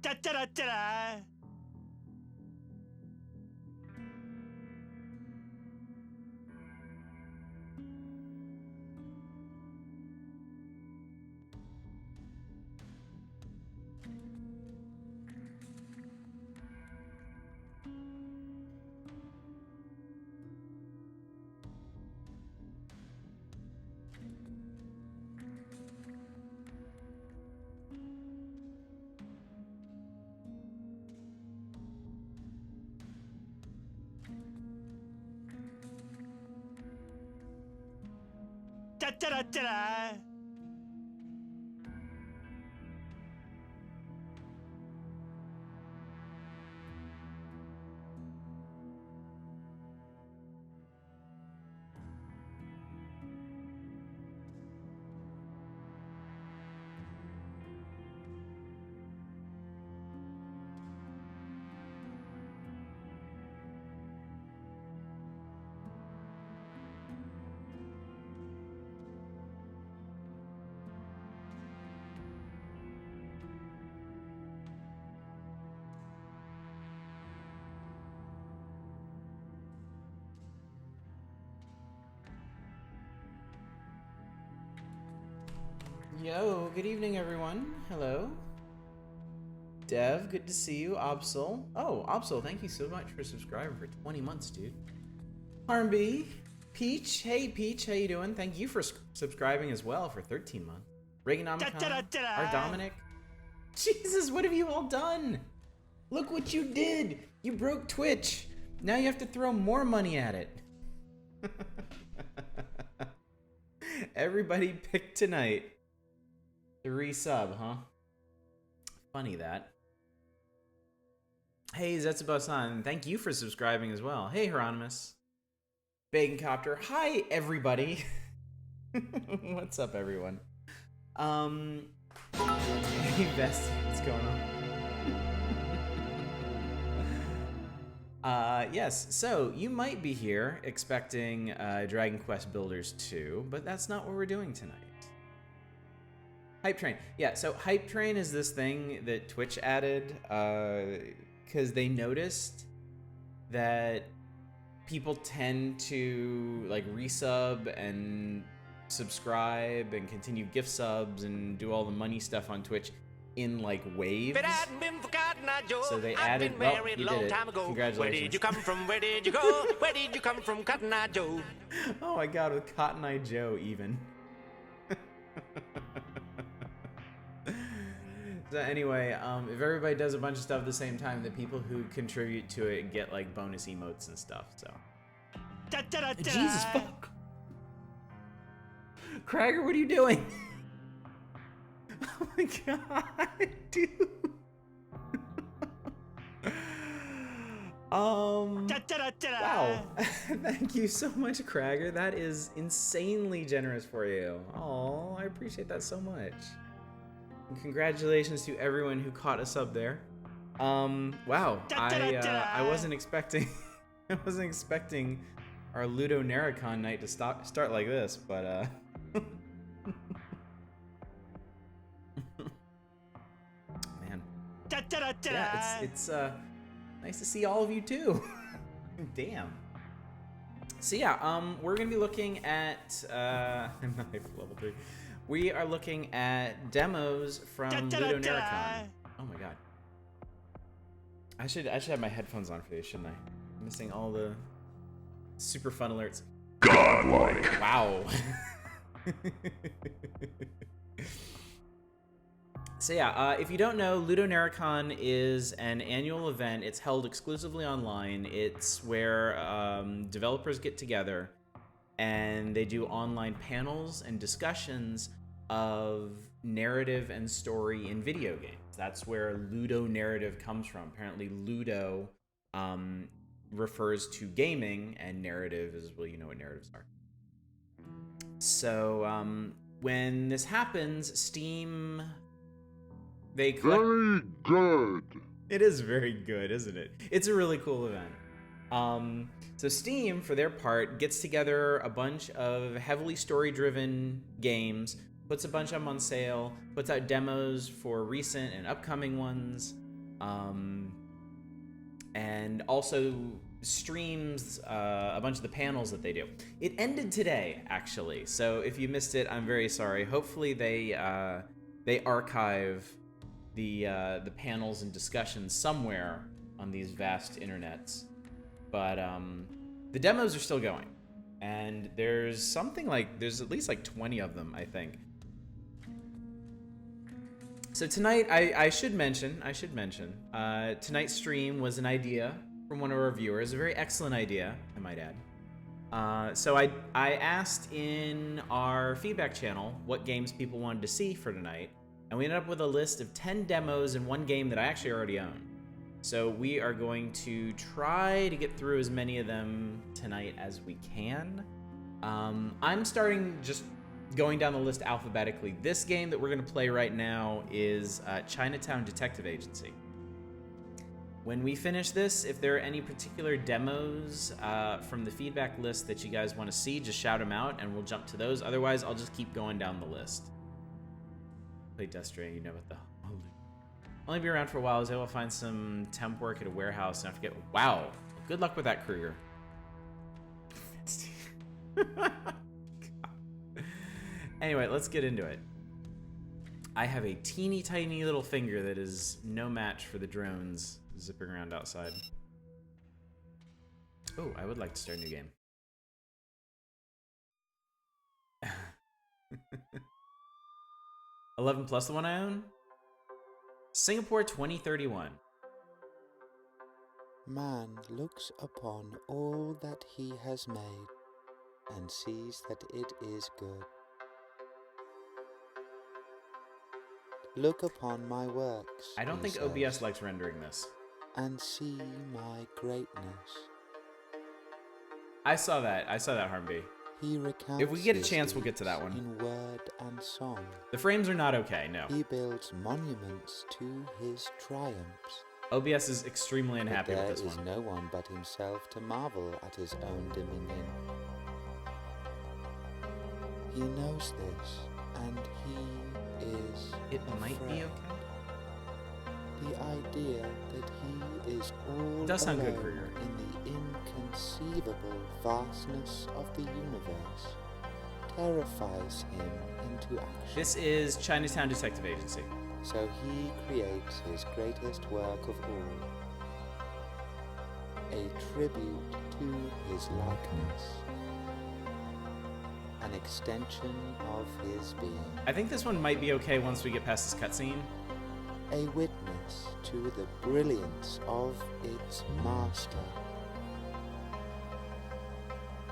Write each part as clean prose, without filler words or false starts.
Ta-da-da-da-da! Ta-da-da-da-da! Yo, good evening, everyone. Hello. Dev, good to see you. Obsol. Oh, Obsol, thank you so much for subscribing for 20 months, dude. Harmby. Peach. Hey, Peach, how you doing? Thank you for subscribing as well for 13 months. Reaganomicon. Our Dominic. Jesus, what have you all done? Look what you did. You broke Twitch. Now you have to throw more money at it. Everybody pick tonight. To resub, huh? Funny that. Hey, Zetsubo-san, thank you for subscribing as well. Hey, Hieronymus. Baconcopter. Hi, everybody. What's up, everyone? Hey, Best, what's going on? Yes, so you might be here expecting Dragon Quest Builders 2, but that's not what we're doing tonight. Hype Train. Yeah, so Hype Train is this thing that Twitch added because they noticed that people tend to like resub and subscribe and continue gift subs and do all the money stuff on Twitch in like waves. So they added, well, you did it. Congratulations. Where did you come from? Where did you go? Where did you come from, Cotton Eye Joe? Oh my god, with Cotton Eye Joe even. So anyway, if everybody does a bunch of stuff at the same time, the people who contribute to it get like bonus emotes and stuff, so. Jesus fuck! Cragger, what are you doing? Oh my god, dude. Wow. Thank you so much, Cragger. That is insanely generous for you. Oh, I appreciate that so much. And congratulations to everyone who caught us up there. Wow. I wasn't expecting I wasn't expecting our LudoNarraCon night to start like this, but man. Yeah, it's nice to see all of you too. Damn. So yeah, we're gonna be looking at I'm not level 3. We are looking at demos from LudoNarraCon. Oh my god. I should have my headphones on for this, shouldn't I? I'm missing all the super fun alerts. Godlike. Wow. So yeah, if you don't know, LudoNarraCon is an annual event. It's held exclusively online. It's where developers get together and they do online panels and discussions of narrative and story in video games. That's where Ludo narrative comes from. Apparently Ludo refers to gaming, and narrative is, well, you know what narratives are. So when this happens, Steam, they collect... Very good. It is very good, isn't it? It's a really cool event. So Steam, for their part, gets together a bunch of heavily story-driven games, puts a bunch of them on sale, puts out demos for recent and upcoming ones, And also streams a bunch of the panels that they do. It ended today, actually, so if you missed it, I'm very sorry. Hopefully they archive the panels and discussions somewhere on these vast internets. But the demos are still going, and there's at least like 20 of them, I think. So tonight, I should mention, tonight's stream was an idea from one of our viewers, a very excellent idea, I might add. So I asked in our feedback channel what games people wanted to see for tonight, and we ended up with a list of 10 demos and one game that I actually already own. So we are going to try to get through as many of them tonight as we can. I'm starting just going down the list alphabetically. This game that we're going to play right now is Chinatown Detective Agency. When we finish this, if there are any particular demos from the feedback list that you guys want to see, just shout them out and we'll jump to those. Otherwise, I'll just keep going down the list. Play Death Stranding, you know what the... Only be around for a while. I was able to find some temp work at a warehouse and I forget... Wow. Good luck with that, Kruger. Anyway, let's get into it. I have a teeny tiny little finger that is no match for the drones zipping around outside. Oh, I would like to start a new game. 11 plus the one I own? Singapore 2031. Man looks upon all that he has made and sees that it is good. Look upon my works, I don't think says, OBS likes rendering this. and see my greatness. I saw that, Harmby. He recounts If we get a his chance, we'll get to that deeds one. in word and song. The frames are not okay, no. He builds monuments to his triumphs. OBS is extremely But unhappy with there this is one. no one but himself to marvel at his own dominion. He knows this, and he is It might be afraid. okay. The idea that he is all Does sound good, alone Kruger. in the inconceivable vastness of the universe terrifies him into action. This is Chinatown Detective Agency. So he creates his greatest work of all, a tribute to his likeness, an extension of his being, I think this one might be okay once we get past this cutscene. a witness to the brilliance of its master.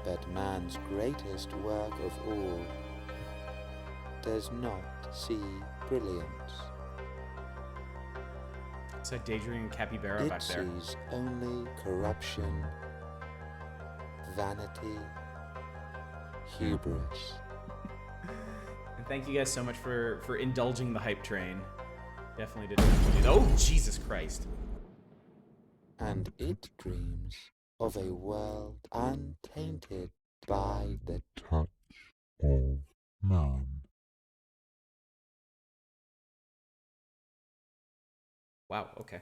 But man's greatest work of all does not see brilliance. It's a daydreaming capybara It back there. sees only corruption, vanity, hubris. And thank you guys so much for indulging the hype train. Definitely didn't do that. Oh, Jesus Christ. And it dreams of a world untainted by the Touch of man. Wow, okay.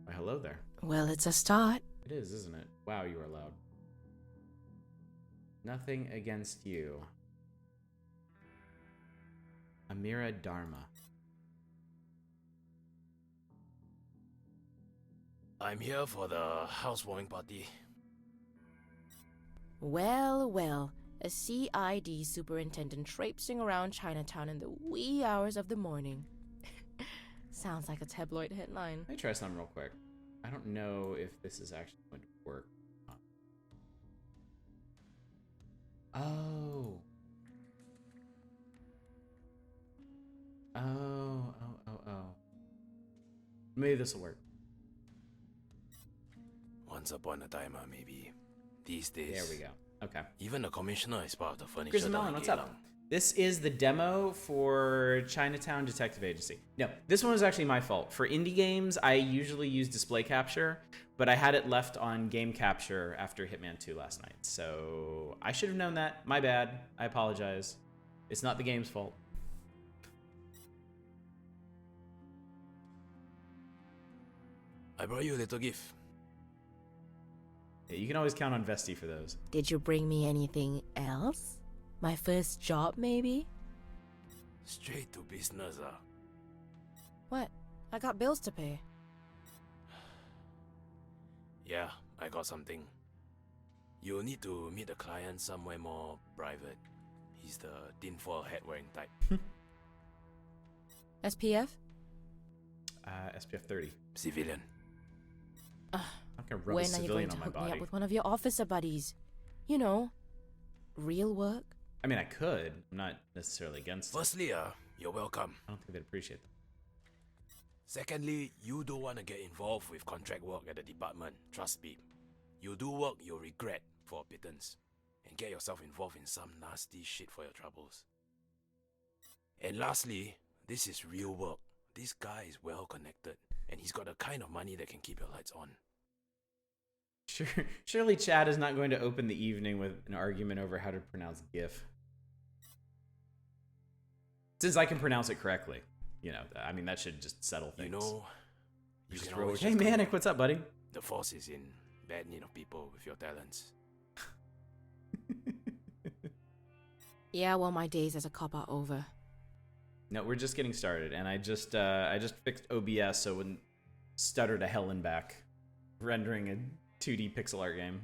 Why, hello there. Well, it's a start. It is, isn't it? Wow, you are loud. Nothing against you. Amira Dharma. I'm here for the housewarming party. Well, well, a CID superintendent traipsing around Chinatown in the wee hours of the morning. Sounds like a tabloid headline. Let me try something real quick. I don't know if this is actually going to work. Oh. Oh. Maybe this will work. Once upon a time, maybe. These days. There we go. Okay. Even the commissioner is part of the furniture. Chris and down Melon, in what's up? Geylang. This is the demo for Chinatown Detective Agency. No, this one was actually my fault. For indie games, I usually use display capture, but I had it left on game capture after Hitman 2 last night. So I should have known that. My bad. I apologize. It's not the game's fault. I brought you a little gift. Yeah, you can always count on Vesti for those. Did you bring me anything else? My first job, maybe? Straight to business, ah. What? I got bills to pay. Yeah, I got something. You'll need to meet the client somewhere more private. He's the tinfoil hat wearing type. SPF? SPF 30. Civilian. I'm not gonna rub a When are you going civilian to on my hook me body. up with one of your officer buddies? You know, real work? I mean, I could. I'm not necessarily against it. Firstly, you're welcome. I don't think they'd appreciate that. Secondly, you don't want to get involved with contract work at the department. Trust me. You'll do work you'll regret for a pittance. And get yourself involved in some nasty shit for your troubles. And lastly, this is real work. This guy is well connected. And he's got the kind of money that can keep your lights on. Surely Chad is not going to open the evening with an argument over how to pronounce GIF. Since I can pronounce it correctly. You know, I mean, that should just settle things. You know, you Just can roll- always hey, just go- Manic, what's up, buddy? The force is in bad need of people with your talents. Yeah, well, my days as a cop are over. No, we're just getting started, and I just fixed OBS so it wouldn't stutter to hell and back, rendering a 2D pixel art game.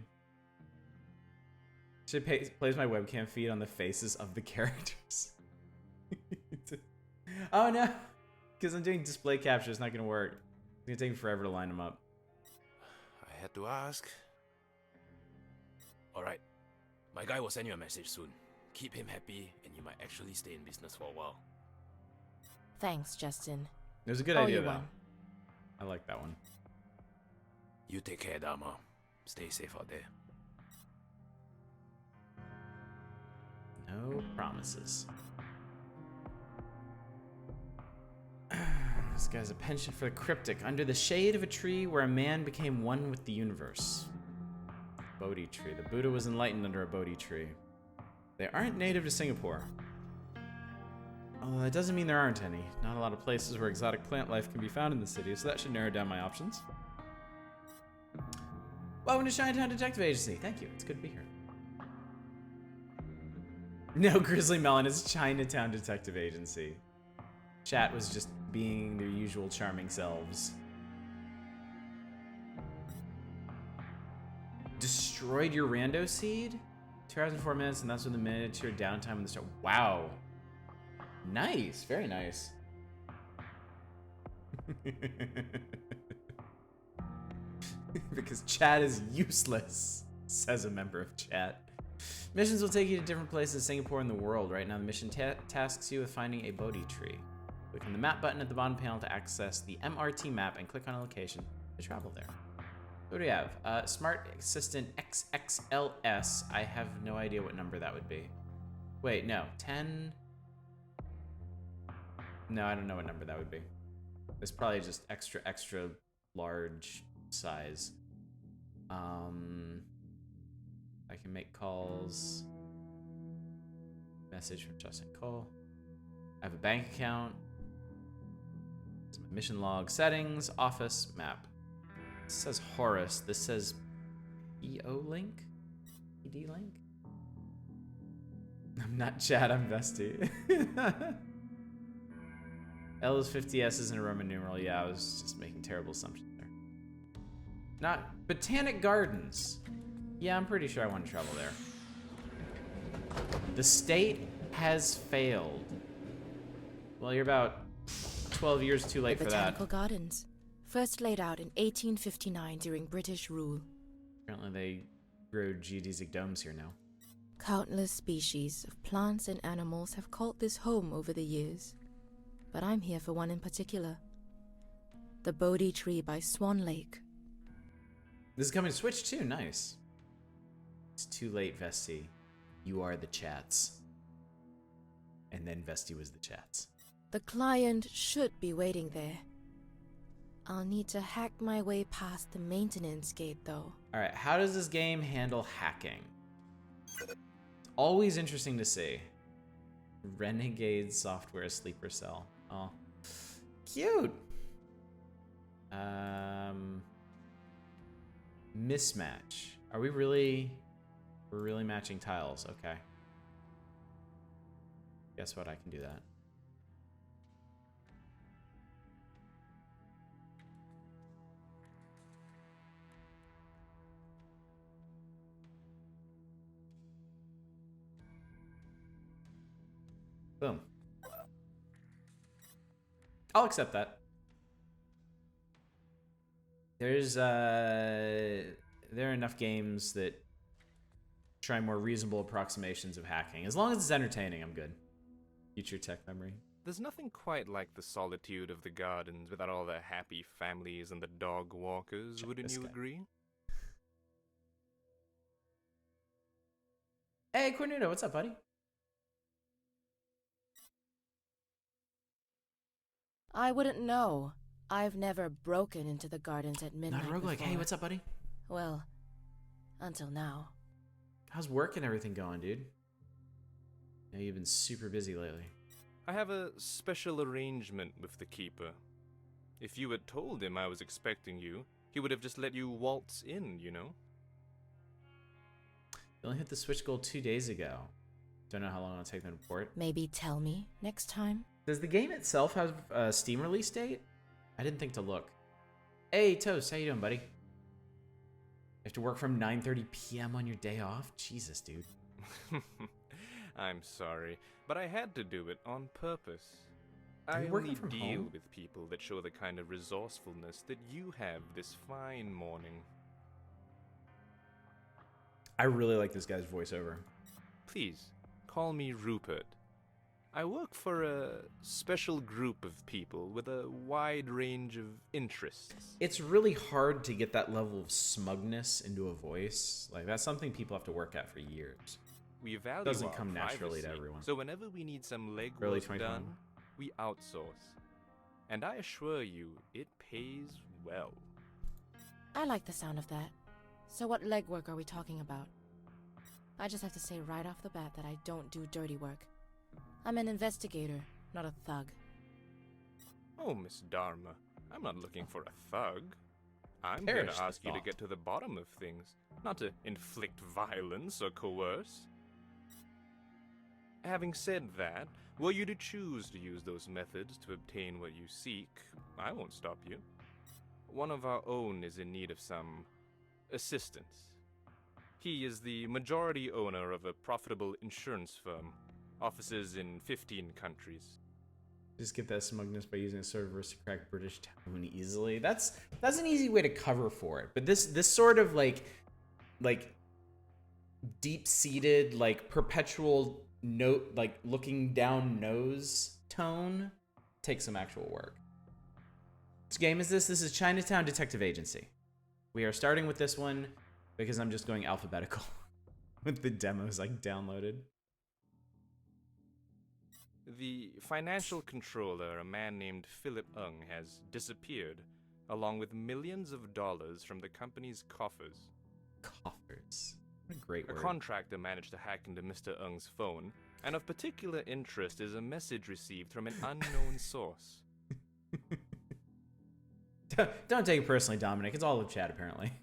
Should plays my webcam feed on the faces of the characters. Oh no, because I'm doing display capture. It's not gonna work. It's gonna take me forever to line them up. I had to ask. Alright, my guy will send you a message soon. Keep him happy, and you might actually stay in business for a while. Thanks, Justin. It was a good Oh, idea you though. won. I like that one. You take care, Dharma. Stay safe out there. No promises. This guy's a penchant for the cryptic. Under the shade of a tree where a man became one with the universe. Bodhi tree. The Buddha was enlightened under a Bodhi tree. They aren't native to Singapore. Although that doesn't mean there aren't any. Not a lot of places where exotic plant life can be found in the city, so that should narrow down my options. Welcome to Chinatown Detective Agency. Thank you. It's good to be here. No, Grizzly Melon, it's Chinatown Detective Agency. Chat was just being their usual charming selves. Destroyed your rando seed? 2 hours and 4 minutes, and that's when the miniature downtime in the start. Wow. Nice. Very nice. Because chat is useless, says a member of chat. Missions will take you to different places in Singapore and the world. Right now, the mission tasks you with finding a Bodhi tree. Click on the map button at the bottom panel to access the MRT map and click on a location to travel there. What do we have? Smart Assistant XXLS. I have no idea what number that would be. Wait, no. 10? No, I don't know what number that would be. It's probably just extra, extra large size. I can make calls. Message from Justin Cole. I have a bank account. This is my mission log. Settings, office, map. This says Horace. This says EO link? ED link? I'm not Chad, I'm Vesti. L is 50 S's in a Roman numeral. Yeah, I was just making terrible assumptions there. Not Botanic Gardens. Yeah, I'm pretty sure I want to travel there. The state has failed. Well, you're about 12 years too late The for that. Botanical Gardens, first laid out in 1859 during British rule. Apparently they grow geodesic domes here now. Countless species of plants and animals have called this home over the years, but I'm here for one in particular. The Bodhi tree by Swan Lake. This is coming to Switch too, nice. It's too late, Vesti. You are the chats. And then Vesti was the chats. The client should be waiting there. I'll need to hack my way past the maintenance gate, though. Alright, how does this game handle hacking? Always interesting to see. Renegade Software Sleeper Cell. Oh, cute! Mismatch. Are we really... We're really matching tiles. Okay. Guess what? I can do that. Boom. I'll accept that. There are enough games that try more reasonable approximations of hacking. As long as it's entertaining, I'm good. Future tech memory. There's nothing quite like the solitude of the gardens without all the happy families and the dog walkers, Check wouldn't this you guy. agree? Hey, Cornudo, what's up, buddy? I wouldn't know. I've never broken into the gardens at midnight Not roguelike. before. Hey, what's up, buddy? Well, until now. How's work and everything going, dude? Yeah, you've been super busy lately. I have a special arrangement with the keeper. If you had told him I was expecting you, he would have just let you waltz in, you know? You only hit the Switch goal 2 days ago. Don't know how long it'll take them to port. Maybe tell me next time? Does the game itself have a Steam release date? I didn't think to look. Hey, Toast, how you doing, buddy? You have to work from 9:30 p.m. on your day off? Jesus, dude. I'm sorry, but I had to do it on purpose. Are I you working only from deal home? with people that show the kind of resourcefulness that you have this fine morning. I really like this guy's voiceover. Please, call me Rupert. I work for a special group of people with a wide range of interests. It's really hard to get that level of smugness into a voice. Like, that's something people have to work at for years. We value Doesn't our come naturally to privacy, everyone. So whenever we need some Early legwork 2021. done, we outsource. And I assure you, it pays well. I like the sound of that. So what legwork are we talking about? I just have to say right off the bat that I don't do dirty work. I'm an investigator, not a thug. Oh, Miss Dharma, I'm not looking for a thug. I'm here Perish to the ask you to thought. get to the bottom of things, not to inflict violence or coerce. Having said that, were you to choose to use those methods to obtain what you seek, I won't stop you. One of our own is in need of some assistance. He is the majority owner of a profitable insurance firm, offices in 15 countries. Just get that smugness by using a sort of aristocratic British tone easily. That's an easy way to cover for it. But this sort of like deep-seated, like perpetual note, like looking down nose tone takes some actual work. Which game is this? This is Chinatown Detective Agency. We are starting with this one because I'm just going alphabetical with the demos like downloaded. The financial controller, a man named Philip Ung, has disappeared, along with millions of dollars from the company's coffers. Coffers. What a great A word. contractor managed to hack into Mr. Ung's phone, and of particular interest is a message received from an unknown source. Don't take it personally, Dominic. It's all of chat, apparently.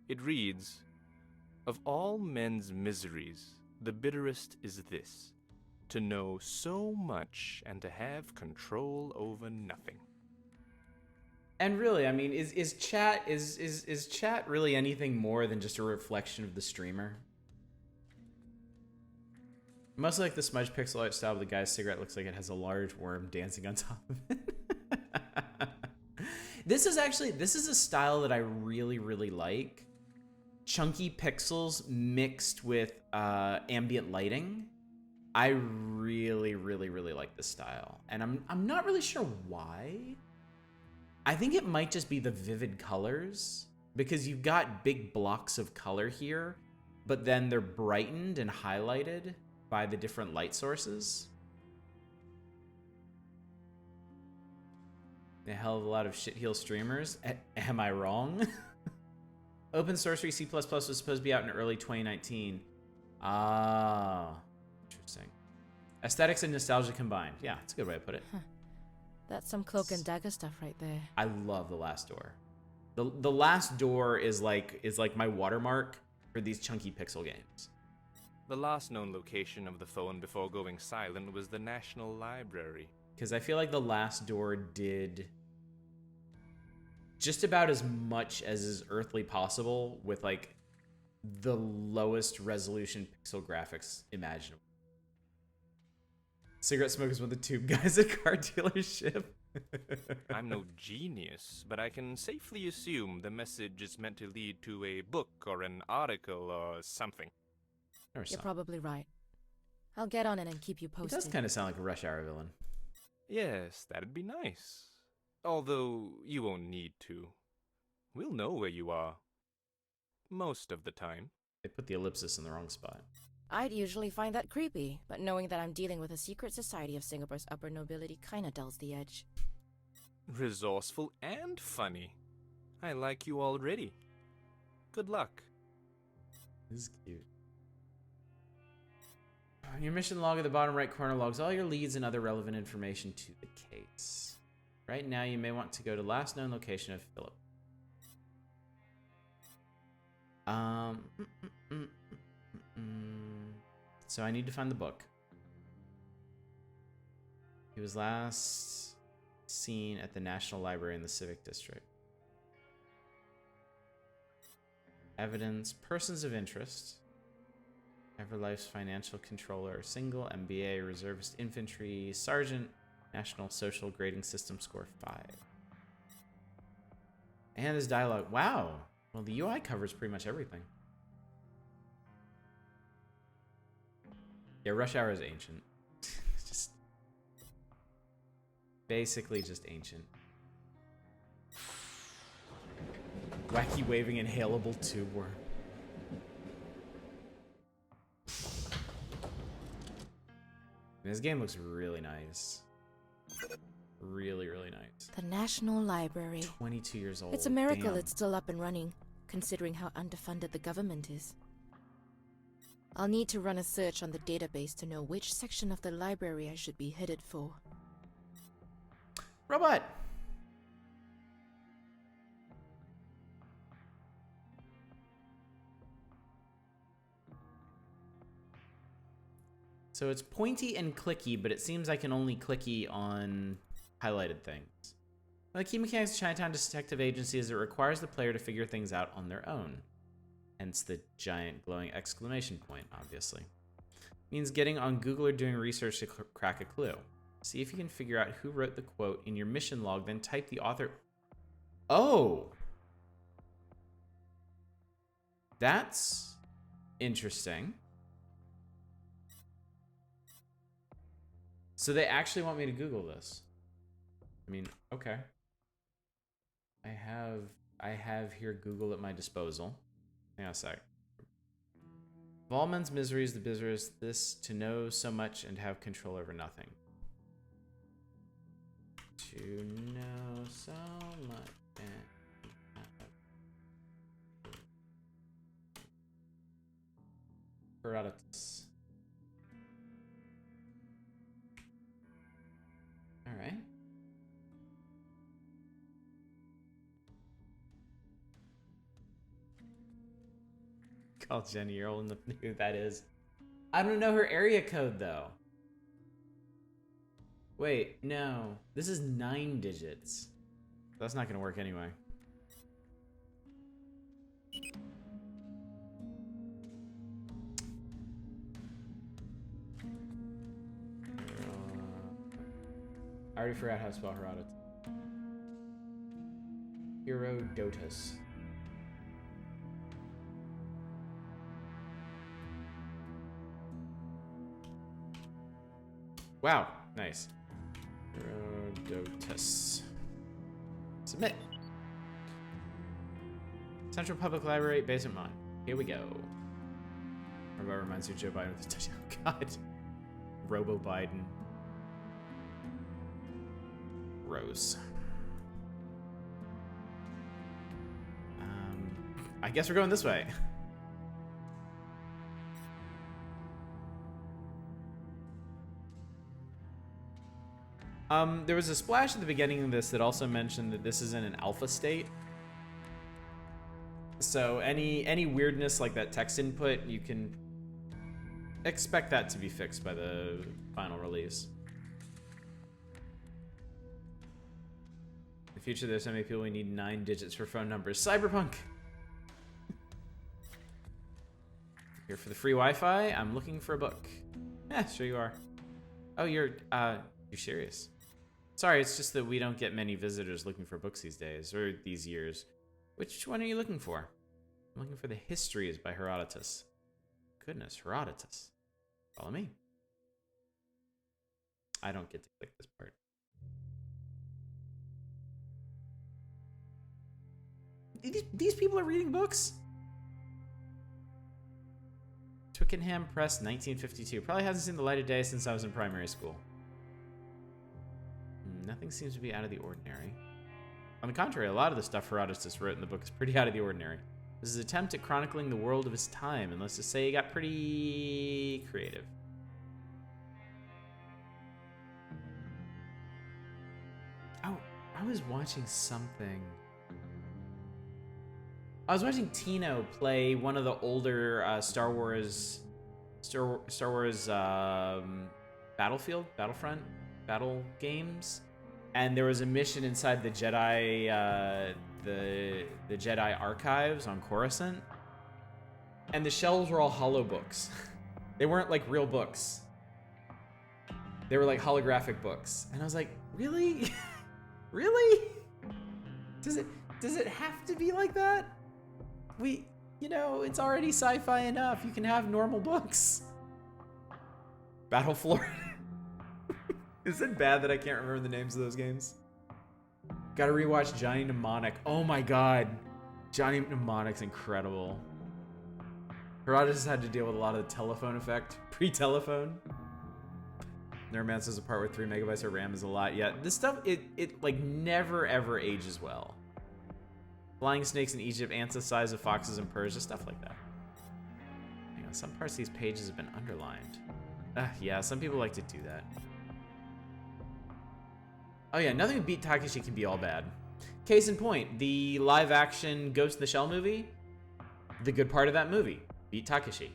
It reads, "Of all men's miseries, the bitterest is this, to know so much and to have control over nothing." And really, I mean, is chat really anything more than just a reflection of the streamer? Mostly like the smudge pixel art style of the guy's cigarette looks like it has a large worm dancing on top of it. This is a style that I really, really like. Chunky pixels mixed with ambient lighting. I really, really, really like this style. And I'm not really sure why. I think it might just be the vivid colors, because you've got big blocks of color here, but then they're brightened and highlighted by the different light sources. A hell of a lot of shitheel streamers. Am I wrong? Open Sorcery C++ was supposed to be out in early 2019. Ah, interesting. Aesthetics and nostalgia combined. Yeah, that's a good way to put it. Huh. That's some cloak and dagger stuff right there. I love The Last Door. The Last Door is like my watermark for these chunky pixel games. The last known location of the phone before going silent was the National Library. Because I feel like The Last Door did just about as much as is earthly possible with like the lowest resolution pixel graphics imaginable. Cigarette smokers with the tube guys at car dealership. I'm no genius, but I can safely assume the message is meant to lead to a book or an article or something. Or You're something. probably right. I'll get on it and keep you He posted. does kind of sound like a Rush Hour villain. Yes, that'd be nice. Although you won't need to. We'll know where you are. Most of the time. They put the ellipsis in the wrong spot. I'd usually find that creepy, but knowing that I'm dealing with a secret society of Singapore's upper nobility kinda dulls the edge. Resourceful and funny. I like you already. Good luck. This is cute. Your mission log at the bottom right corner logs all your leads and other relevant information to the case. Right now, you may want to go to last known location of Philip. So I need to find the book. He was last seen at the National Library in the Civic District. Evidence, persons of interest. Everlife's financial controller, single, MBA, reservist infantry, sergeant, national social grading system score 5. And his dialogue. Wow. Well, the UI covers pretty much everything. Yeah, Rush Hour is ancient. Just basically just ancient. Wacky waving inhalable tube worm. This game looks really nice. Really, really nice. The National Library. 22 years old. It's a miracle Damn. it's still up and running, considering how underfunded the government is. I'll need to run a search on the database to know which section of the library I should be headed for. Robot! So it's pointy and clicky, but it seems I can only clicky on highlighted things. One of the key mechanics of Chinatown Detective Agency is it requires the player to figure things out on their own. Hence the giant glowing exclamation point, obviously. Means getting on Google or doing research to crack a clue. See if you can figure out who wrote the quote in your mission log, then type the author. Oh! That's interesting. So they actually want me to Google this. I mean, okay. I have here Google at my disposal. Hang on a sec. Of all men's miseries, the bitterest this to know so much and have control over nothing. To know so much and have Herodotus. All right. Call Jenny, you're old enough to know who that is. I don't know her area code though. Wait, no. This is 9 digits. That's not gonna work anyway. I already forgot how to spell Herodotus. Herodotus. Wow, nice. Herodotus. Submit. Central Public Library, Basement Mine. Here we go. Robot reminds you of Joe Biden with the touchdown. God. Robo Biden. Rose. I guess we're going this way. There was a splash at the beginning of this that also mentioned that this is in an alpha state. So any weirdness like that text input, you can expect that to be fixed by the final release. In the future, there's so many people we need 9 digits for phone numbers. Cyberpunk! Here for the free Wi-Fi. I'm looking for a book. Yeah, sure you are. Oh, you're serious. Sorry, it's just that we don't get many visitors looking for books these days, or these years. Which one are you looking for? I'm looking for The Histories by Herodotus. Goodness, Herodotus. Follow me. I don't get to click this part. These people are reading books? Twickenham Press, 1952. Probably hasn't seen the light of day since I was in primary school. Nothing seems to be out of the ordinary. On the contrary, a lot of the stuff Herodotus wrote in the book is pretty out of the ordinary. This is an attempt at chronicling the world of his time, and let's just say he got pretty creative. Oh, I was watching something. I was watching Tino play one of the older Star Wars Battlefront battle games, and there was a mission inside the Jedi the Jedi archives on Coruscant, and the shelves were all hollow books. They weren't like real books. They were like holographic books, and I was like, really, really? Does it have to be like that? It's already sci-fi enough. You can have normal books. Battle Floor. Is it bad that I can't remember the names of those games? Gotta rewatch Johnny Mnemonic. Oh my god. Johnny Mnemonic's incredible. Herodotus had to deal with a lot of the telephone effect. Pre-telephone. Neuromancer's a part where 3 megabytes of RAM is a lot. Yeah, this stuff, it like never ever ages well. Flying snakes in Egypt, ants the size of foxes in Persia, stuff like that. Hang on, some parts of these pages have been underlined. Yeah, some people like to do that. Oh yeah, nothing with Beat Takeshi can be all bad. Case in point, the live-action Ghost in the Shell movie, the good part of that movie, Beat Takeshi.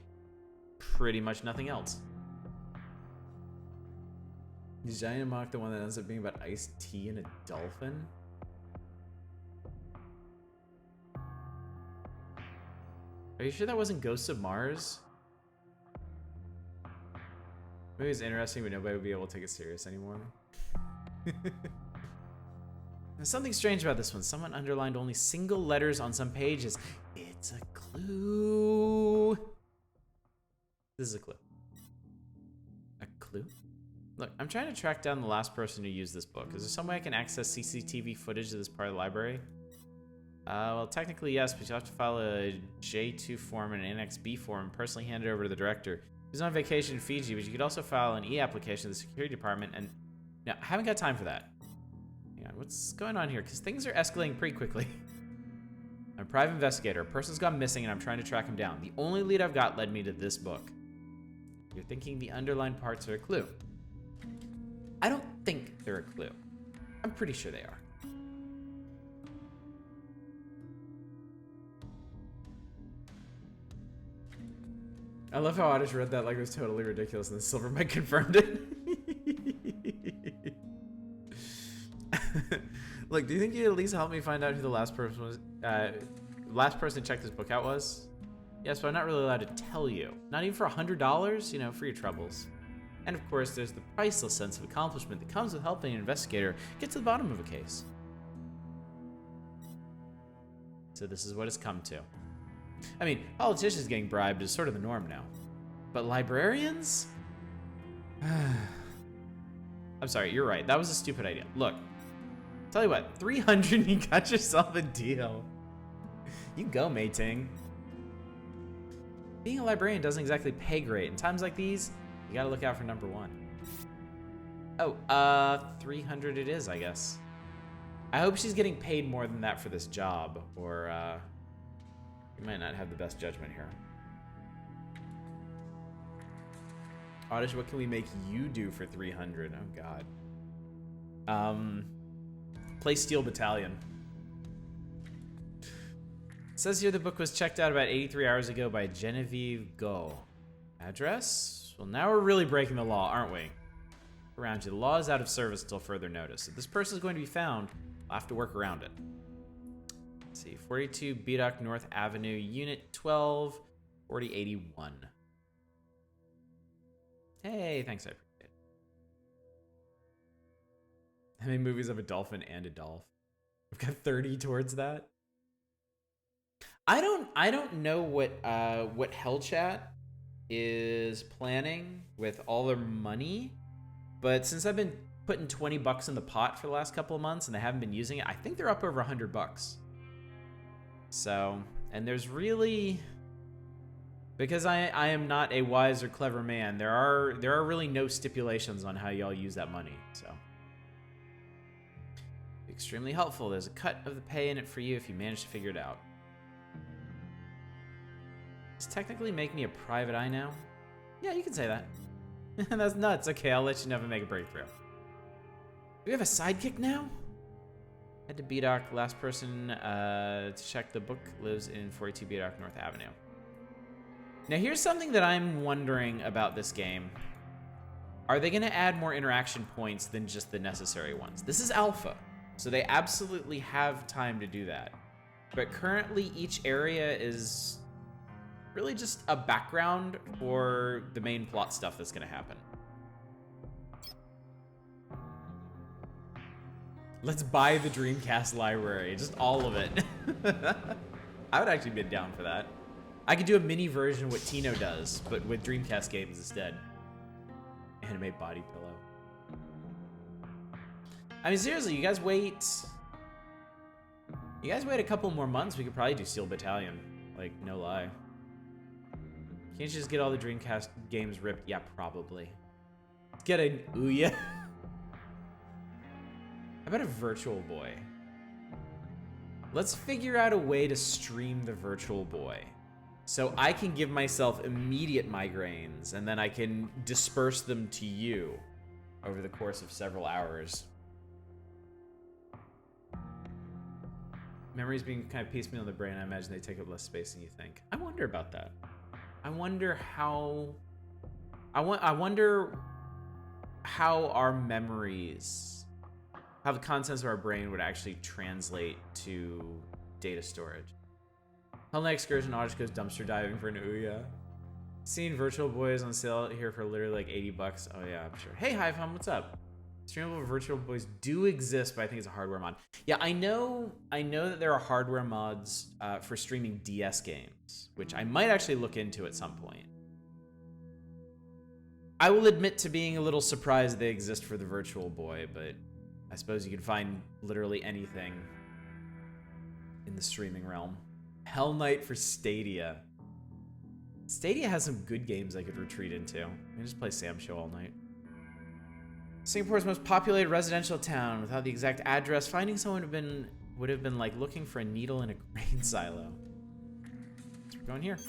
Pretty much nothing else. Is Giant Mock the one that ends up being about iced tea and a dolphin? Are you sure that wasn't Ghosts of Mars? Maybe it's interesting, but nobody would be able to take it serious anymore. There's something strange about this one. Someone underlined only single letters on some pages. It's a clue. This is a clue. A clue? Look, I'm trying to track down the last person who used this book. Is there some way I can access CCTV footage of this part of the library? Well, technically yes, but you'll have to file a J2 form and an Annex B form and personally hand it over to the director. He's on vacation in Fiji, but you could also file an E-application to the security department, and no, I haven't got time for that. Hang on, what's going on here? Because things are escalating pretty quickly. I'm a private investigator. A person's gone missing, and I'm trying to track him down. The only lead I've got led me to this book. You're thinking the underlined parts are a clue. I don't think they're a clue. I'm pretty sure they are. I love how I just read that like it was totally ridiculous, and then Silver Mike confirmed it. Look, do you think you'd at least help me find out who the last person was? Last person to check this book out was? Yes, but I'm not really allowed to tell you. Not even for $100, you know, for your troubles. And of course, there's the priceless sense of accomplishment that comes with helping an investigator get to the bottom of a case. So this is what it's come to. I mean, politicians getting bribed is sort of the norm now. But librarians? I'm sorry, you're right. That was a stupid idea. Look, tell you what, 300 you got yourself a deal. You go, Mei-Ting. Being a librarian doesn't exactly pay great. In times like these, you gotta look out for number one. Oh, 300 it is, I guess. I hope she's getting paid more than that for this job, or You might not have the best judgment here. Oddish, what can we make you do for 300? Oh god. Play Steel Battalion. It says here the book was checked out about 83 hours ago by Genevieve Go. Address? Well, now we're really breaking the law, aren't we? Around you. The law is out of service until further notice. If this person is going to be found, I'll have to work around it. Let's see. 42 Bedock North Avenue, Unit 12, 4081. Hey, thanks, I appreciate it. How many movies of a dolphin and a dolphin? I've got 30 towards that. I don't know what Hellchat is planning with all their money, but since I've been putting 20 bucks in the pot for the last couple of months and they haven't been using it, I think they're up over 100 bucks. So, and there's really, because I am not a wise or clever man, there are really no stipulations on how y'all use that money. So, extremely helpful. There's a cut of the pay in it for you if you manage to figure it out. Does technically make me a private eye now? Yeah, you can say that. That's nuts. Okay, I'll let you know if I make a breakthrough. Do we have a sidekick now? Head to Bedock. Last person to check the book lives in 42 Bedock North Avenue. Now, here's something that I'm wondering about this game. Are they going to add more interaction points than just the necessary ones? This is alpha, so they absolutely have time to do that. But currently, each area is really just a background for the main plot stuff that's going to happen. Let's buy the Dreamcast library, just all of it. I would actually be down for that. I could do a mini version of what Tino does, but with Dreamcast games instead. Anime body pillow. I mean, seriously, you guys wait a couple more months, we could probably do Steel Battalion. Like, no lie. Can't you just get all the Dreamcast games ripped? Yeah, probably. Let's get an Ouya. How about a Virtual Boy? Let's figure out a way to stream the Virtual Boy, so I can give myself immediate migraines, and then I can disperse them to you over the course of several hours. Memories being kind of piecemeal in the brain, I imagine they take up less space than you think. I wonder about that. I wonder how our memories, how the contents of our brain would actually translate to data storage. Hell Night Excursion, Oddish goes dumpster diving for an Ouya. Seeing Virtual Boys on sale here for literally like 80 bucks. Oh yeah, I'm sure. Hey Hive Hum, what's up? Streamable Virtual Boys do exist, but I think it's a hardware mod. Yeah, I know that there are hardware mods for streaming DS games, which I might actually look into at some point. I will admit to being a little surprised they exist for the Virtual Boy, but I suppose you can find literally anything in the streaming realm. Hell Knight for Stadia. Stadia has some good games I could retreat into. I can just play Sam Show all night. Singapore's most populated residential town. Without the exact address, finding someone would have been like looking for a needle in a grain silo. So we're going here.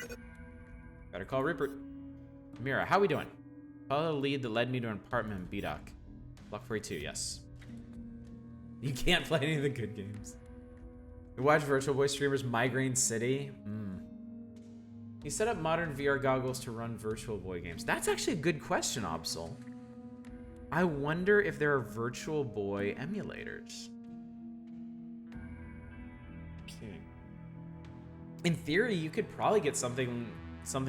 Better call Rupert. Mira, how we doing? Follow the lead that led me to an apartment in Bedock. Block 42, yes. You can't play any of the good games. You watch Virtual Boy streamers Migraine City. You set up modern VR goggles to run Virtual Boy games. That's actually a good question, Obsol. I wonder if there are Virtual Boy emulators. In theory, you could probably get something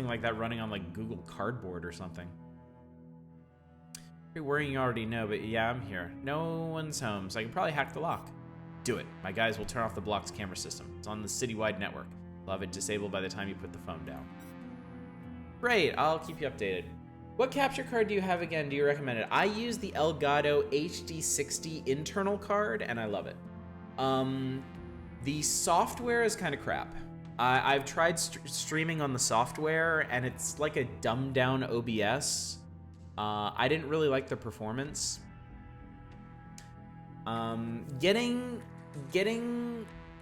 like that running on like Google Cardboard or something. You're worrying you already know, but yeah, I'm here. No one's home, so I can probably hack the lock. Do it. My guys will turn off the block's camera system. It's on the citywide network. We'll have it disabled by the time you put the phone down. Great, I'll keep you updated. What capture card do you have again? Do you recommend it? I use the Elgato HD60 internal card, and I love it. The software is kind of crap. I've tried streaming on the software, and it's like a dumbed-down OBS. I didn't really like the performance. Getting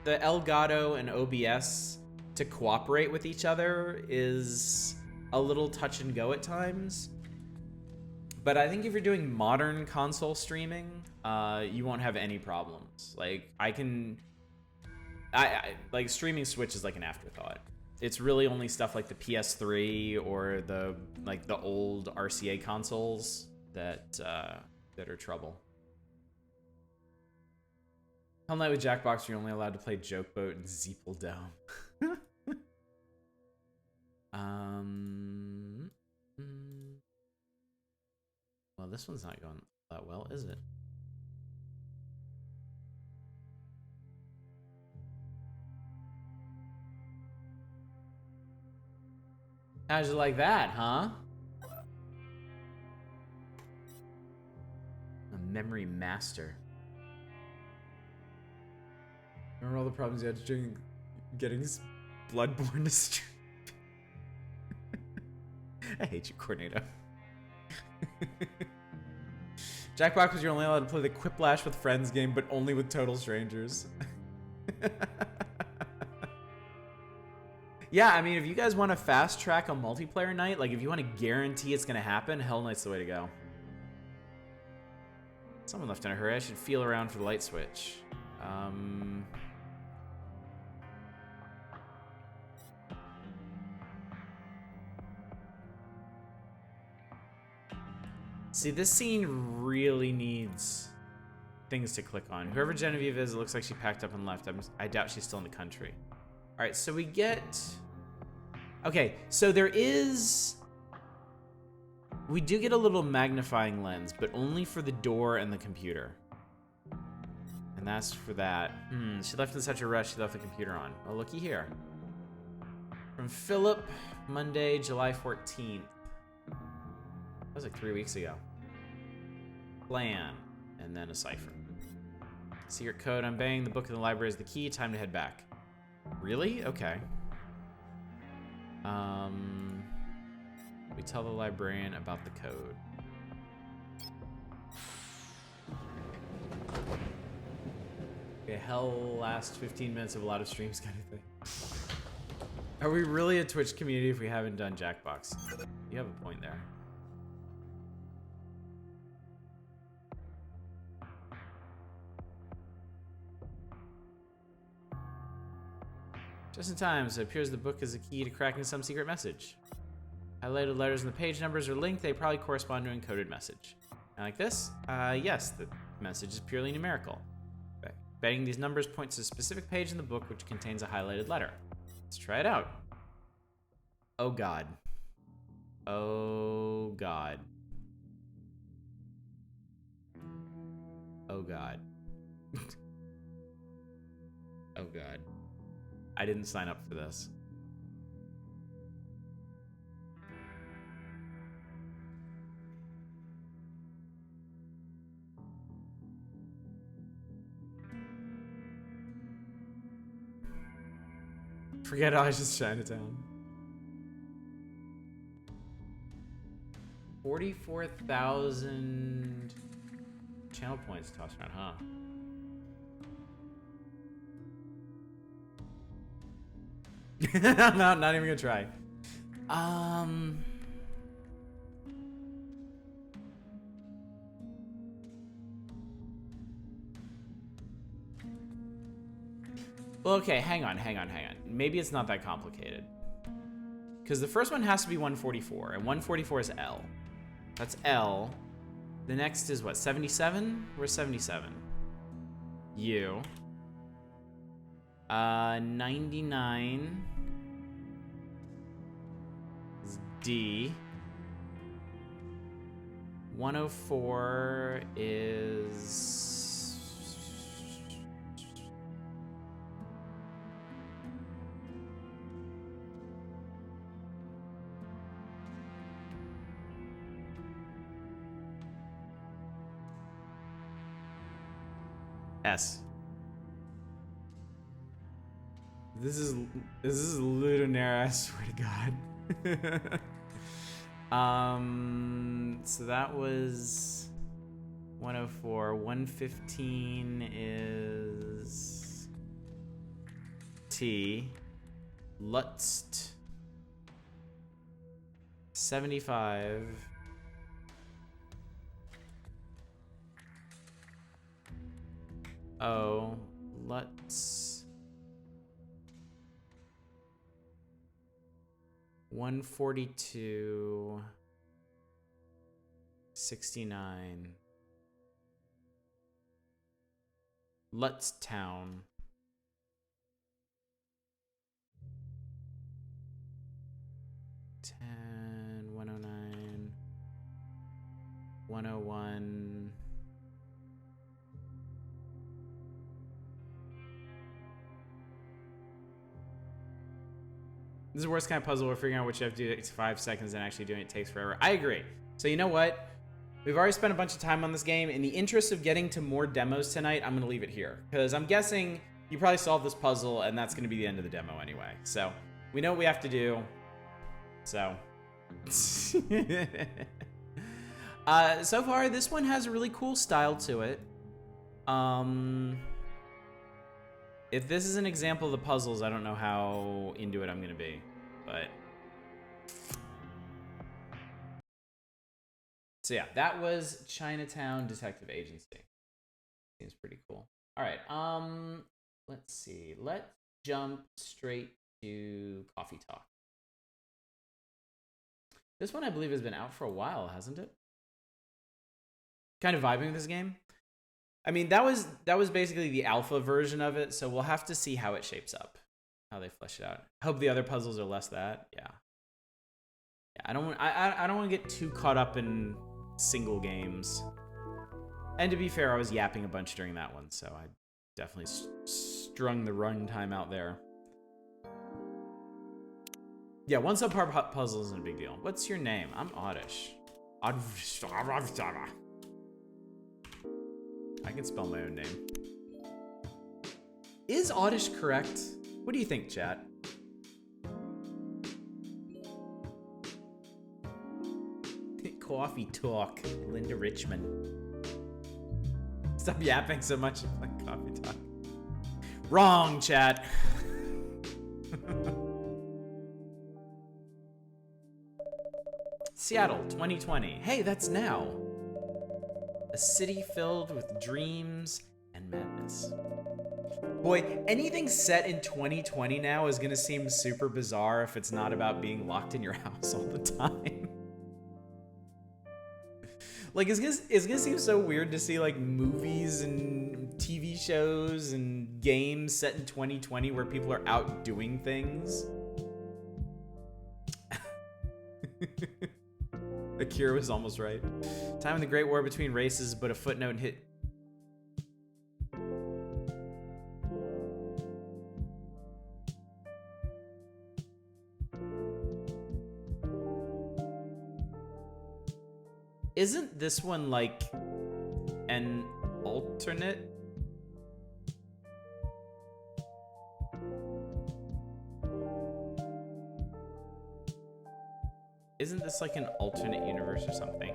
the Elgato and OBS to cooperate with each other is a little touch and go at times. But I think if you're doing modern console streaming, you won't have any problems. Like, like streaming Switch is like an afterthought. It's really only stuff like the PS3 or the old RCA consoles that are trouble. Hell Night with Jackbox, you're only allowed to play Joke Boat and Zeeple Dome. Well, this one's not going that well, is it? How'd you like that, huh? A memory master. Remember all the problems you had during getting Bloodborne to stream? I hate you, Cornado. Jackbox was you're only allowed to play the Quiplash with Friends game, but only with total strangers. Yeah, I mean, if you guys want to fast track a multiplayer night, like if you want to guarantee it's going to happen, Hell Night's the way to go. Someone left in a hurry. I should feel around for the light switch. See, this scene really needs things to click on. Whoever Genevieve is, it looks like she packed up and left. I doubt she's still in the country. All right, so we get... Okay, so we do get a little magnifying lens, but only for the door and the computer. And that's for that. She left in such a rush, she left the computer on. Oh, looky here. From Philip, Monday, July 14th. That was like 3 weeks ago. Plan, and then a cipher. Secret code, I'm banging. The book in the library is the key. Time to head back. Really? Okay. We tell the librarian about the code. Okay, hell last 15 minutes of a lot of streams kind of thing. Are we really a Twitch community if we haven't done Jackbox? You have a point there. Just in time, so it appears the book is a key to cracking some secret message. Highlighted letters and the page numbers are linked. They probably correspond to an encoded message. And like this? Yes, the message is purely numerical. Betting these numbers point to a specific page in the book which contains a highlighted letter. Let's try it out. Oh God. Oh God. Oh God. Oh God. I didn't sign up for this. Forget I was just Chinatown. 44,000 channel points tossed around, huh? not even gonna try. Well, okay, hang on. Maybe it's not that complicated. Because the first one has to be 144, and 144 is L. That's L. The next is what, 77? Where's 77? U. 99 is D. 104 is... S. This is LudoNarra, I swear to God. So that was 104. 115 is T. Lutzt. 75. Oh, Lutz. 142. 69. Lutz Town. Ten, 109, 101. This is the worst kind of puzzle where figuring out what you have to do takes 5 seconds and actually doing it takes forever. I agree. So you know what? We've already spent a bunch of time on this game. In the interest of getting to more demos tonight, I'm going to leave it here. Because I'm guessing you probably solved this puzzle, and that's going to be the end of the demo anyway. So we know what we have to do. So... so far, this one has a really cool style to it. If this is an example of the puzzles, I don't know how into it I'm going to be. But... So yeah, that was Chinatown Detective Agency. Seems pretty cool. All right, let's see. Let's jump straight to Coffee Talk. This one, I believe, has been out for a while, hasn't it? Kind of vibing with this game. I mean, that was basically the alpha version of it, so we'll have to see how it shapes up, how they flesh it out. I hope the other puzzles are less that. Yeah. Yeah, I don't want to get too caught up in single games. And to be fair, I was yapping a bunch during that one, so I definitely strung the runtime out there. Yeah, one subpar puzzle isn't a big deal. What's your name? I'm Oddish. I can spell my own name. Is Oddish correct? What do you think, chat? Coffee Talk, Linda Richmond. Stop yapping so much like Coffee Talk. Wrong, chat. Seattle, 2020. Hey, that's now. A city filled with dreams and madness. Boy, anything set in 2020 now is gonna seem super bizarre if it's not about being locked in your house all the time. Like, it's gonna seem so weird to see, like, movies and TV shows and games set in 2020 where people are out doing things. Akira was almost right. Time in the Great War between races, but a footnote hit... Isn't this one, like, an alternate? Isn't this like an alternate universe or something?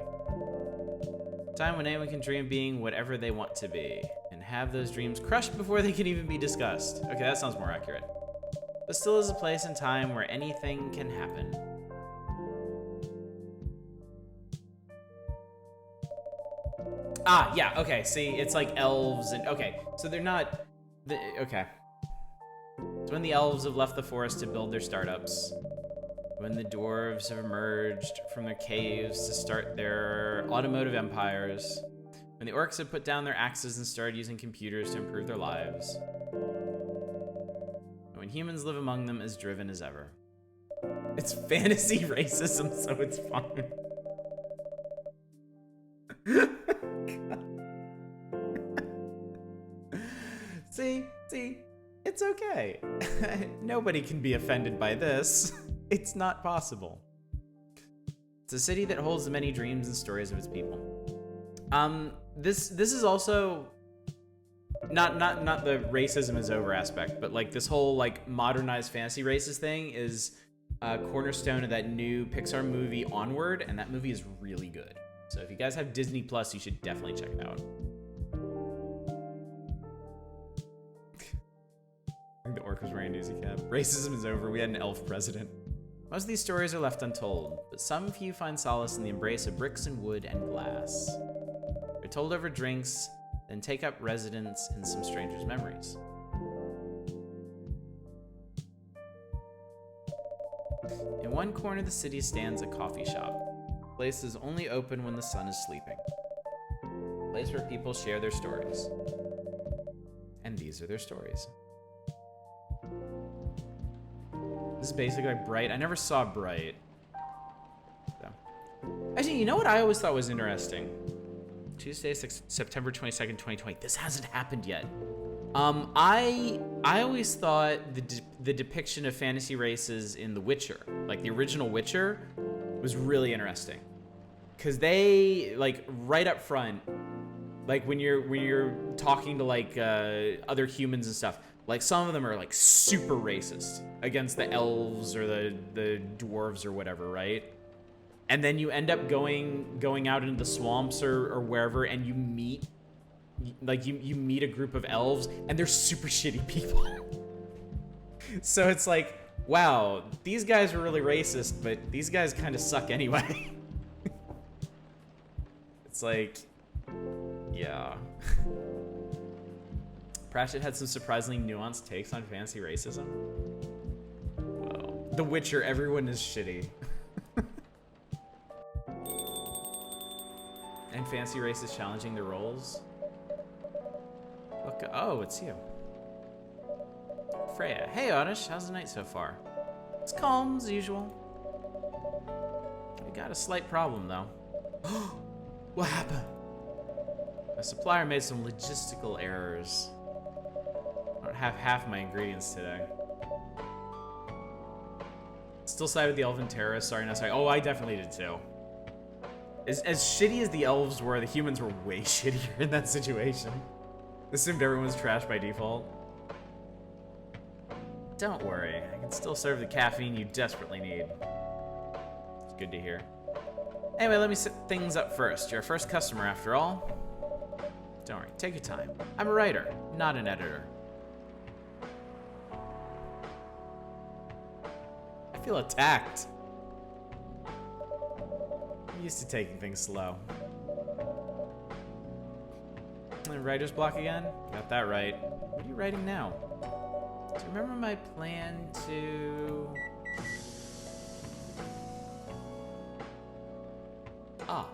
Time when anyone can dream of being whatever they want to be, and have those dreams crushed before they can even be discussed. Okay, that sounds more accurate. But still is a place and time where anything can happen. Ah, yeah, okay, see, it's like elves and... Okay, so they're not... Okay. It's when the elves have left the forest to build their startups. When the dwarves have emerged from their caves to start their automotive empires. When the orcs have put down their axes and started using computers to improve their lives. And when humans live among them as driven as ever. It's fantasy racism, so it's fine. See, it's okay. Nobody can be offended by this. It's not possible. It's a city that holds the many dreams and stories of its people. This is also not the racism is over aspect, but like this whole like modernized fantasy racist thing is a cornerstone of that new Pixar movie Onward, and that movie is really good. So if you guys have Disney Plus, you should definitely check it out. I think the orc was wearing a newsy cap. Racism is over. We had an elf president. Most of these stories are left untold, but some few find solace in the embrace of bricks and wood and glass. They're told over drinks, then take up residence in some stranger's memories. In one corner of the city stands a coffee shop. The place is only open when the sun is sleeping. A place where people share their stories. And these are their stories. This is basically like Bright. I never saw Bright. So. Actually, you know what I always thought was interesting? Tuesday, September 22nd, 2020. This hasn't happened yet. I always thought the depiction of fantasy races in The Witcher, like the original Witcher, was really interesting. Cause they, like, right up front, like when you're talking to like other humans and stuff, like some of them are like super racist against the elves or the dwarves or whatever, right? And then you end up going out into the swamps or wherever, and you meet you meet a group of elves, and they're super shitty people. So it's like, wow, these guys are really racist, but these guys kind of suck anyway. It's like, yeah. Pratchett had some surprisingly nuanced takes on fantasy racism. Whoa. The Witcher, everyone is shitty. And fantasy races challenging their roles. Look, oh, it's you. Freya. Hey, Oddish, how's the night so far? It's calm as usual. We got a slight problem, though. What happened? My supplier made some logistical errors. I don't have half my ingredients today. Still side with the elven terrorists. Sorry, not sorry. Oh, I definitely did too. As shitty as the elves were, the humans were way shittier in that situation. Assumed everyone was trash by default. Don't worry, I can still serve the caffeine you desperately need. It's good to hear. Anyway, let me set things up first. You're our first customer, after all. Don't worry, take your time. I'm a writer, not an editor. I feel attacked. I'm used to taking things slow. And writer's block again? Got that right. What are you writing now? Do you remember my plan to... Ah.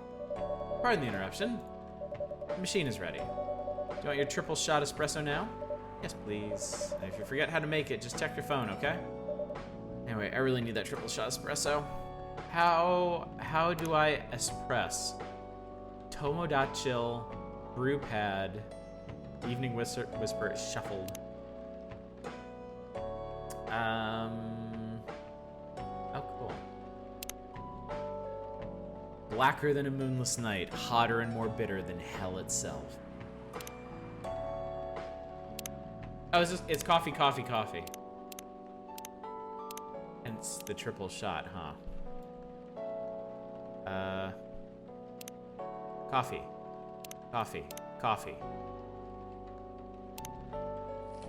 Pardon the interruption. The machine is ready. Do you want your triple shot espresso now? Yes, please. And if you forget how to make it, just check your phone, okay? Anyway, I really need that triple shot espresso. How do I espress? Tomodachi, brew pad, evening whisper shuffled. Oh, cool. Blacker than a moonless night, hotter and more bitter than hell itself. Oh, it's coffee, coffee, coffee. Hence the triple shot, huh? Coffee. Coffee. Coffee.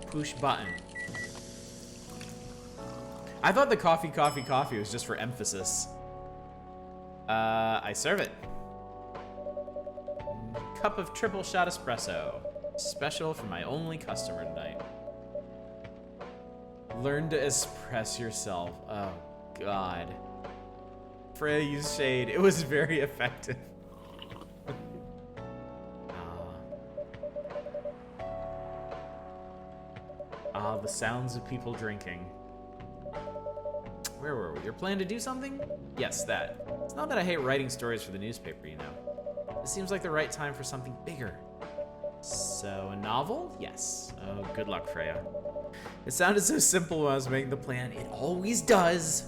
Push button. I thought the coffee, coffee, coffee was just for emphasis. I serve it. Cup of triple shot espresso. Special for my only customer tonight. Learn to express yourself. Oh, God. Freya used shade. It was very effective. The sounds of people drinking. Where were we? Your plan to do something? Yes, that. It's not that I hate writing stories for the newspaper, you know. It seems like the right time for something bigger. So, a novel? Yes. Oh, good luck, Freya. It sounded so simple when I was making the plan. It always does.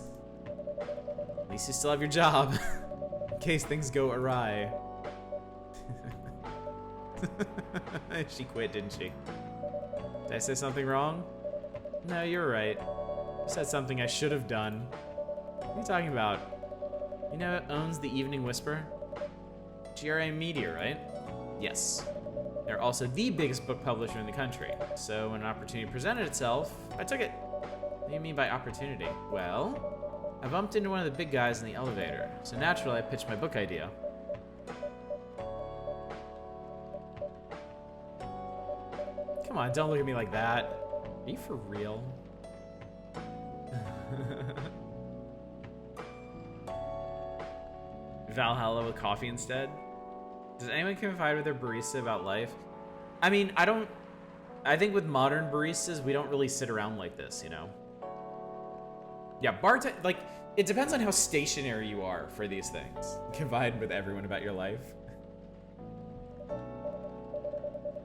At least you still have your job. In case things go awry. She quit, didn't she? Did I say something wrong? No, you're right. You said something I should have done. What are you talking about? You know who owns the Evening Whisper? GRA Media, right? Yes. They're also the biggest book publisher in the country. So when an opportunity presented itself, I took it. What do you mean by opportunity? Well, I bumped into one of the big guys in the elevator, so naturally I pitched my book idea. Come on, don't look at me like that. Are you for real? Valhalla with coffee instead? Does anyone confide with their barista about life? I mean, I think with modern baristas, we don't really sit around like this, you know? Yeah, like, it depends on how stationary you are for these things. Confide with everyone about your life.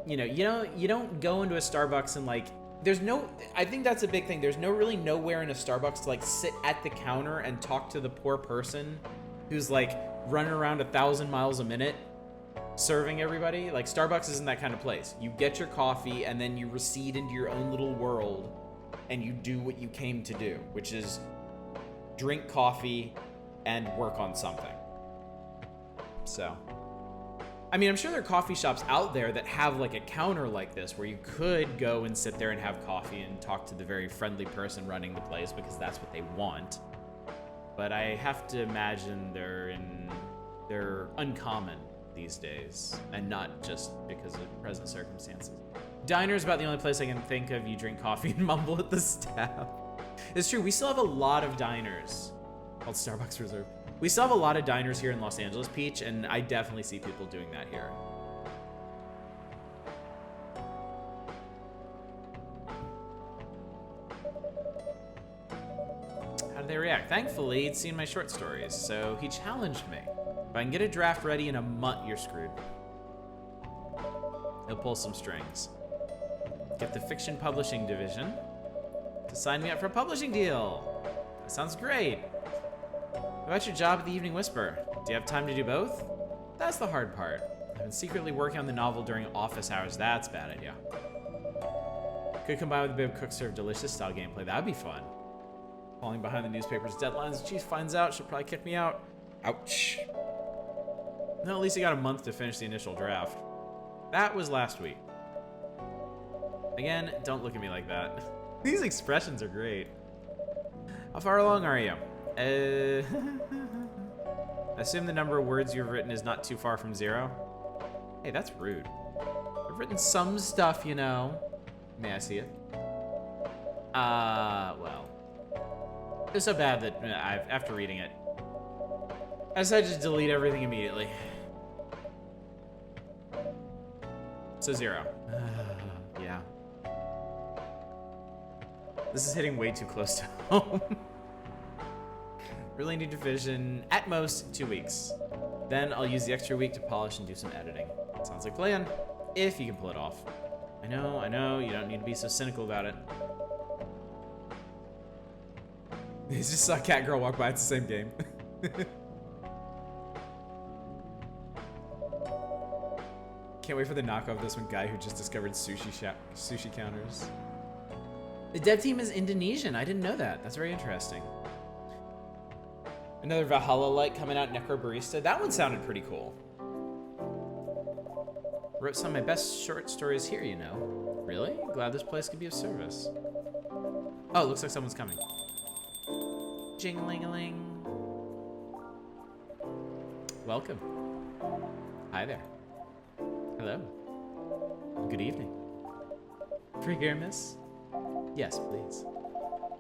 You don't go into a Starbucks and like, I think that's a big thing. There's really nowhere in a Starbucks to like sit at the counter and talk to the poor person who's like running around 1,000 miles a minute serving everybody. Like, Starbucks isn't that kind of place. You get your coffee and then you recede into your own little world and you do what you came to do, which is drink coffee and work on something. So, I mean, I'm sure there are coffee shops out there that have like a counter like this where you could go and sit there and have coffee and talk to the very friendly person running the place because that's what they want. But I have to imagine they're uncommon these days, and not just because of present circumstances. Diner's about the only place I can think of you drink coffee and mumble at the staff. It's true, we still have a lot of diners called Starbucks Reserve. We still have a lot of diners here in Los Angeles, Peach, and I definitely see people doing that here. How did they react? Thankfully, he'd seen my short stories, so he challenged me. If I can get a draft ready in a month, you're screwed. He'll pull some strings. Get the fiction publishing division to sign me up for a publishing deal. That sounds great. What about your job at the Evening Whisper? Do you have time to do both? That's the hard part. I've been secretly working on the novel during office hours. That's a bad idea. Could combine with a bit of Cook Serve Delicious style gameplay. That'd be fun. Falling behind the newspaper's deadlines. The chief finds out, she'll probably kick me out. Ouch. No, at least I got a month to finish the initial draft. That was last week. Again, don't look at me like that. These expressions are great. How far along are you? Assume the number of words you've written is not too far from 0. Hey, that's rude. I've written some stuff, you know. May I see it? Well. It was so bad that after reading it, I decided to delete everything immediately. So 0. Yeah. This is hitting way too close to home. Really need to vision at most 2 weeks. Then I'll use the extra week to polish and do some editing. Sounds like a plan, if you can pull it off. I know, you don't need to be so cynical about it. He just saw Cat Girl walk by, it's the same game. Can't wait for the knockoff of this one guy who just discovered sushi counters. The dev team is Indonesian. I didn't know that. That's very interesting. Another Valhalla-like coming out, Necro Barista. That one sounded pretty cool. Wrote some of my best short stories here, you know. Really? Glad this place could be of service. Oh, looks like someone's coming. Jing-a-ling-a-ling. Welcome. Hi there. Hello. Good evening. Free here, miss? Yes, please.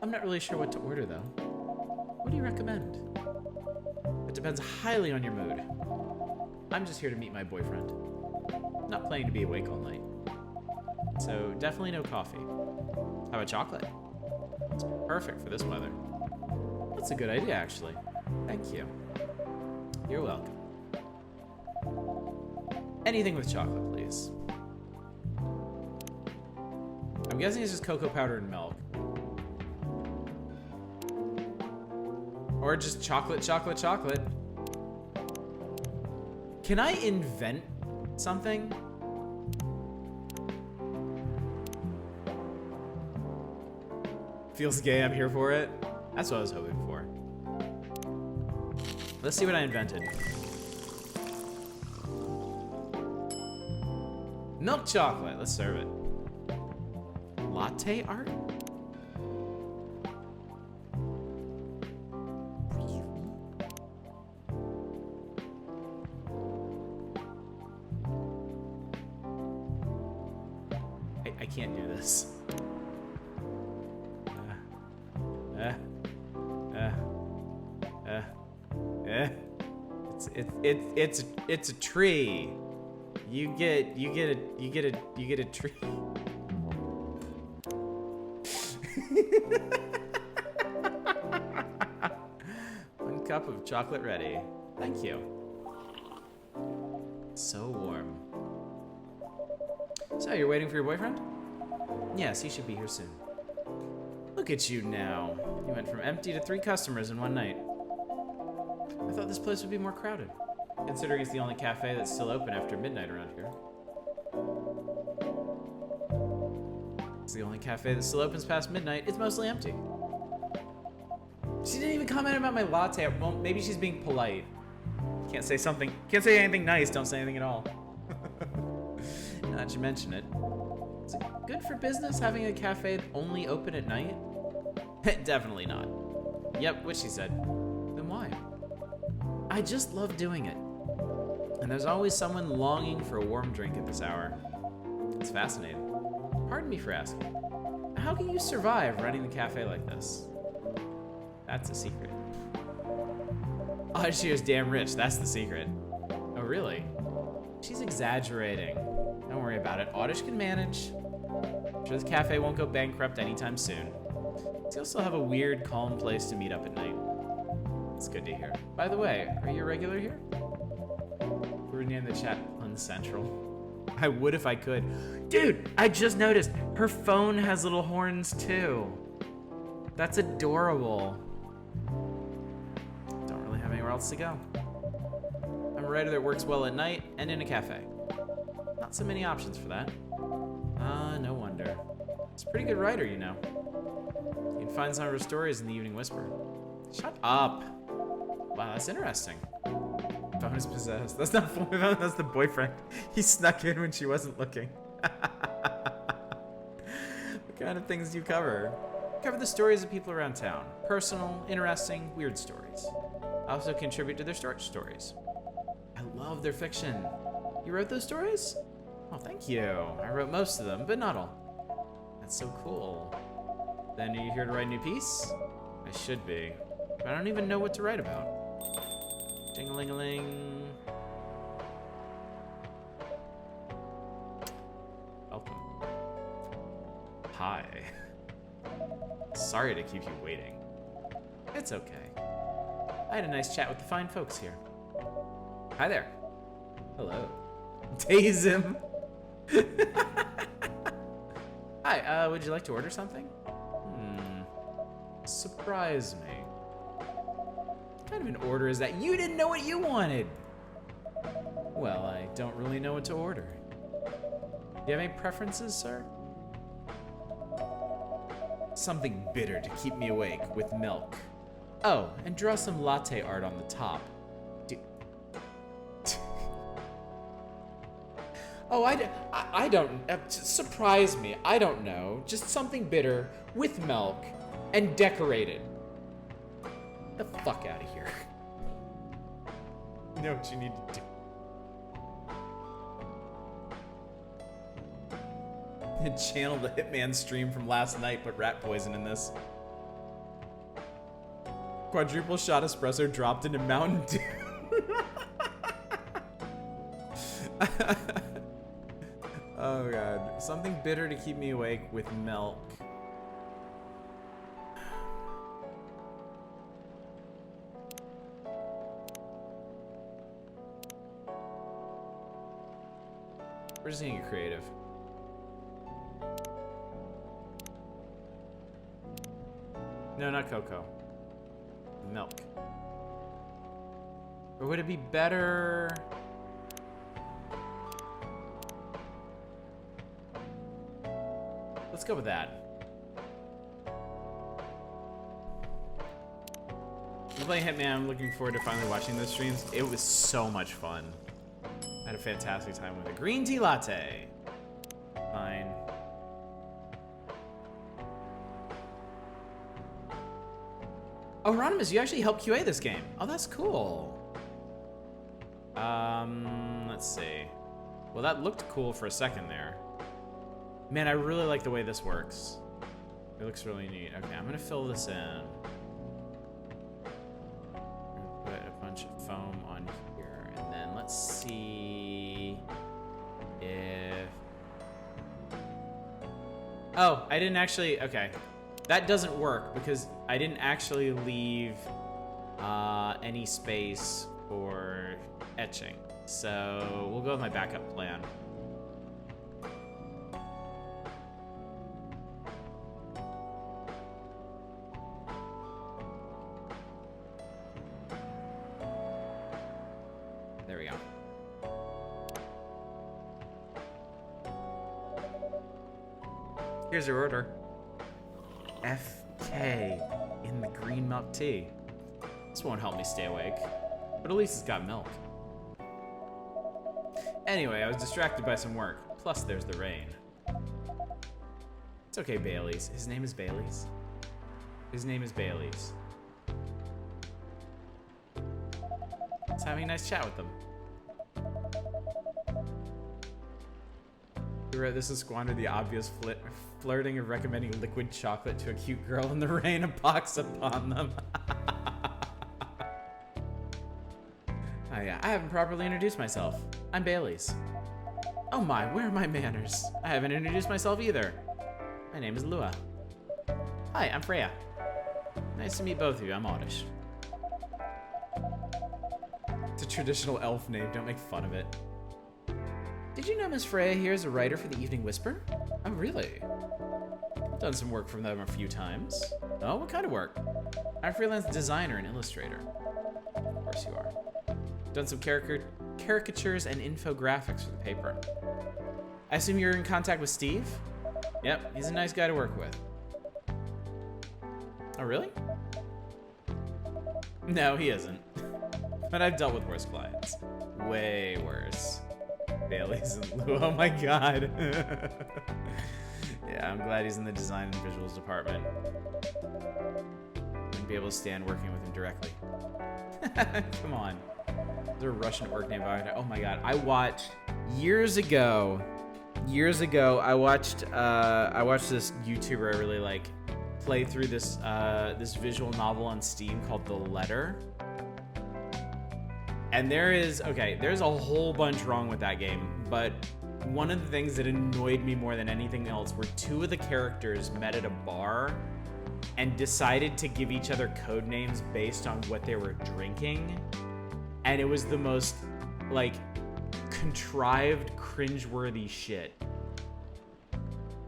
I'm not really sure what to order, though. What do you recommend? It depends highly on your mood. I'm just here to meet my boyfriend. Not planning to be awake all night. So definitely no coffee. How about chocolate? It's perfect for this weather. That's a good idea, actually. Thank you. You're welcome. Anything with chocolate, please. I'm guessing it's just cocoa powder and milk. Or just chocolate, chocolate, chocolate. Can I invent something? Feels gay, I'm here for it. That's what I was hoping for. Let's see what I invented. Milk chocolate, let's serve it. Latte art? I can't do this. It's a tree. You get a tree. One cup of chocolate ready. Thank you. So warm. So, you're waiting for your boyfriend? Yes, he should be here soon. Look at you now. You went from empty to 3 customers in one night. I thought this place would be more crowded, considering it's the only cafe that's still open after midnight around here. It's the only cafe that still opens past midnight. It's mostly empty. She didn't even comment about my latte. Well, maybe she's being polite. Can't say anything nice, don't say anything at all. Now that you mention it. Is it good for business having a cafe only open at night? Definitely not. Yep, what she said. Then why? I just love doing it. And there's always someone longing for a warm drink at this hour. It's fascinating. Pardon me for asking. How can you survive running the cafe like this? That's a secret. Oh, she was damn rich. That's the secret. Oh, really? She's exaggerating. Don't worry about it. Oddish can manage. I'm sure the cafe won't go bankrupt anytime soon. They also have a weird, calm place to meet up at night. It's good to hear. By the way, are you a regular here? We're in the chat uncentral. I would if I could. Dude, I just noticed her phone has little horns too. That's adorable. Don't really have anywhere else to go. I'm a writer that works well at night and in a cafe. Not so many options for that. No wonder. She's a pretty good writer, you know. You can find some of her stories in the Evening Whisper. Shut up. Wow, that's interesting. Phone is possessed. That's not phone, that's the boyfriend. He snuck in when she wasn't looking. What kind of things do you cover? Cover the stories of people around town. Personal, interesting, weird stories. I also contribute to their short stories. I love their fiction. You wrote those stories? Oh, thank you. I wrote most of them, but not all. That's so cool. Then are you here to write a new piece? I should be, but I don't even know what to write about. Ding-a-ling-a-ling. Welcome. Hi. Sorry to keep you waiting. It's okay. I had a nice chat with the fine folks here. Hi there. Hello. Tase him. Hi, would you like to order something? Surprise me. What kind of an order is that? You didn't know what you wanted! Well, I don't really know what to order. Do you have any preferences, sir? Something bitter to keep me awake, with milk. Oh, and draw some latte art on the top. Oh, I don't, surprise me. I don't know. Just something bitter with milk and decorated. Get the fuck out of here. You know what you need to do. Channel the Hitman stream from last night, put rat poison in this. Quadruple shot espresso dropped into Mountain Dew. Oh god. Something bitter to keep me awake with milk. We're just gonna get creative. No, not cocoa. Milk. Or would it be better? Let's go with that. I'm playing Hitman. I'm looking forward to finally watching those streams. It was so much fun. I had a fantastic time with a green tea latte. Fine. Oh, Hieronymus, you actually helped QA this game. Oh, that's cool. Let's see. Well, that looked cool for a second there. Man, I really like the way this works. It looks really neat. Okay, I'm gonna fill this in. Put a bunch of foam on here, and then let's see if... Oh, I didn't actually... Okay. That doesn't work because I didn't actually leave any space for etching. So we'll go with my backup plan. There we go. Here's your order. FK in the green milk tea. This won't help me stay awake, but at least it's got milk. Anyway, I was distracted by some work. Plus, there's the rain. It's okay, Bailey's. His name is Bailey's. His name is Bailey's. Let's having a nice chat with them. Who wrote this and squandered the obvious flirting of recommending liquid chocolate to a cute girl in the rain and pox upon them? Oh yeah, I haven't properly introduced myself. I'm Bailey's. Oh my, where are my manners? I haven't introduced myself either. My name is Lua. Hi, I'm Freya. Nice to meet both of you, I'm Oddish. It's a traditional elf name, don't make fun of it. Did you know Miss Freya here is a writer for the Evening Whisper? Oh, really? I've done some work from them a few times. Oh, what kind of work? I'm a freelance designer and illustrator. Of course you are. Done some caricatures and infographics for the paper. I assume you're in contact with Steve? Yep, he's a nice guy to work with. Oh, really? No, he isn't. But I've dealt with worse clients. Way worse. Bailey's and Lou. Oh my god. Yeah, I'm glad he's in the design and visuals department. Wouldn't be able to stand working with him directly. Come on. There's a Russian orc named Wagner. Oh my god. I watched years ago, I watched this YouTuber I really like play through this this visual novel on Steam called The Letter. And there's a whole bunch wrong with that game, but one of the things that annoyed me more than anything else were two of the characters met at a bar and decided to give each other code names based on what they were drinking. And it was the most, like, contrived, cringeworthy shit.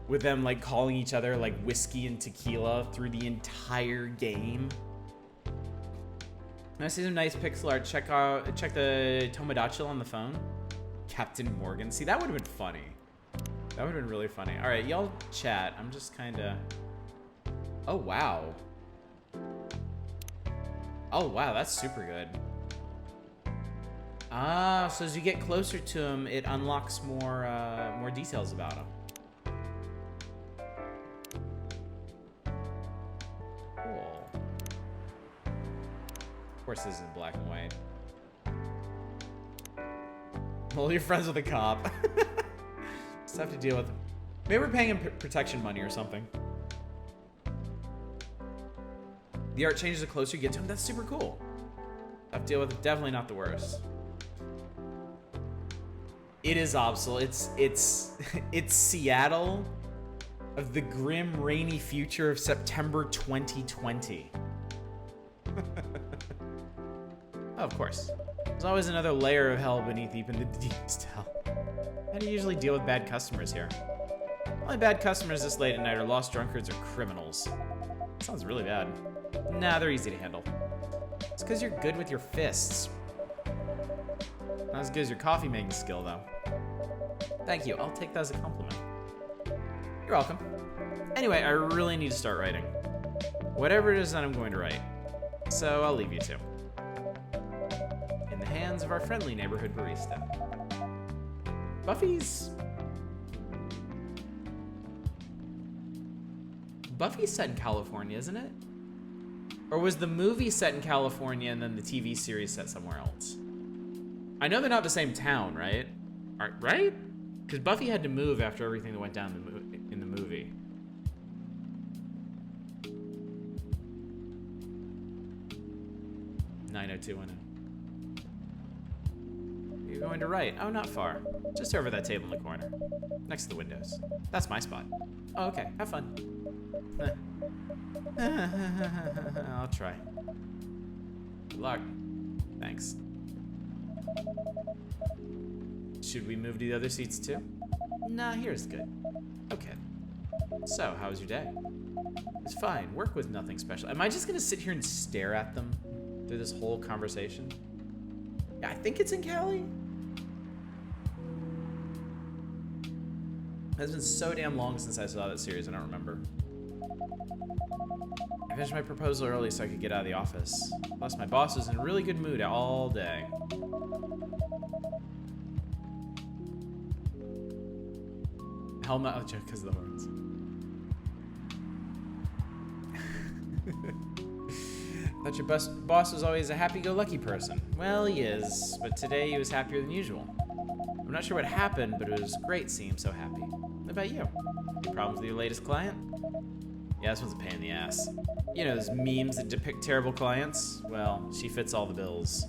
With them, like, calling each other, like, whiskey and tequila through the entire game. I see some nice pixel art. Check the Tomodachi on the phone. Captain Morgan. See, that would have been funny. That would have been really funny. All right, y'all chat. I'm just kind of... Oh, wow. Oh, wow, that's super good. Ah, so as you get closer to him, it unlocks more details about him. Cool. Of course, this is in black and white. Well, you're friends with a cop. Just have to deal with him. Maybe we're paying him protection money or something. The art changes the closer you get to him. That's super cool. Have to deal with it. Definitely not the worst. It is Obsol. It's Seattle of the grim, rainy future of September 2020. Oh, of course. There's always another layer of hell beneath even the deepest hell. How do you usually deal with bad customers here? Only bad customers this late at night are lost drunkards or criminals. Sounds really bad. Nah, they're easy to handle. It's because you're good with your fists. Not as good as your coffee making skill, though. Thank you. I'll take that as a compliment. You're welcome. Anyway, I really need to start writing. Whatever it is that I'm going to write. So I'll leave you to. In the hands of our friendly neighborhood barista. Buffy's set in California, isn't it? Or was the movie set in California and then the TV series set somewhere else? I know they're not the same town, right? Right? Because Buffy had to move after everything that went down in the movie. 90210. You're going to right. Oh, not far. Just over that table in the corner. Next to the windows. That's my spot. Oh, okay. Have fun. I'll try. Good luck. Thanks. Should we move to the other seats too? Nah, here's good. Okay. So, how was your day? It's fine. Work was nothing special. Am I just gonna sit here and stare at them through this whole conversation? Yeah, I think it's in Cali. It's been so damn long since I saw that series, I don't remember. I finished my proposal early so I could get out of the office. Plus, my boss was in a really good mood all day. Helmet, oh, because of the horns. Thought your boss was always a happy-go-lucky person. Well, he is, but today he was happier than usual. I'm not sure what happened, but it was great seeing him so happy. What about you? Any problems with your latest client? Yeah, this one's a pain in the ass. You know those memes that depict terrible clients? Well, she fits all the bills.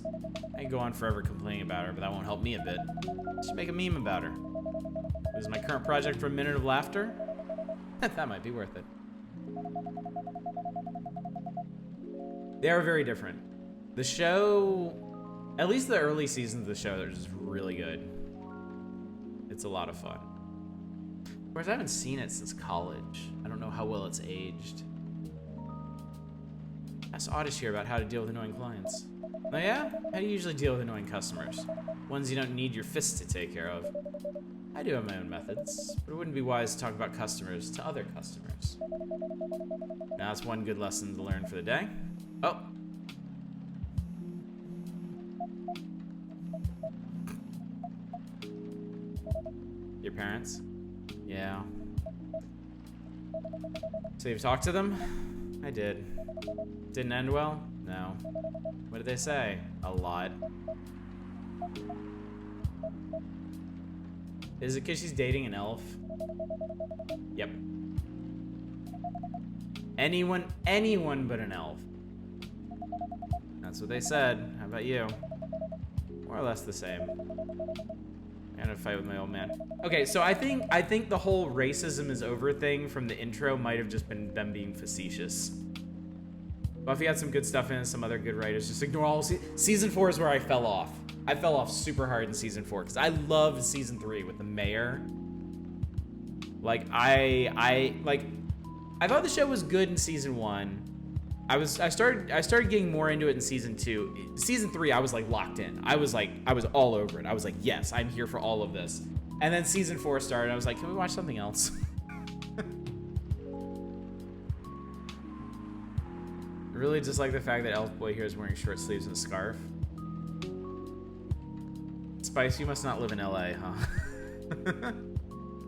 I can go on forever complaining about her, but that won't help me a bit. I should make a meme about her. This is my current project for a minute of laughter. That might be worth it. They are very different. The show, at least the early seasons of the show, they're just really good. It's a lot of fun. Of course, I haven't seen it since college. I don't know how well it's aged. Ask Oddish here about how to deal with annoying clients. Oh yeah? How do you usually deal with annoying customers? Ones you don't need your fists to take care of. I do have my own methods, but it wouldn't be wise to talk about customers to other customers. Now that's one good lesson to learn for the day. Oh. Your parents? Yeah. So you've talked to them? I did. Didn't end well? No. What did they say? A lot. Is it because she's dating an elf? Yep. Anyone but an elf. That's what they said. How about you? More or less the same. I had a fight with my old man. Okay, so I think the whole racism is over thing from the intro might have just been them being facetious. Buffy had some good stuff in it, some other good writers. Just ignore all. Season 4 is where I fell off. I fell off super hard in season 4 because I loved season 3 with the mayor. Like I thought the show was good in season 1. I started getting more into it in season 2. Season 3, I was like locked in. I was all over it. I was like, yes, I'm here for all of this. And then season 4 started. I was like, can we watch something else? I really just like the fact that Elf Boy here is wearing short sleeves and a scarf. Spice, you must not live in LA, huh?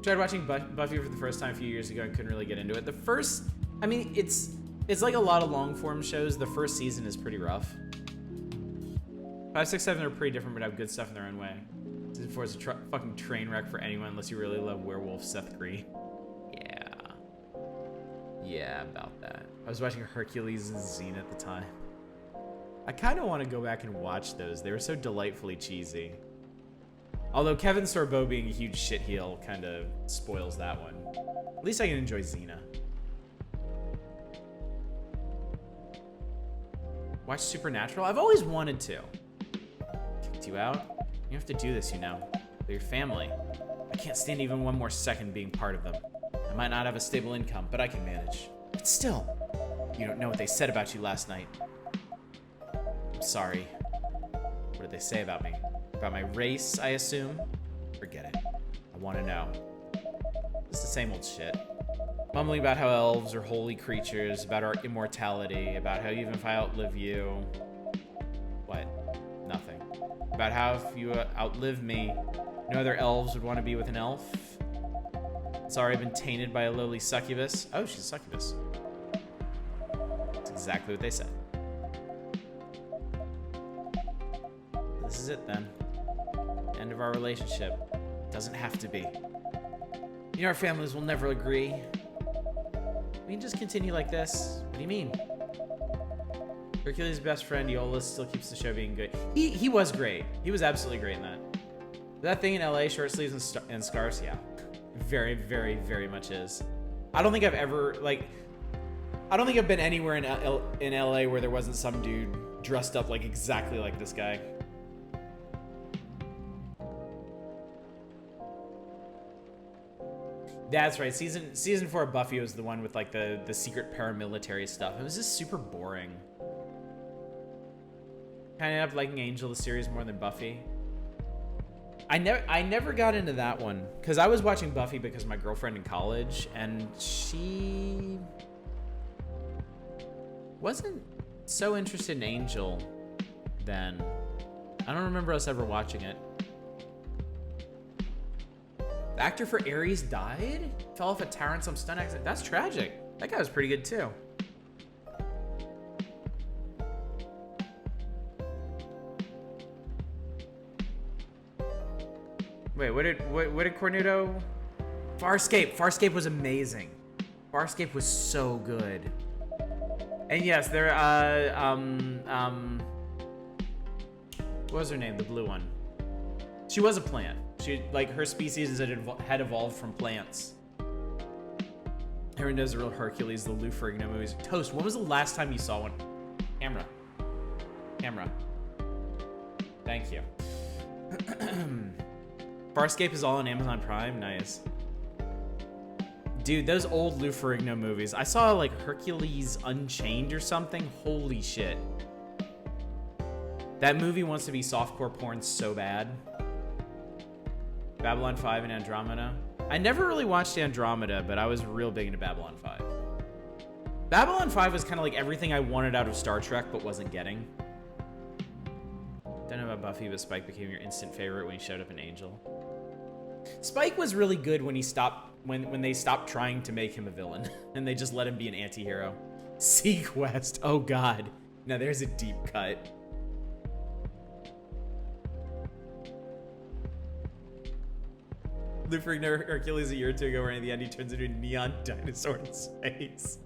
Tried watching Buffy for the first time a few years ago and couldn't really get into it. I mean, it's like a lot of long-form shows. The first season is pretty rough. 5, 6, 7 are pretty different, but have good stuff in their own way. Season 4 is a fucking train wreck for anyone unless you really love Werewolf Seth Green. Yeah, about that. I was watching Hercules and Xena at the time. I kind of want to go back and watch those. They were so delightfully cheesy. Although Kevin Sorbo being a huge shitheel kind of spoils that one. At least I can enjoy Xena. Watch Supernatural? I've always wanted to. Kicked you out? You have to do this, you know. They're your family. I can't stand even one more second being part of them. I might not have a stable income, but I can manage. But still, you don't know what they said about you last night. I'm sorry. What did they say about me? About my race, I assume? Forget it. I want to know. It's the same old shit. Mumbling about how elves are holy creatures, about our immortality, about how even if I outlive you... What? Nothing. About how if you outlive me, no other elves would want to be with an elf. It's already been tainted by a lowly succubus. Oh, she's a succubus. That's exactly what they said. This is it then. End of our relationship. Doesn't have to be. You know our families will never agree. We can just continue like this. What do you mean? Hercules' best friend, Eolus, still keeps the show being good. He was great. He was absolutely great in that. That thing in LA, short sleeves and scarves, yeah. Very, very, very much is. I don't think I've ever, like, I don't think I've been anywhere in LA where there wasn't some dude dressed up like exactly like this guy. That's right. Season 4 of Buffy was the one with like the secret paramilitary stuff. It was just super boring. Kind of ended up liking Angel the series more than Buffy. I never got into that one because I was watching Buffy because of my girlfriend in college, and she wasn't so interested in Angel then. I don't remember us ever watching it. The actor for Ares died? Fell off a tower in some stunt accident. That's tragic. That guy was pretty good too. Wait, what did Cornuto? Farscape. Farscape was amazing. Farscape was so good. And yes, there what was her name? The blue one. She was a plant. She, like, her species had evolved from plants. Everyone knows the real Hercules, the Lou Ferrigno movies. Toast, when was the last time you saw one? Camera. Thank you. Farscape is all on Amazon Prime. Nice. Dude, those old Lou Ferrigno movies. I saw, like, Hercules Unchained or something. Holy shit. That movie wants to be softcore porn so bad. Babylon 5 and Andromeda. I never really watched Andromeda, but I was real big into Babylon 5. Babylon 5 was kind of like everything I wanted out of Star Trek, but wasn't getting. Don't know about Buffy, but Spike became your instant favorite when he showed up in Angel. Spike was really good when he stopped, when they stopped trying to make him a villain, and they just let him be an anti-hero. Sequest, oh god. Now there's a deep cut. Lou Ferrigno Hercules a year or two ago, where in the end he turns into a neon dinosaur in space.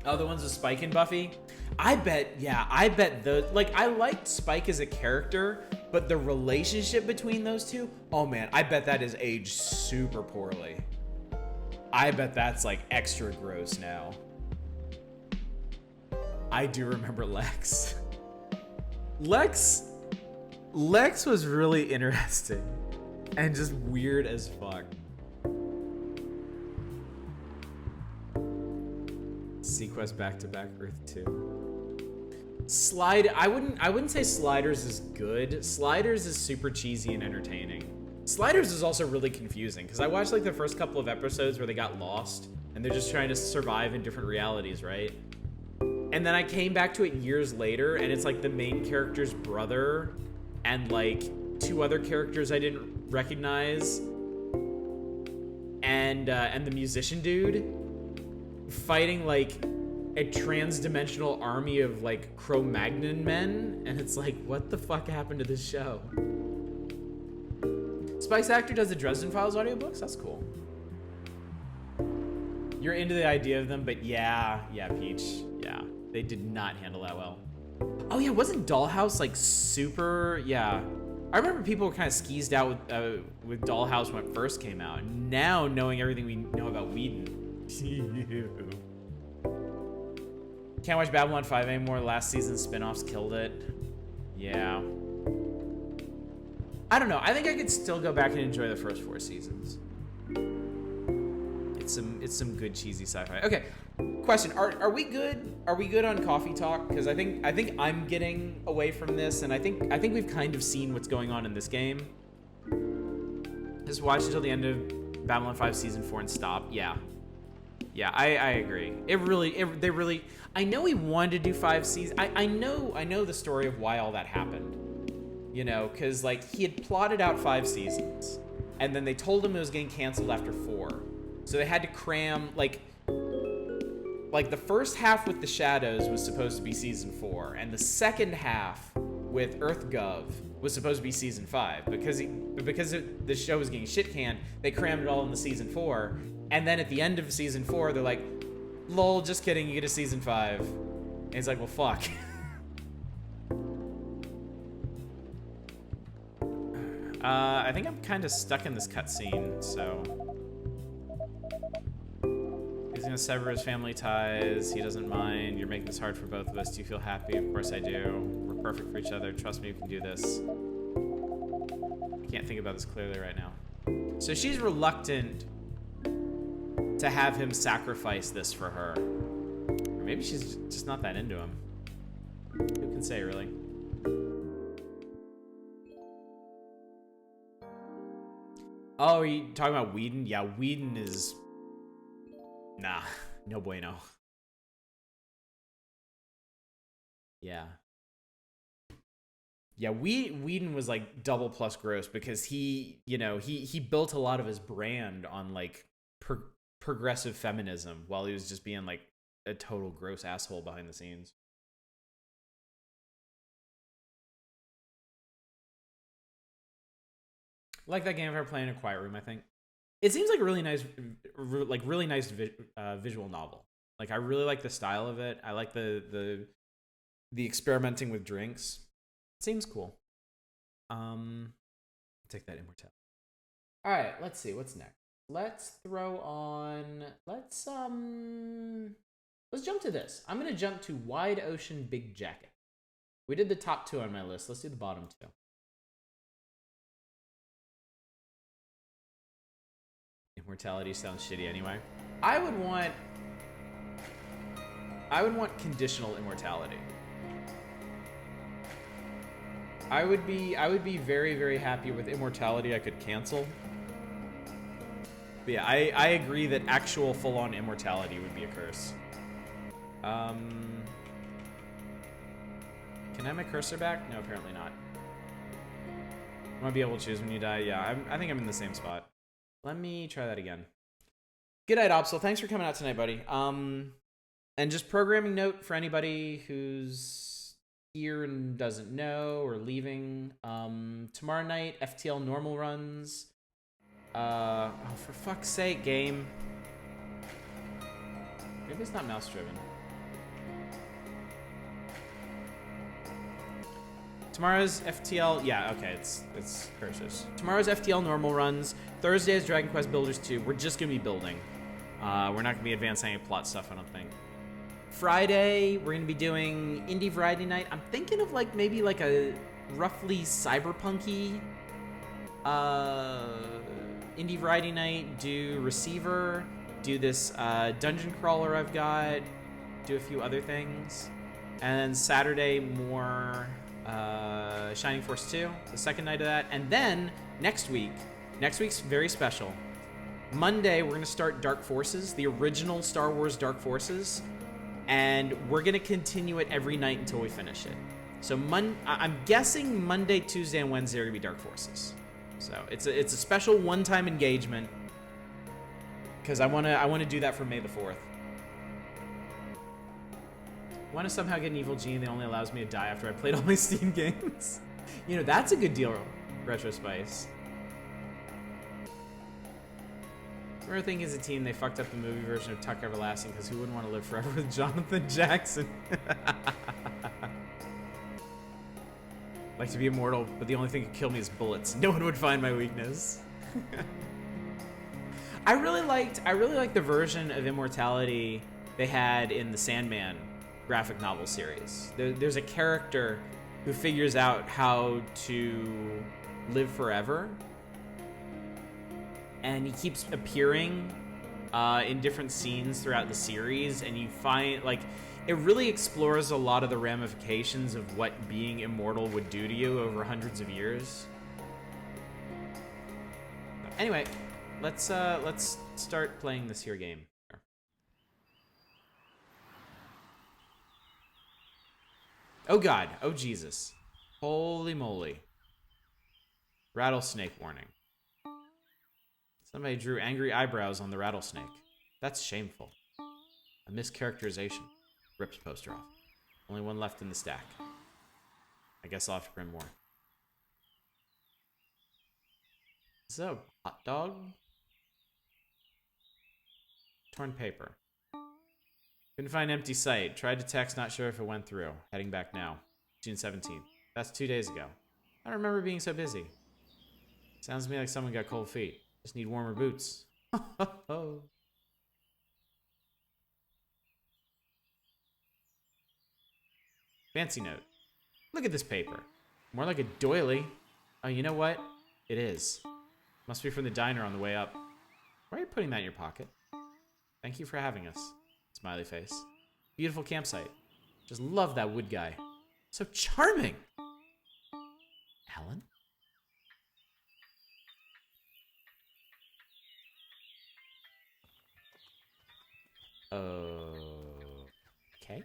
Oh, the ones with Spike and Buffy? I bet those, like, I liked Spike as a character, but the relationship between those two, oh man, I bet that is aged super poorly. I bet that's like extra gross now. I do remember Lex. Lex was really interesting and just weird as fuck. Sequest back-to-back Earth 2. I wouldn't say Sliders is good. Sliders is super cheesy and entertaining. Sliders is also really confusing because I watched like the first couple of episodes where they got lost and they're just trying to survive in different realities, right? And then I came back to it years later and it's like the main character's brother and like two other characters I didn't recognize, and the musician dude fighting like a trans-dimensional army of like Cro-Magnon men, and it's like, what the fuck happened to this show? Spike's actor does the Dresden Files audiobooks? That's cool. You're into the idea of them, but yeah, Peach, yeah, they did not handle that well. Oh yeah, wasn't Dollhouse like super? Yeah, I remember people were kind of skeezed out with Dollhouse when it first came out. Now, knowing everything we know about Whedon, can't watch Babylon 5 anymore. Last season's spin-offs killed it. Yeah, I don't know. I think I could still go back and enjoy the first 4 seasons. It's some good cheesy sci-fi. Okay. Question: Are we good? Are we good on coffee talk? Because I think I'm getting away from this, and I think we've kind of seen what's going on in this game. Just watch until the end of Babylon 5 season 4 and stop. Yeah, I agree. They really. I know he wanted to do 5 seasons. I know the story of why all that happened. You know, because like he had plotted out 5 seasons, and then they told him it was getting canceled after 4, so they had to cram like the first half with the Shadows was supposed to be season 4, and the second half with EarthGov was supposed to be season 5. Because the show was getting shit canned, they crammed it all into season 4, and then at the end of season 4, they're like, Lol, just kidding, you get a season 5. And he's like, well, fuck. I think I'm kind of stuck in this cutscene, so... He's gonna sever his family ties. He doesn't mind. You're making this hard for both of us. Do you feel happy? Of course I do. We're perfect for each other. Trust me, we can do this. I can't think about this clearly right now. So she's reluctant to have him sacrifice this for her. Or maybe she's just not that into him. Who can say, really? Oh, are you talking about Whedon? Yeah, Whedon is... Nah, no bueno. Yeah. Yeah, Whedon was like double plus gross because he, you know, he built a lot of his brand on like progressive feminism while he was just being like a total gross asshole behind the scenes. Like that game if ever playing in a quiet room, I think. It seems like a really nice, visual novel. Like I really like the style of it. I like the experimenting with drinks. It seems cool. Take that immortality. All right, let's see what's next. Let's throw on. Let's jump to this. I'm gonna jump to Wide Ocean Big Jacket. We did the top 2 on my list. Let's do the bottom 2. Immortality sounds shitty anyway. I would want conditional immortality. I would be very, very happy with immortality I could cancel. But yeah, I agree that actual full-on immortality would be a curse. Can I have my cursor back? No, apparently not. You want to be able to choose when you die? Yeah, I think I'm in the same spot. Let me try that again. Good night, Opsel. Thanks for coming out tonight, buddy. And just programming note for anybody who's here and doesn't know or leaving. Tomorrow night, FTL normal runs. Oh, for fuck's sake, game. Maybe it's not mouse driven. Tomorrow's FTL, yeah, okay, it's curses. Tomorrow's FTL normal runs. Thursday is Dragon Quest Builders 2. We're just gonna be building. We're not gonna be advancing any plot stuff, I don't think. Friday, we're gonna be doing Indie Variety Night. I'm thinking of like maybe like a roughly cyberpunky Indie Variety Night. Do Receiver, do this dungeon crawler I've got, do a few other things. And then Saturday, more Shining Force 2, the second night of that. And then next week's very special. Monday, we're going to start Dark Forces, the original Star Wars Dark Forces, and we're going to continue it every night until we finish it. So I'm guessing Monday, Tuesday, and Wednesday are going to be Dark Forces. So it's a special one-time engagement because I want to do that for May the 4th. I want to somehow get an evil gene that only allows me to die after I played all my Steam games. You know, that's a good deal, Retro Spice. I remember thinking as a teen they fucked up the movie version of Tuck Everlasting because who wouldn't want to live forever with Jonathan Jackson? Like to be immortal, but the only thing that could kill me is bullets. No one would find my weakness. I really liked the version of immortality they had in the Sandman graphic novel series. There's a character who figures out how to live forever, and he keeps appearing in different scenes throughout the series, and you find, like, it really explores a lot of the ramifications of what being immortal would do to you over hundreds of years. Anyway, let's start playing this here game. Oh God, oh Jesus. Holy moly. Rattlesnake warning. Somebody drew angry eyebrows on the rattlesnake. That's shameful. A mischaracterization. Rips poster off. Only one left in the stack. I guess I'll have to print more. Is that a hot dog? Torn paper. Couldn't find empty site. Tried to text, not sure if it went through. Heading back now. June 17th. That's 2 days ago. I don't remember being so busy. Sounds to me like someone got cold feet. Just need warmer boots. Fancy note. Look at this paper. More like a doily. Oh, you know what? It is. Must be from the diner on the way up. Why are you putting that in your pocket? Thank you for having us. Smiley face. Beautiful campsite. Just love that wood guy. So charming. Alan? Okay.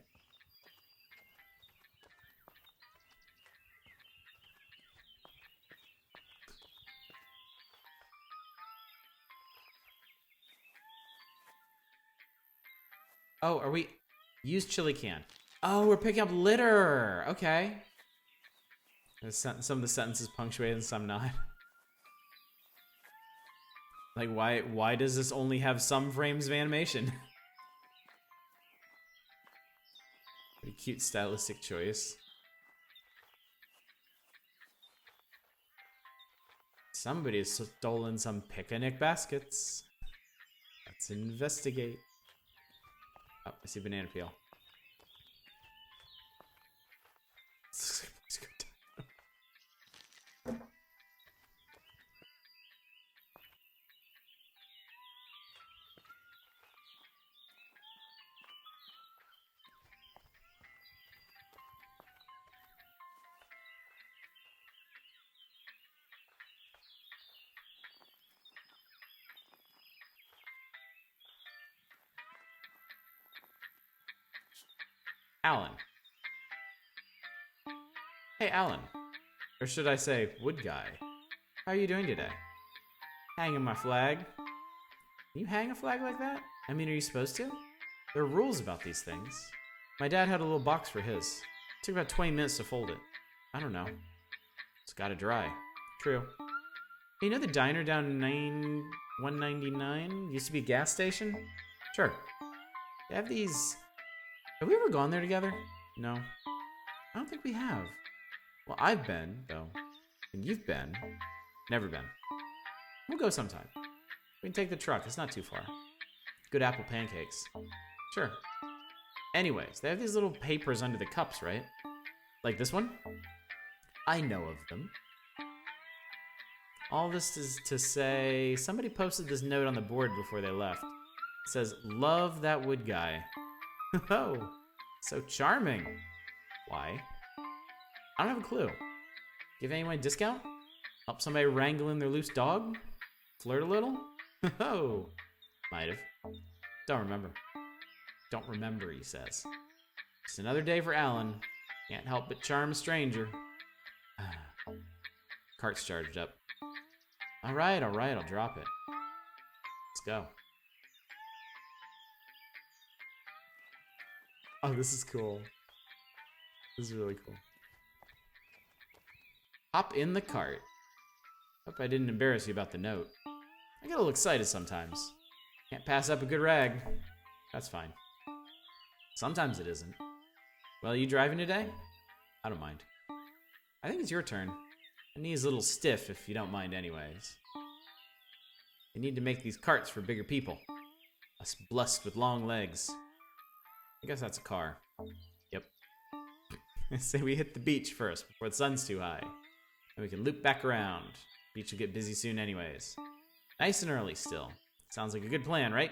Oh, are we... Use chili can. Oh, we're picking up litter. Okay. Some of the sentences punctuated and some not. Like, why does this only have some frames of animation? Pretty cute stylistic choice. Somebody has stolen some picnic baskets. Let's investigate. Oh, I see a banana peel. Alan. Hey, Alan. Or should I say, wood guy. How are you doing today? Hanging my flag. Can you hang a flag like that? I mean, are you supposed to? There are rules about these things. My dad had a little box for his. It took about 20 minutes to fold it. I don't know. It's gotta dry. True. Hey, you know the diner down 199? Used to be a gas station? Sure. They have these... Have we ever gone there together? No. I don't think we have. Well, I've been, though. And you've been. Never been. We'll go sometime. We can take the truck. It's not too far. Good apple pancakes. Sure. Anyways, they have these little papers under the cups, right? Like this one? I know of them. All this is to say, somebody posted this note on the board before they left. It says, "Love that wood guy." Oh, so charming. Why? I don't have a clue. Give anyone a discount? Help somebody wrangle in their loose dog? Flirt a little? Oh, might have. Don't remember. Don't remember, he says. Just another day for Alan. Can't help but charm a stranger. Cart's charged up. All right, I'll drop it. Let's go. Oh, this is cool. This is really cool. Hop in the cart. Hope I didn't embarrass you about the note. I get a little excited sometimes. Can't pass up a good rag. That's fine. Sometimes it isn't. Well, you driving today? I don't mind. I think it's your turn. My knee's a little stiff if you don't mind anyways. You need to make these carts for bigger people. Us blessed with long legs. I guess that's a car. Yep. I say we hit the beach first before the sun's too high. And we can loop back around. Beach will get busy soon anyways. Nice and early still. Sounds like a good plan, right?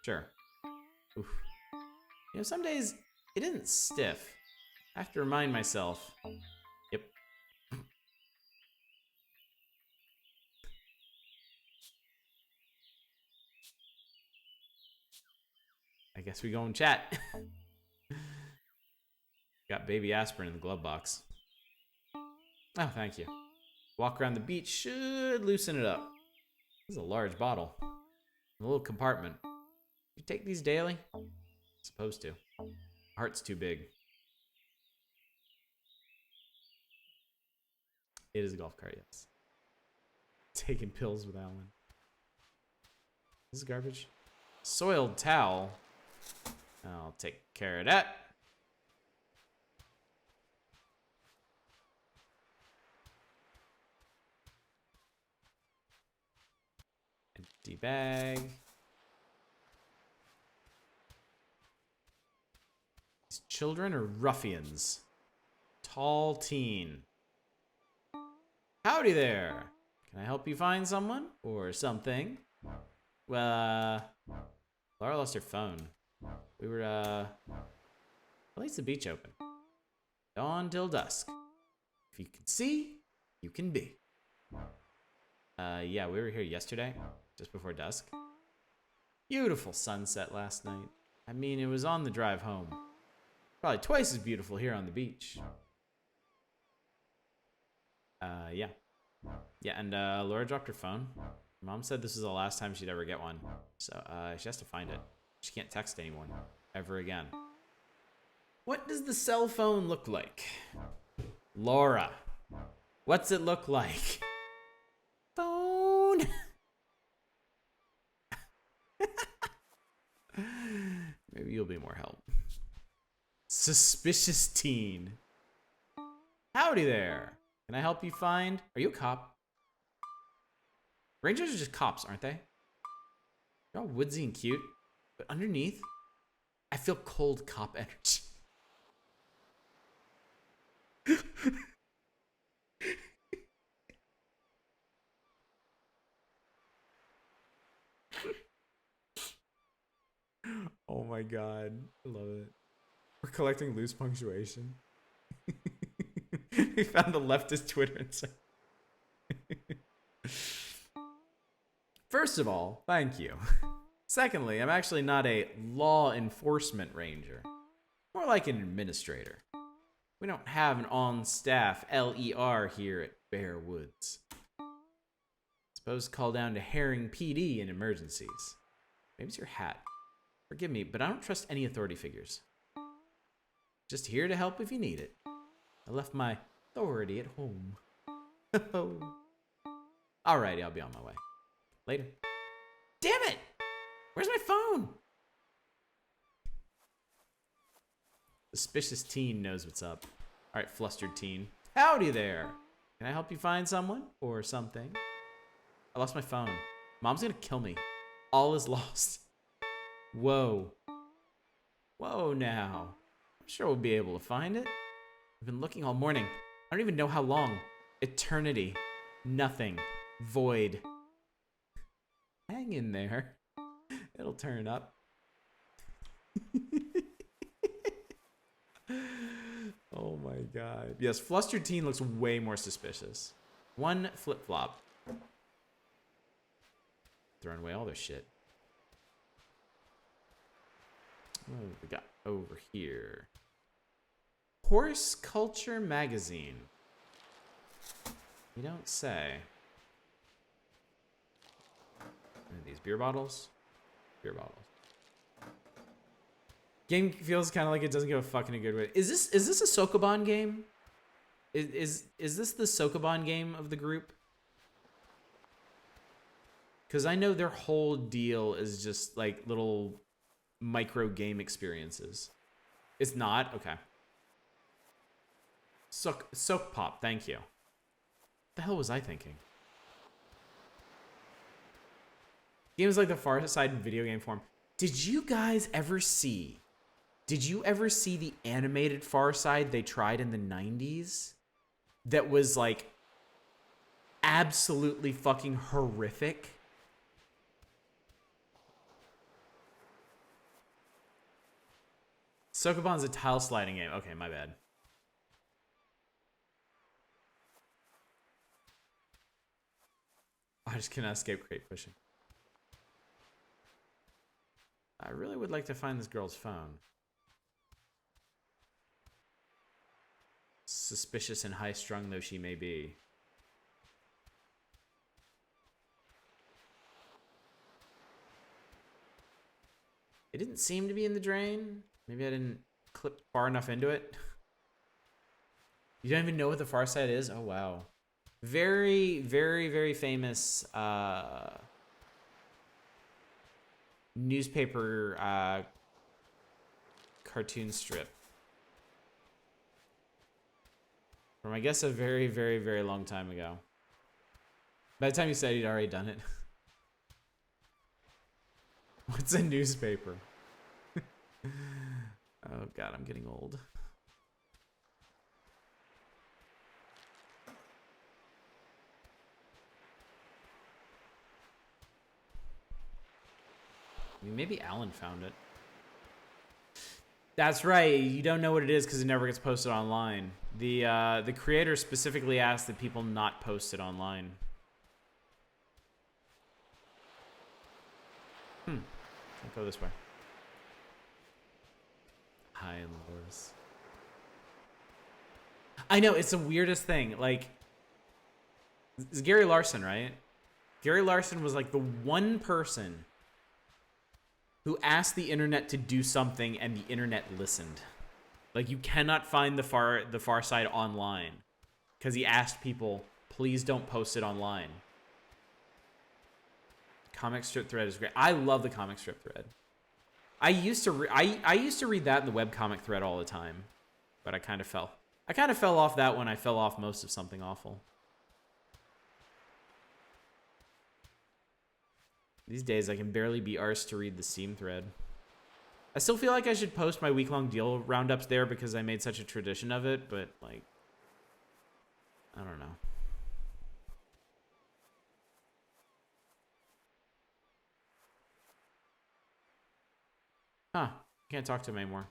Sure. Oof. You know, some days it isn't stiff. I have to remind myself. Yep. I guess we go and chat. Got baby aspirin in the glove box. Oh, thank you. Walk around the beach should loosen it up. This is a large bottle. A little compartment. You take these daily? Supposed to. Heart's too big. It is a golf cart, yes. Taking pills with Alan. This is garbage. Soiled towel. I'll take care of that. Empty bag. These children are ruffians. Tall teen. Howdy there. Can I help you find someone or something? Well, Laura lost her phone. We were, at least the beach open. Dawn till dusk. If you can see, you can be. Yeah, we were here yesterday, just before dusk. Beautiful sunset last night. I mean, it was on the drive home. Probably twice as beautiful here on the beach. Yeah. Yeah, and, Laura dropped her phone. Mom said this was the last time she'd ever get one. So, she has to find it. She can't text anyone. Ever again. What does the cell phone look like? Laura. What's it look like? Phone. Maybe you'll be more help. Suspicious teen. Howdy there. Can I help you find? Are you a cop? Rangers are just cops, aren't they? They're all woodsy and cute, but underneath, I feel cold cop energy. Oh my god, I love it. We're collecting loose punctuation. We found the leftist Twitter insert. First of all, thank you. Secondly, I'm actually not a law enforcement ranger. More like an administrator. We don't have an on-staff LER here at Bear Woods. Suppose call down to Herring PD in emergencies. Maybe it's your hat. Forgive me, but I don't trust any authority figures. Just here to help if you need it. I left my authority at home. Alrighty, I'll be on my way. Later. Damn it! Where's my phone? Suspicious teen knows what's up. Alright, flustered teen. Howdy there! Can I help you find someone? Or something? I lost my phone. Mom's gonna kill me. All is lost. Whoa. Whoa now. I'm sure we'll be able to find it. I've been looking all morning. I don't even know how long. Eternity. Nothing. Void. Hang in there. It'll turn up. Oh my god. Yes, flustered teen looks way more suspicious. One flip-flop. Throwing away all their shit. What have we got over here? Horse Culture Magazine. You don't say. And these beer bottles? Beer bottles. Game feels kind of like it doesn't give a fuck in a good way. Is this a Sokoban game? Is this the Sokoban game of the group? Because I know their whole deal is just like little micro game experiences. It's not? Okay. Soak Pop, thank you. What the hell was I thinking? Games like the Far Side in video game form. Did you guys ever see? Did you ever see the animated Far Side they tried in the 90s? That was like absolutely fucking horrific. Sokoban's a tile sliding game. Okay, my bad. I just cannot escape crate pushing. I really would like to find this girl's phone. Suspicious and high-strung though she may be. It didn't seem to be in the drain. Maybe I didn't clip far enough into it. You don't even know what the Far Side is? Oh, wow. Very, very, very famous newspaper cartoon strip. From, I guess, a very, very, very long time ago. By the time you said he'd already done it. What's a newspaper? Oh god, I'm getting old. I mean, maybe Alan found it. That's right. You don't know what it is because it never gets posted online. The creator specifically asked that people not post it online. Can't go this way. High and lows. I know, it's the weirdest thing. Like, it's Gary Larson, right? Gary Larson was like the one person who asked the internet to do something and the internet listened. Like, you cannot find the far side online because he asked people, please don't post it online. Comic strip thread is great. I love the comic strip thread. I used to read that in the webcomic thread all the time, but I kind of fell off that when I fell off most of Something Awful. These days, I can barely be arsed to read the Steam thread. I still feel like I should post my week-long deal roundups there because I made such a tradition of it, but, like, I don't know. Huh. Can't talk to him anymore.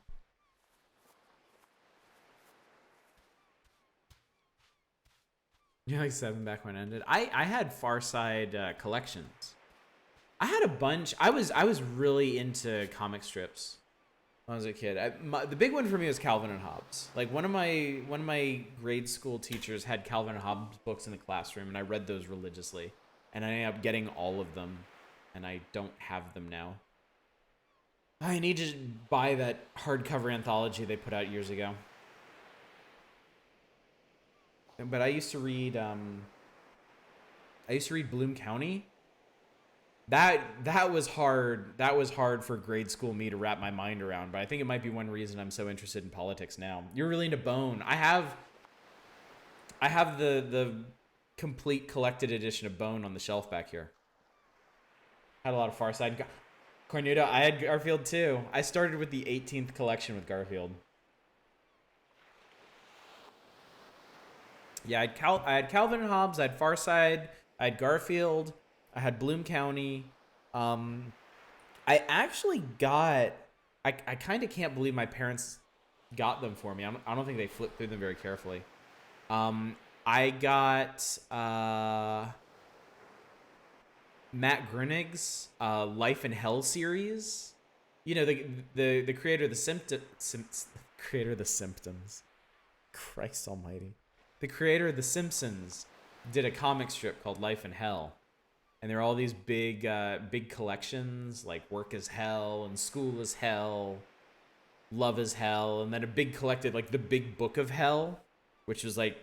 Yeah, like 7 back when it ended. I had Far Side collections. I had a bunch. I was really into comic strips when I was a kid. The big one for me was Calvin and Hobbes. Like, one of my grade school teachers had Calvin and Hobbes books in the classroom, and I read those religiously. And I ended up getting all of them, and I don't have them now. I need to buy that hardcover anthology they put out years ago. But I used to read Bloom County. That was hard. That was hard for grade school me to wrap my mind around, but I think it might be one reason I'm so interested in politics now. You're really into Bone. I have the complete collected edition of Bone on the shelf back here. Had a lot of Far Side. Cornuda, I had Garfield too. I started with the 18th collection with Garfield. Yeah, I had Calvin and Hobbes, I had Far Side, I had Garfield, I had Bloom County. I actually got... I kind of can't believe my parents got them for me. I don't think they flipped through them very carefully. I got... Matt Groening's Life in Hell series. You know, the creator of creator of The Symptoms. Christ almighty. The creator of The Simpsons did a comic strip called Life in Hell. And there are all these big collections, like Work is Hell and School is Hell, Love is Hell, and then a big collected, like the Big Book of Hell, which was like,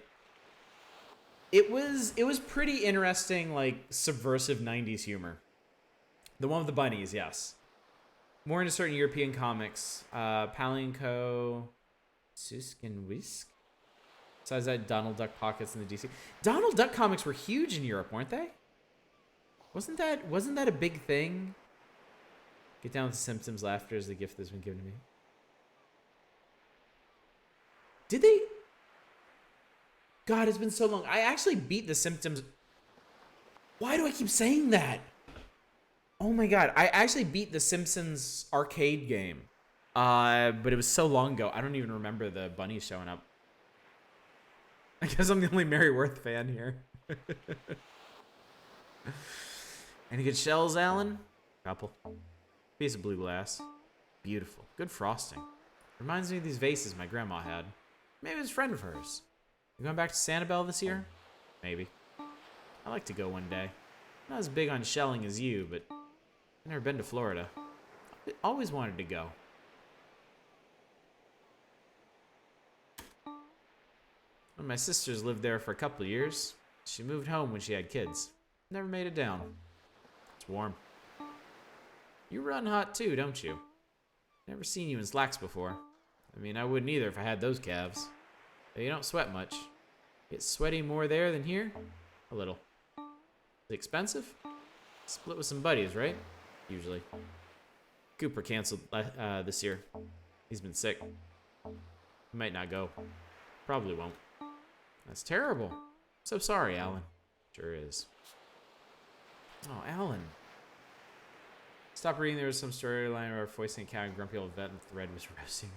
it was pretty interesting, like subversive 90s humor. The one with the bunnies, yes. More into certain European comics. Palinko, Susk and Whisk. Besides that, Donald Duck Pockets in the DC. Donald Duck comics were huge in Europe, weren't they? Wasn't that a big thing? Get down with the symptoms. Laughter is the gift that's been given to me. Did they? God, it's been so long. I actually beat The Symptoms. Why do I keep saying that? Oh my god. I actually beat The Simpsons arcade game. But it was so long ago. I don't even remember the bunnies showing up. I guess I'm the only Mary Worth fan here. Any good shells, Alan? Couple. Piece of blue glass. Beautiful. Good frosting. Reminds me of these vases my grandma had. Maybe it's a friend of hers. You going back to Sanibel this year? Maybe. I'd like to go one day. Not as big on shelling as you, but I've never been to Florida. I always wanted to go. One of my sisters lived there for a couple of years. She moved home when she had kids. Never made it down. It's warm. You run hot too, don't you? Never seen you in slacks before. I mean, I wouldn't either if I had those calves. But you don't sweat much. Get sweaty more there than here? A little. Is it expensive? Split with some buddies, right? Usually. Cooper canceled this year. He's been sick. He might not go. Probably won't. That's terrible. So sorry, Alan. Sure is. Oh, Alan. Stop reading. There was some storyline where voicing a cow and grumpy old vet and the thread was roasting.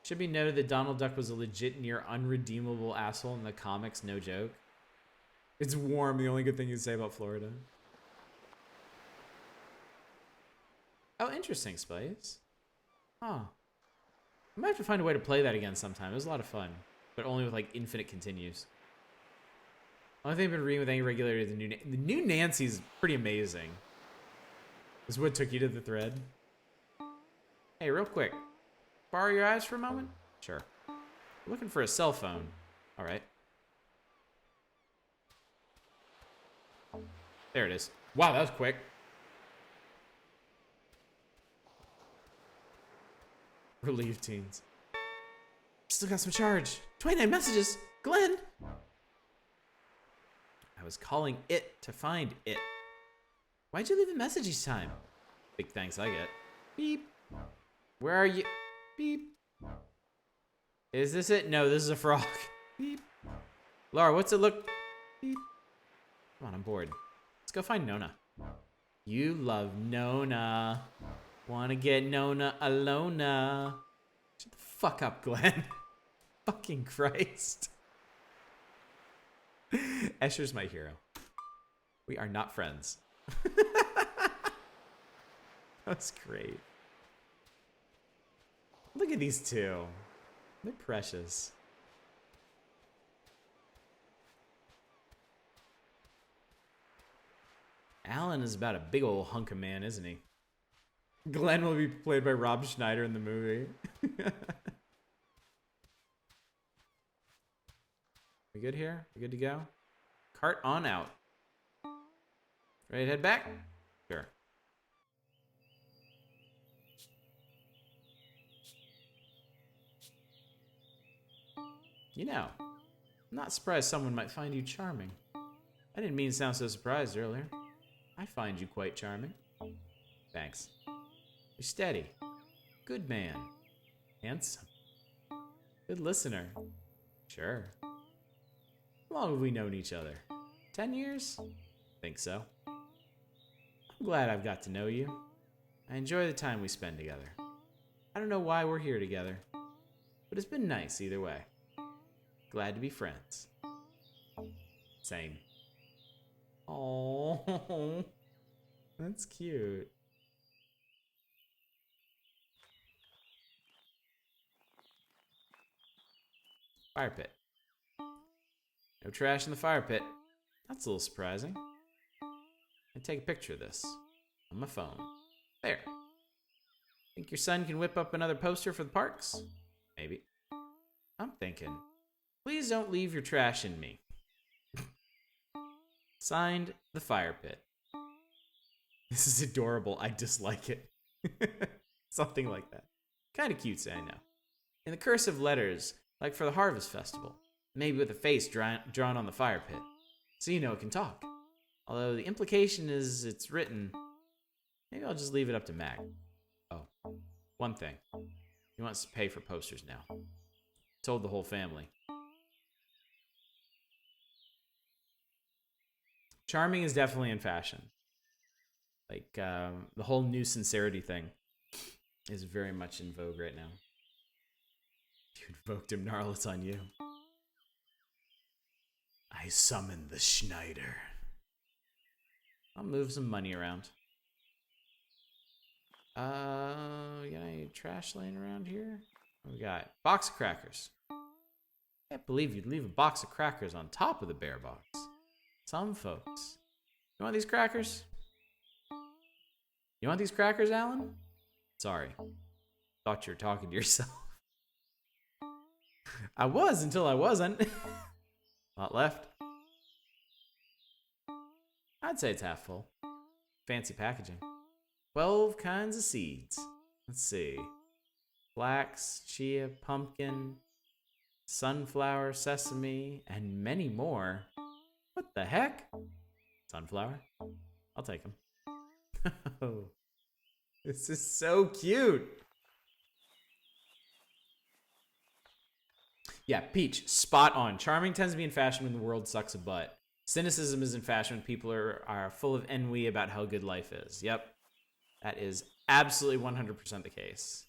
Should be noted that Donald Duck was a legit near unredeemable asshole in the comics, no joke. It's warm, the only good thing you can say about Florida. Oh, interesting, Spice. Huh. I might have to find a way to play that again sometime. It was a lot of fun. But only with, like, infinite continues. Only thing I've been reading with any regularity is the new Nancy's pretty amazing. Is what took you to the thread. Hey, real quick. Borrow your eyes for a moment? Sure. Looking for a cell phone. Alright. There it is. Wow, that was quick. Relieved teens. Still got some charge. 29 messages. Glenn! I was calling it to find it. Why'd you leave a message each time? Big thanks I get. Beep. Where are you? Beep. Is this it? No, this is a frog. Beep. Laura, what's it look? Beep. Come on, I'm bored. Let's go find Nona. You love Nona. Wanna get Nona alona. Shut the fuck up, Glenn. Fucking Christ. Escher's my hero. We are not friends. That's great. Look at these two. They're precious. Alan is about a big old hunk of man, isn't he? Glenn will be played by Rob Schneider in the movie. We good here? We good to go? Cart on out. Ready to head back? Sure. You know, I'm not surprised someone might find you charming. I didn't mean to sound so surprised earlier. I find you quite charming. Thanks. You're steady. Good man. Handsome. Good listener. Sure. How long have we known each other? 10 years? Think so. I'm glad I've got to know you. I enjoy the time we spend together. I don't know why we're here together, but it's been nice either way. Glad to be friends. Same. Oh, that's cute. Fire pit. No trash in the fire pit. That's a little surprising. I take a picture of this on my phone. There. Think your son can whip up another poster for the parks? Maybe. I'm thinking, please don't leave your trash in me. Signed, The Fire Pit. This is adorable. I dislike it. Something like that. Kind of cutesy, I know. In the cursive letters, like for the Harvest Festival. Maybe with a face drawn on the fire pit. So you know it can talk. Although the implication is it's written. Maybe I'll just leave it up to Mac. Oh, one thing. He wants to pay for posters now. Told the whole family. Charming is definitely in fashion. Like, the whole new sincerity thing is very much in vogue right now. You invoked him, Gnarl, it's on you. I summoned the Schneider. I'll move some money around. We got any trash laying around here? What we got? Box of crackers. Can't believe you'd leave a box of crackers on top of the bear box. Some folks. You want these crackers? You want these crackers, Alan? Sorry. Thought you were talking to yourself. I was until I wasn't. A lot left. I'd say it's half full. Fancy packaging. 12 kinds of seeds. Let's see. Flax, chia, pumpkin, sunflower, sesame, and many more. What the heck? Sunflower? I'll take them. Oh, this is so cute. Yeah, Peach, spot on. Charming tends to be in fashion when the world sucks a butt. Cynicism is in fashion when people are full of ennui about how good life is. Yep, that is absolutely 100% the case.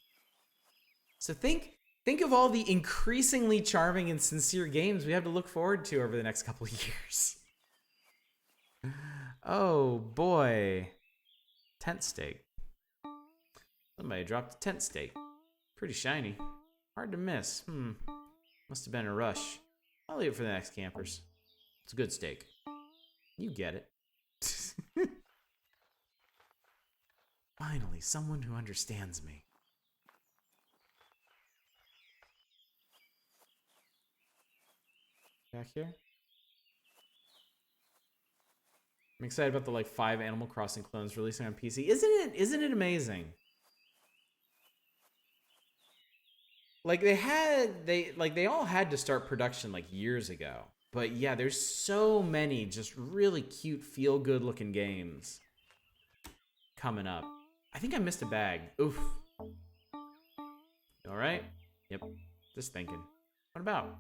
So think of all the increasingly charming and sincere games we have to look forward to over the next couple of years. Oh boy. Tent stake. Somebody dropped a tent stake. Pretty shiny. Hard to miss. Must have been a rush. I'll leave it for the next campers. It's a good steak. You get it. Finally, someone who understands me. Back here? I'm excited about the like 5 Animal Crossing clones releasing on PC. Isn't it amazing? Like they all had to start production like years ago. But yeah, there's so many just really cute, feel-good looking games coming up. I think I missed a bag. Oof. You all right? Yep. Just thinking. What about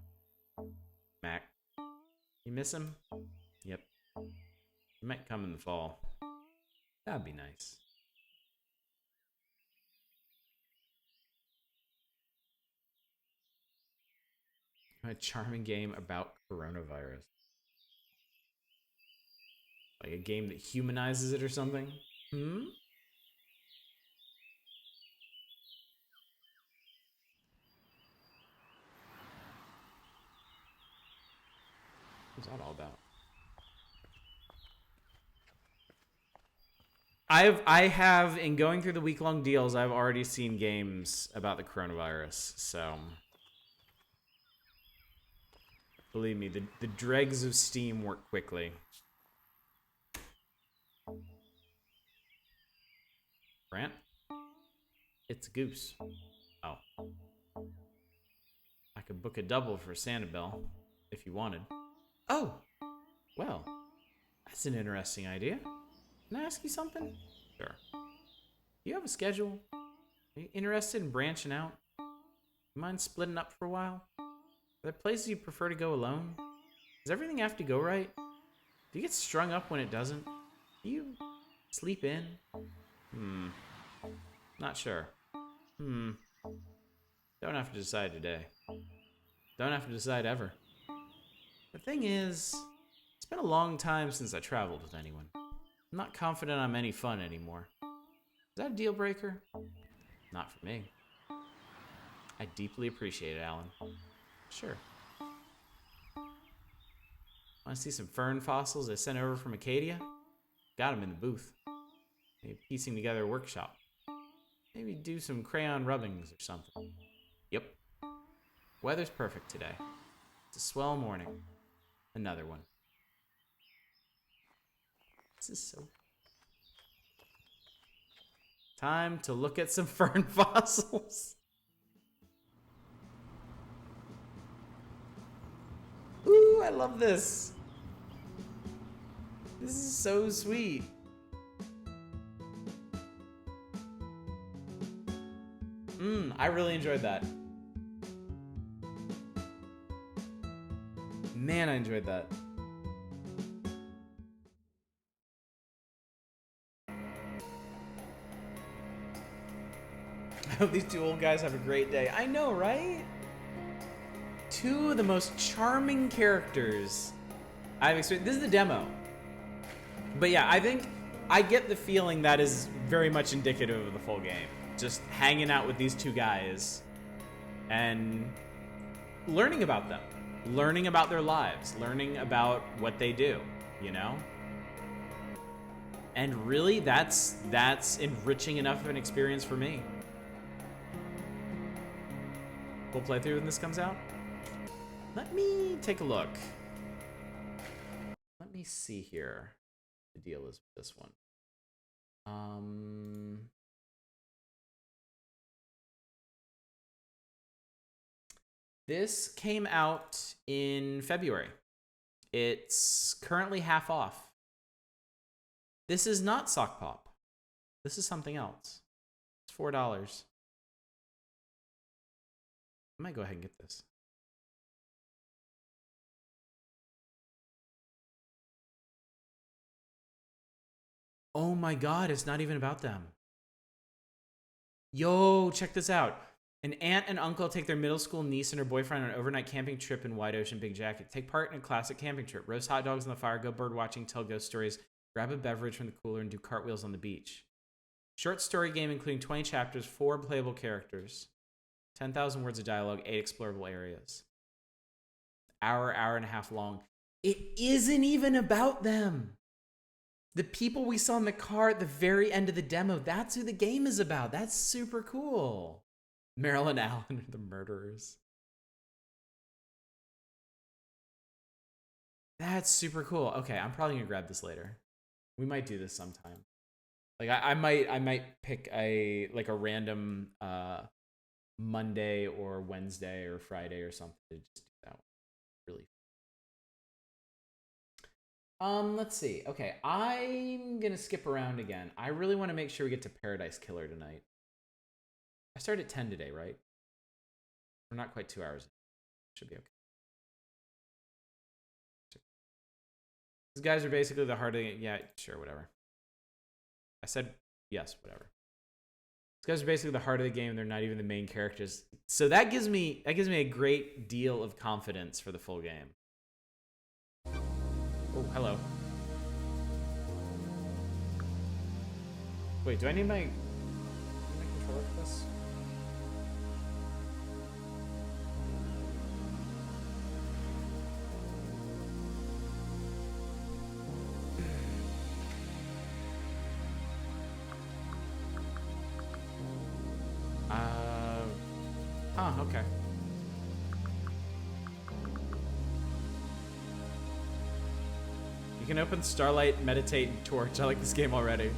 Mac? You miss him? Yep. He might come in the fall. That'd be nice. A charming game about coronavirus. Like a game that humanizes it or something? What's that all about? I have, in going through the week-long deals, I've already seen games about the coronavirus, so believe me, the dregs of Steam work quickly. Grant? It's a goose. Oh. I could book a double for Sanibel, if you wanted. Oh! Well, that's an interesting idea. Can I ask you something? Sure. Do you have a schedule? Are you interested in branching out? You mind splitting up for a while? Are there places you prefer to go alone? Does everything have to go right? Do you get strung up when it doesn't? Do you sleep in? Not sure. Don't have to decide today. Don't have to decide ever. The thing is, it's been a long time since I traveled with anyone. I'm not confident I'm any fun anymore. Is that a deal breaker? Not for me. I deeply appreciate it, Alan. Sure. Want to see some fern fossils I sent over from Acadia? Got them in the booth. Maybe piecing together a workshop. Maybe do some crayon rubbings or something. Yep. Weather's perfect today. It's a swell morning. Another one. This is so... Time to look at some fern fossils. Ooh, I love this. This is so sweet. I really enjoyed that. Man, I enjoyed that. I hope these two old guys have a great day. I know, right? Two of the most charming characters I've experienced. This is the demo. But yeah, I think I get the feeling that is very much indicative of the full game. Just hanging out with these two guys and learning about them, learning about their lives, learning about what they do, you know? And really, that's enriching enough of an experience for me. We'll play through when this comes out. Let me take a look. Let me see here. The deal is with this one. This came out in February. It's currently half off. This is not Sock Pop. This is something else. It's $4. I might go ahead and get this. Oh my god, it's not even about them. Yo, check this out. An aunt and uncle take their middle school niece and her boyfriend on an overnight camping trip in Wide Ocean Big Jacket. Take part in a classic camping trip. Roast hot dogs on the fire, go bird watching, tell ghost stories, grab a beverage from the cooler, and do cartwheels on the beach. Short story game including 20 chapters, 4 playable characters, 10,000 words of dialogue, 8 explorable areas. Hour and a half long. It isn't even about them. The people we saw in the car at the very end of the demo, that's who the game is about. That's super cool. Marilyn Allen are the murderers. That's super cool. Okay, I'm probably gonna grab this later. We might do this sometime. Like I might pick a random Monday or Wednesday or Friday or something to just do that one. Really. Let's see. Okay, I'm gonna skip around again. I really want to make sure we get to Paradise Killer tonight. I started at 10 today, right? We're not quite 2 hours in. Should be okay. These guys are basically the heart of the game. Yeah, sure, whatever. I said yes, whatever. These guys are basically the heart of the game. They're not even the main characters. So that gives me a great deal of confidence for the full game. Oh, hello. Wait, do I need my controller for this? Okay. You can open Starlight, Meditate, and Torch. I like this game already.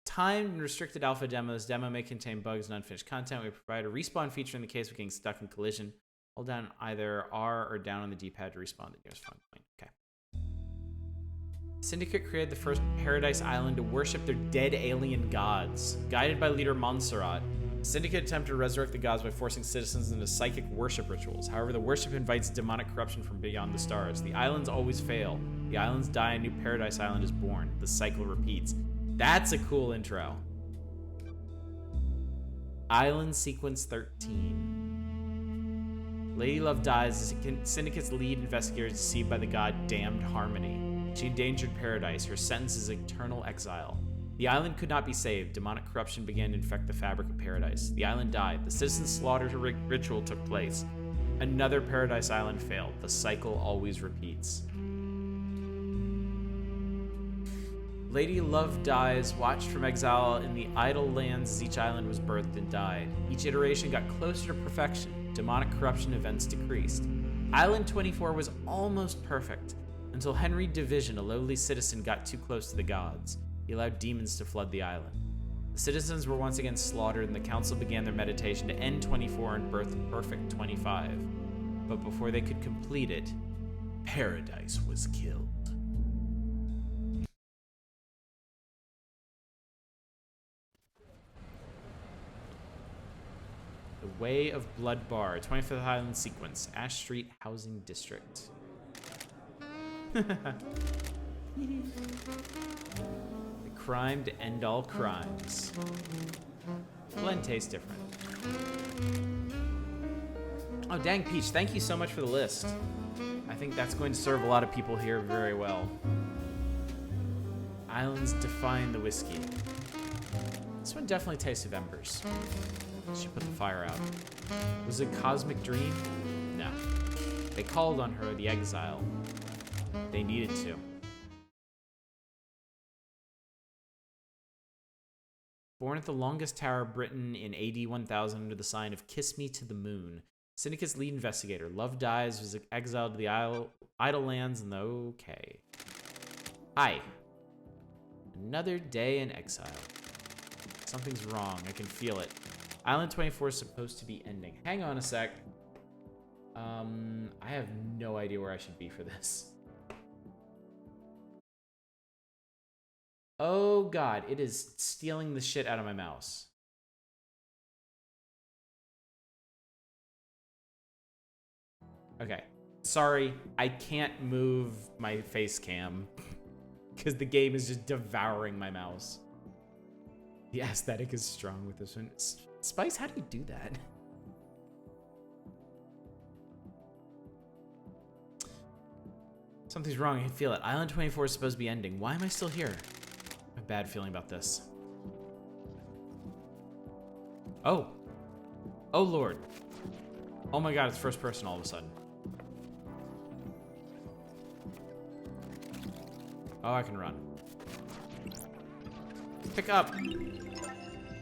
Timed and restricted alpha demos. Demo may contain bugs and unfinished content. We provide a respawn feature in the case of getting stuck in collision. Hold down either R or down on the D-pad to respawn the nearest spawn point. Okay. Syndicate created the first Paradise Island to worship their dead alien gods. Guided by leader Montserrat, Syndicate attempted to resurrect the gods by forcing citizens into psychic worship rituals. However, the worship invites demonic corruption from beyond the stars. The islands always fail. The islands die, a new Paradise Island is born. The cycle repeats. That's a cool intro. Island Sequence 13. Lady Love dies as Syndicate's lead investigator is deceived by the god Damned Harmony. She endangered Paradise. Her sentence is eternal exile. The island could not be saved. Demonic corruption began to infect the fabric of Paradise. The island died. The citizens' slaughter ritual took place. Another Paradise Island failed. The cycle always repeats. Lady Love dies, watched from exile in the idle lands as each island was birthed and died. Each iteration got closer to perfection. Demonic corruption events decreased. Island 24 was almost perfect, until Henry Division, a lowly citizen, got too close to the gods. He allowed demons to flood the island. The citizens were once again slaughtered, and the council began their meditation to end 24 and birth perfect 25. But before they could complete it, Paradise was killed. The Way of Blood Bar, 25th Island Sequence, Ash Street Housing District. Crime to end all crimes. Blend tastes different. Oh, dang, Peach, thank you so much for the list. I think that's going to serve a lot of people here very well. Islands define the whiskey. This one definitely tastes of embers. She put the fire out. Was it a cosmic dream? No. They called on her, the exile. They needed to. Born at the longest tower of Britain in AD 1000 under the sign of Kiss Me to the Moon, Syndicate's lead investigator, Love dies, was exiled to the idle lands in the OK. Hi. Another day in exile. Something's wrong. I can feel it. Island 24 is supposed to be ending. Hang on a sec. I have no idea where I should be for this. Oh god, it is stealing the shit out of my mouse. Okay. Sorry, I can't move my face cam because the game is just devouring my mouse. The aesthetic is strong with this one. Spice, how do you do that? Something's wrong, I can feel it. Island 24 is supposed to be ending. Why am I still here? I have a bad feeling about this. Oh. Oh, Lord. Oh my god, it's first person all of a sudden. Oh, I can run. Pick up.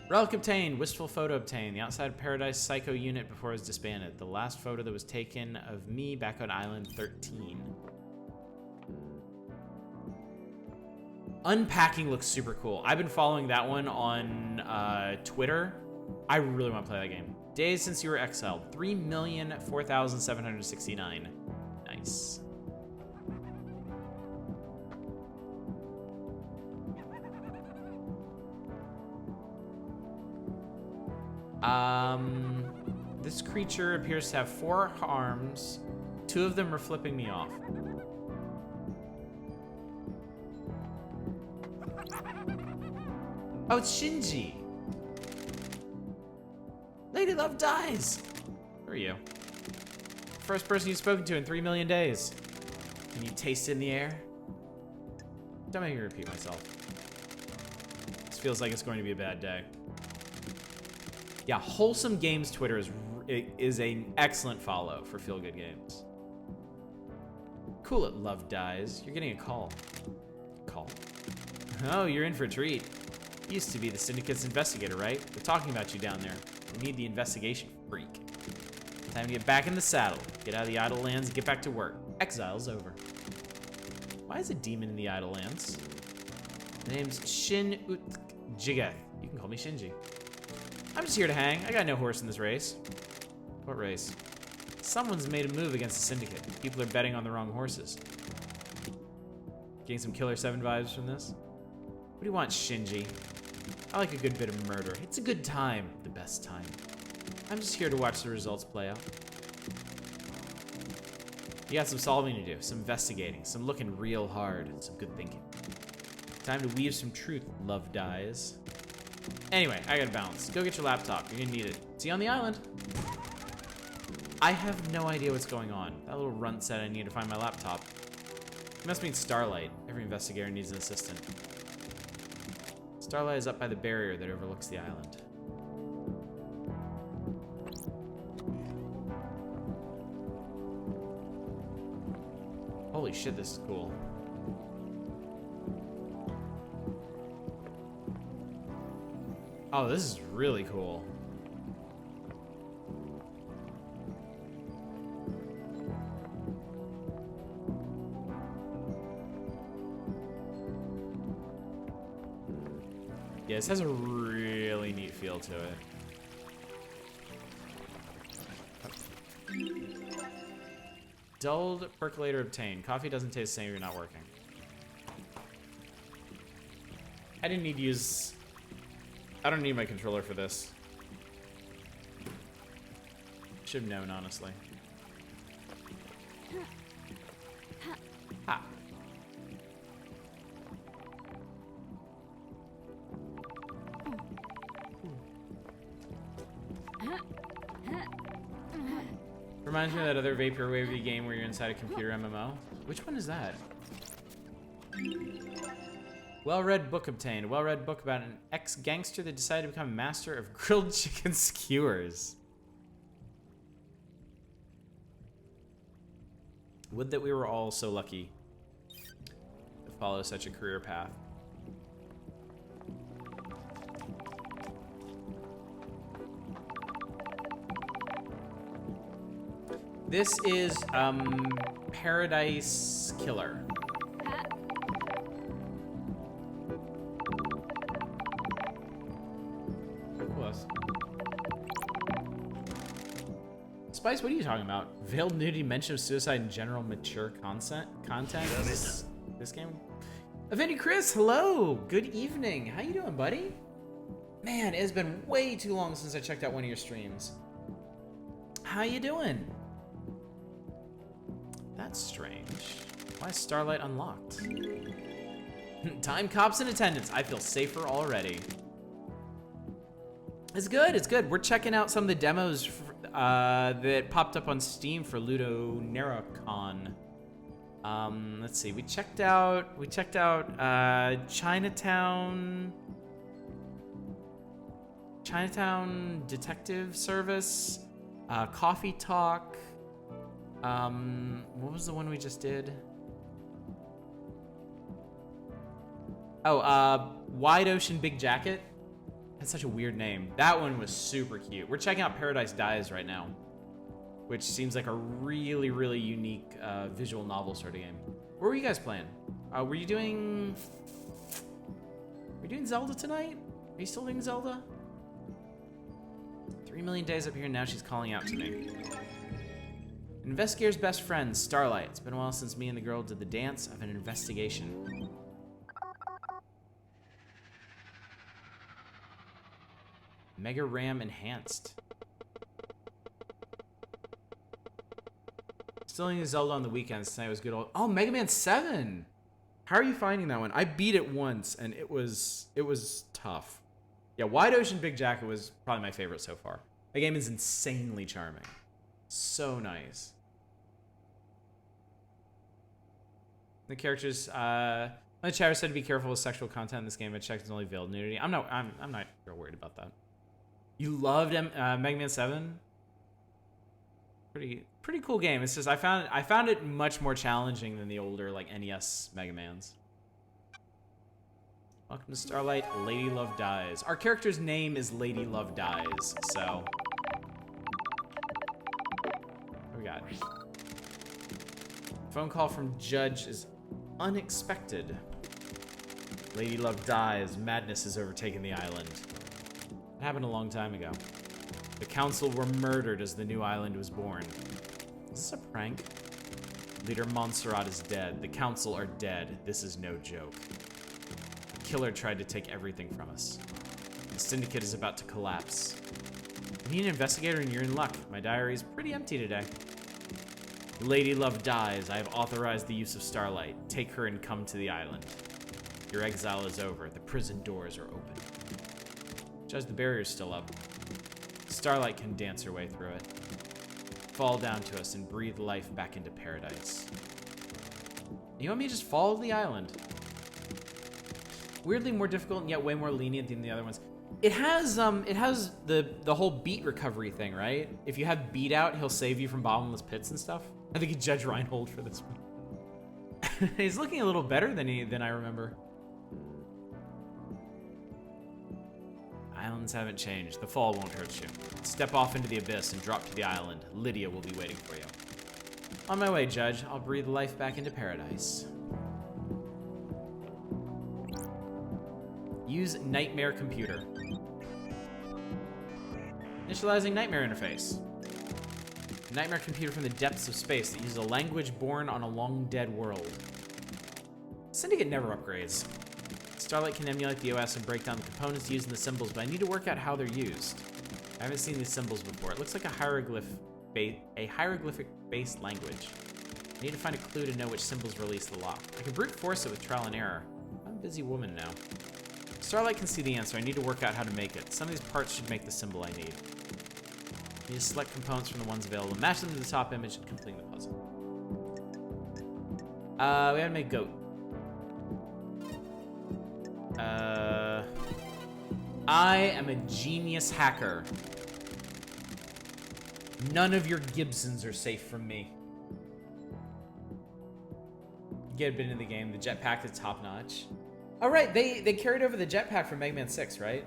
Relic obtained. Wistful photo obtained. The outside Paradise Psycho unit before it was disbanded. The last photo that was taken of me back on Island 13. Unpacking looks super cool. I've been following that one on Twitter. I really want to play that game. Days since you were exiled. 3,004,769. Nice. This creature appears to have 4 arms. 2 of them are flipping me off. Oh, it's Shinji. Lady Love dies. Who are you? First person you've spoken to in 3 million days. Can you taste it in the air? Don't make me repeat myself. This feels like it's going to be a bad day. Yeah, Wholesome Games Twitter is an excellent follow for Feel Good Games. Cool it, Love dies. You're getting a call. Call? Oh, you're in for a treat. You used to be the Syndicate's investigator, right? They're talking about you down there. We need the investigation freak. Time to get back in the saddle. Get out of the Idle Lands and get back to work. Exile's over. Why is a demon in the Idle Lands? The name's Shin Jigeth. You can call me Shinji. I'm just here to hang. I got no horse in this race. What race? Someone's made a move against the Syndicate. People are betting on the wrong horses. Getting some Killer 7 vibes from this? What do you want, Shinji? I like a good bit of murder. It's a good time. The best time. I'm just here to watch the results play out. You got some solving to do, some investigating, some looking real hard, and some good thinking. Time to weave some truth, Love dies. Anyway, I gotta bounce. Go get your laptop. You're gonna need it. See you on the island. I have no idea what's going on. That little runt said I need to find my laptop. It must mean Starlight. Every investigator needs an assistant. Starlight is up by the barrier that overlooks the island. Holy shit, this is cool. Oh, this is really cool. Yeah, this has a really neat feel to it. Dulled percolator obtained. Coffee doesn't taste the same if you're not working. I didn't need to use... I don't need my controller for this. Should have known, honestly. Ha. Reminds me of that other vaporwave game where you're inside a computer MMO. Which one is that? Well-read book obtained. Well-read book about an ex-gangster that decided to become master of grilled chicken skewers. Would that we were all so lucky to follow such a career path. This is Paradise Killer. Spice, what are you talking about? Veiled nudity, mention of suicide, and general mature content? This game? Aveni Chris, hello! Good evening. How you doing, buddy? Man, it's been way too long since I checked out one of your streams. How you doing? That's strange. Why is Starlight unlocked? Time cops in attendance. I feel safer already. It's good, it's good. We're checking out some of the demos that popped up on Steam for LudoNarraCon. Let's see. We checked out Chinatown Detective Service, Coffee Talk. What was the one we just did? Oh, Wide Ocean Big Jacket. That's such a weird name. That one was super cute. We're checking out Paradise Dies right now, which seems like a really, really unique visual novel sort of game. What were you guys playing? Were you doing Zelda tonight? Are you still doing Zelda? 3 million days up here, and now she's calling out to me. Investigator's best friend, Starlight. It's been a while since me and the girl did the dance of an investigation. Mega RAM enhanced. Still doing Zelda on the weekends. Tonight was good old. Oh, Mega Man 7. How are you finding that one? I beat it once, and it was tough. Yeah, Wide Ocean Big Jacket was probably my favorite so far. The game is insanely charming. So nice. The characters, my chatter said to be careful with sexual content in this game. I checked, it's only veiled nudity. I'm not real worried about that. You loved Mega Man 7? Pretty cool game. It's just I found it much more challenging than the older like NES Mega Mans. Welcome to Starlight, Lady Love Dies. Our character's name is Lady Love Dies, so what we got? Phone call from Judge is unexpected. Lady Love dies. Madness has overtaken the island. It happened a long time ago. The council were murdered as the new island was born. Is this a prank? Leader Montserrat is dead. The council are dead. This is no joke. The killer tried to take everything from us. The syndicate is about to collapse. You need an investigator and you're in luck. My diary is pretty empty today. Lady Love dies. I have authorized the use of Starlight. Take her and come to the island. Your exile is over. The prison doors are open. Judge, the barrier's still up. Starlight can dance her way through it. Fall down to us and breathe life back into paradise. You want me to just follow the island? Weirdly more difficult and yet way more lenient than the other ones. It has the whole beat recovery thing, right? If you have beat out, he'll save you from bottomless pits and stuff. I think it's Judge Reinhold for this one. He's looking a little better than I remember. Islands haven't changed. The fall won't hurt you. Step off into the abyss and drop to the island. Lydia will be waiting for you. On my way, Judge. I'll breathe life back into paradise. Use Nightmare Computer. Initializing Nightmare Interface. A nightmare computer from the depths of space that uses a language born on a long-dead world. Syndicate never upgrades. Starlight can emulate the OS and break down the components used in the symbols, but I need to work out how they're used. I haven't seen these symbols before. It looks like a hieroglyphic-based language. I need to find a clue to know which symbols release the lock. I can brute force it with trial and error. I'm a busy woman now. Starlight can see the answer. I need to work out how to make it. Some of these parts should make the symbol I need. I need to select components from the ones available, match them to the top image, and complete the puzzle. We gotta make goat. I am a genius hacker. None of your Gibsons are safe from me. Get a bit into the game. The jetpack is top notch. Oh, right. They carried over the jetpack from Mega Man 6, right?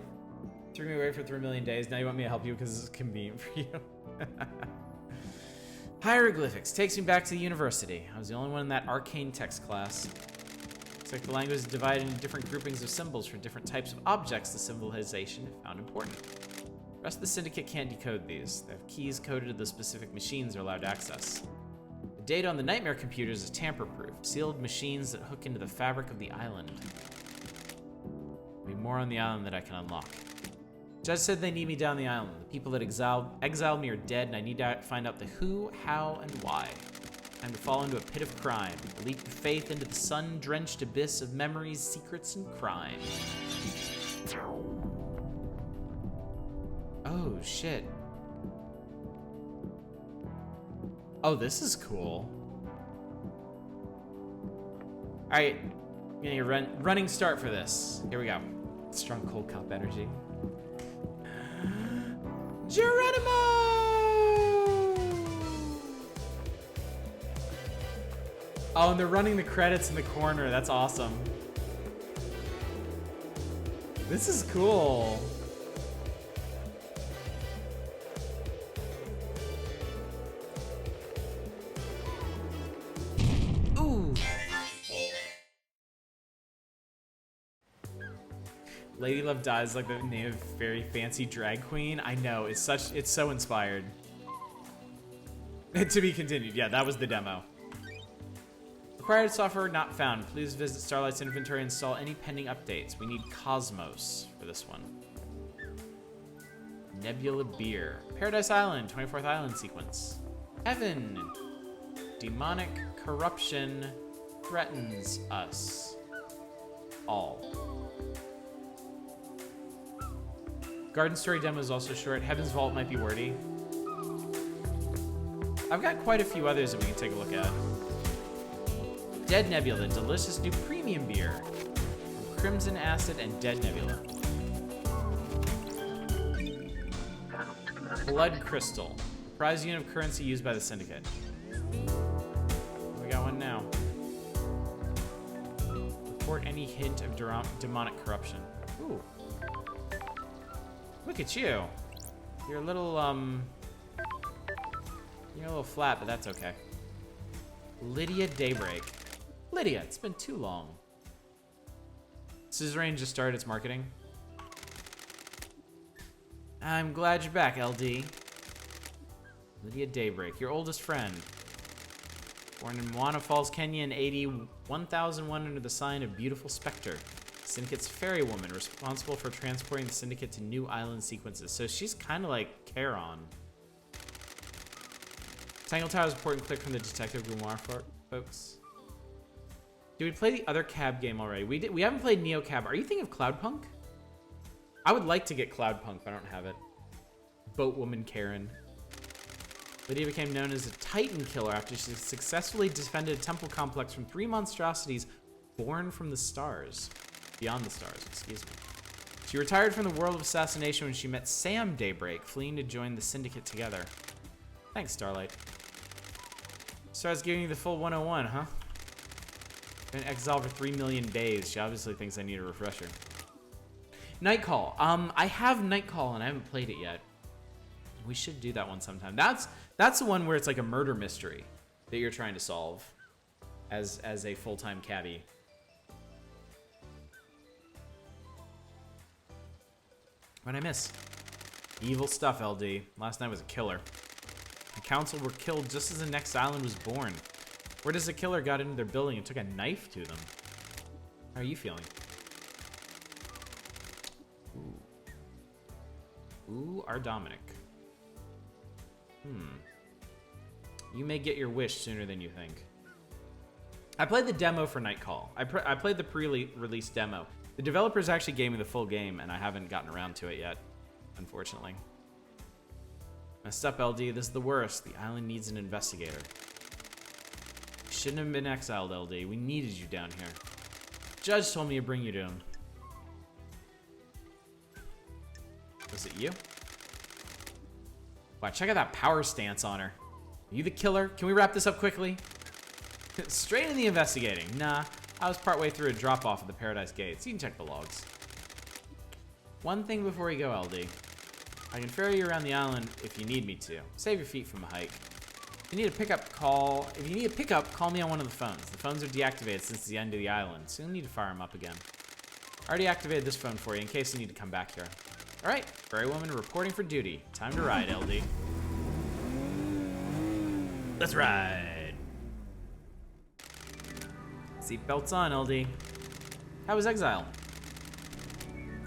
Threw me away for 3 million days. Now you want me to help you because it's convenient for you. Hieroglyphics takes me back to the university. I was the only one in that arcane text class. Looks like the language is divided into different groupings of symbols for different types of objects the symbolization found important. rest of the Syndicate can't decode these. They have keys coded to the specific machines they're allowed to access. The data on the Nightmare computers is tamper-proof, sealed machines that hook into the fabric of the island. There'll be more on the island that I can unlock. Judge said they need me down the island. The people that exiled me are dead, and I need to find out the who, how, and why. Time to fall into a pit of crime. A leap of faith into the sun-drenched abyss of memories, secrets, and crime. Oh, shit. Oh, this is cool. Alright. Getting a running start for this. Here we go. Strong cold cop energy. Geronimo! Oh, and they're running the credits in the corner. That's awesome. This is cool. Ooh. Lady Love Dies like the name of a very fancy drag queen. I know, it's so inspired. To be continued. Yeah, that was the demo. Required software not found. Please visit Starlight's inventory and install any pending updates. We need Cosmos for this one. Nebula Beer. Paradise Island, 24th Island sequence. Heaven. Demonic corruption threatens us all. Garden Story demo is also short. Heaven's Vault might be wordy. I've got quite a few others that we can take a look at. Dead Nebula, delicious new premium beer from Crimson Acid and Dead Nebula. Blood Crystal, prize unit of currency used by the Syndicate. We got one now. Report any hint of demonic corruption. Ooh. Look at you. You're a little flat, but that's okay. Lydia Daybreak. Lydia, it's been too long. Suzerain just started its marketing. I'm glad you're back, LD. Lydia Daybreak, your oldest friend. Born in Moana Falls, Kenya in 1001 under the sign of Beautiful Spectre. Syndicate's fairy woman, responsible for transporting the Syndicate to new island sequences. So she's kind of like Charon. Tangle Tower is a point and click from the Detective Grimoire folks. Did we play the other cab game already? We haven't played Neo Cab. Are you thinking of Cloudpunk? I would like to get Cloudpunk, but I don't have it. Boatwoman Karen. Lydia became known as a Titan killer after she successfully defended a temple complex from 3 monstrosities born from the stars. Beyond the stars, excuse me. She retired from the world of assassination when she met Sam Daybreak, fleeing to join the Syndicate together. Thanks, Starlight. Star's giving you the full 101, huh? Been exiled for 3 million days. She obviously thinks I need a refresher. Nightcall. I have Nightcall and I haven't played it yet. We should do that one sometime. That's the one where it's like a murder mystery that you're trying to solve as a full-time cabbie. What'd I miss? Evil stuff, LD. Last night was a killer. The council were killed just as the next island was born. Where does the killer got into their building and took a knife to them? How are you feeling? Ooh, our Dominic. You may get your wish sooner than you think. I played the demo for Nightcall. I played the pre-release demo. The developers actually gave me the full game, and I haven't gotten around to it yet, unfortunately. Messed up, LD. This is the worst. The island needs an investigator. You shouldn't have been exiled, LD. We needed you down here. Judge told me to bring you to him. Was it you? Wow, check out that power stance on her. Are you the killer? Can we wrap this up quickly? Straight in the investigating. Nah, I was partway through a drop-off at the Paradise Gates. You can check the logs. One thing before you go, LD. I can ferry you around the island if you need me to. Save your feet from a hike. If you need a pickup, call me on one of the phones. The phones are deactivated since the end of the island, so you'll need to fire them up again. I already activated this phone for you in case you need to come back here. All right, fairy woman reporting for duty. Time to ride, LD. Let's ride. Seatbelts on, LD. How was exile?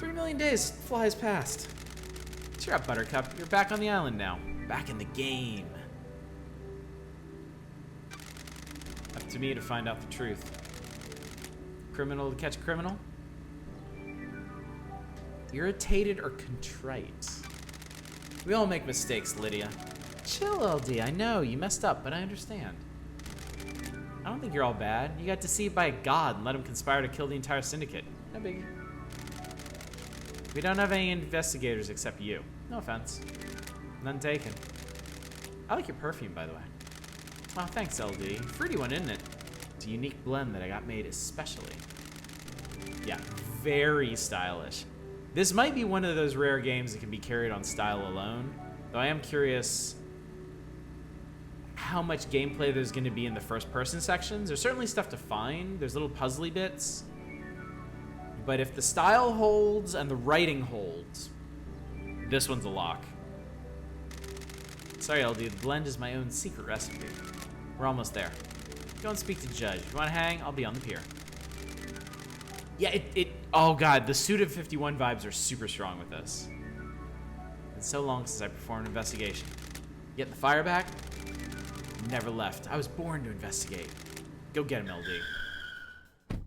3 million days flies past. Cheer up, Buttercup. You're back on the island now. Back in the game. Up to me to find out the truth. Criminal to catch criminal? Irritated or contrite? We all make mistakes, Lydia. Chill, LD. I know, you messed up, but I understand. I don't think you're all bad. You got deceived by a god and let him conspire to kill the entire syndicate. No biggie. We don't have any investigators except you. No offense. None taken. I like your perfume, by the way. Oh, thanks, LD. Fruity one, isn't it? It's a unique blend that I got made especially. Yeah, very stylish. This might be one of those rare games that can be carried on style alone, though I am curious how much gameplay there's going to be in the first-person sections. There's certainly stuff to find. There's little puzzly bits. But if the style holds and the writing holds, this one's a lock. Sorry, LD, the blend is my own secret recipe. We're almost there. Go and speak to Judge. If you want to hang, I'll be on the pier. Yeah, oh god, the Suit of 51 vibes are super strong with this. It's so long since I performed an investigation. Get the fire back? Never left. I was born to investigate. Go get him, LD.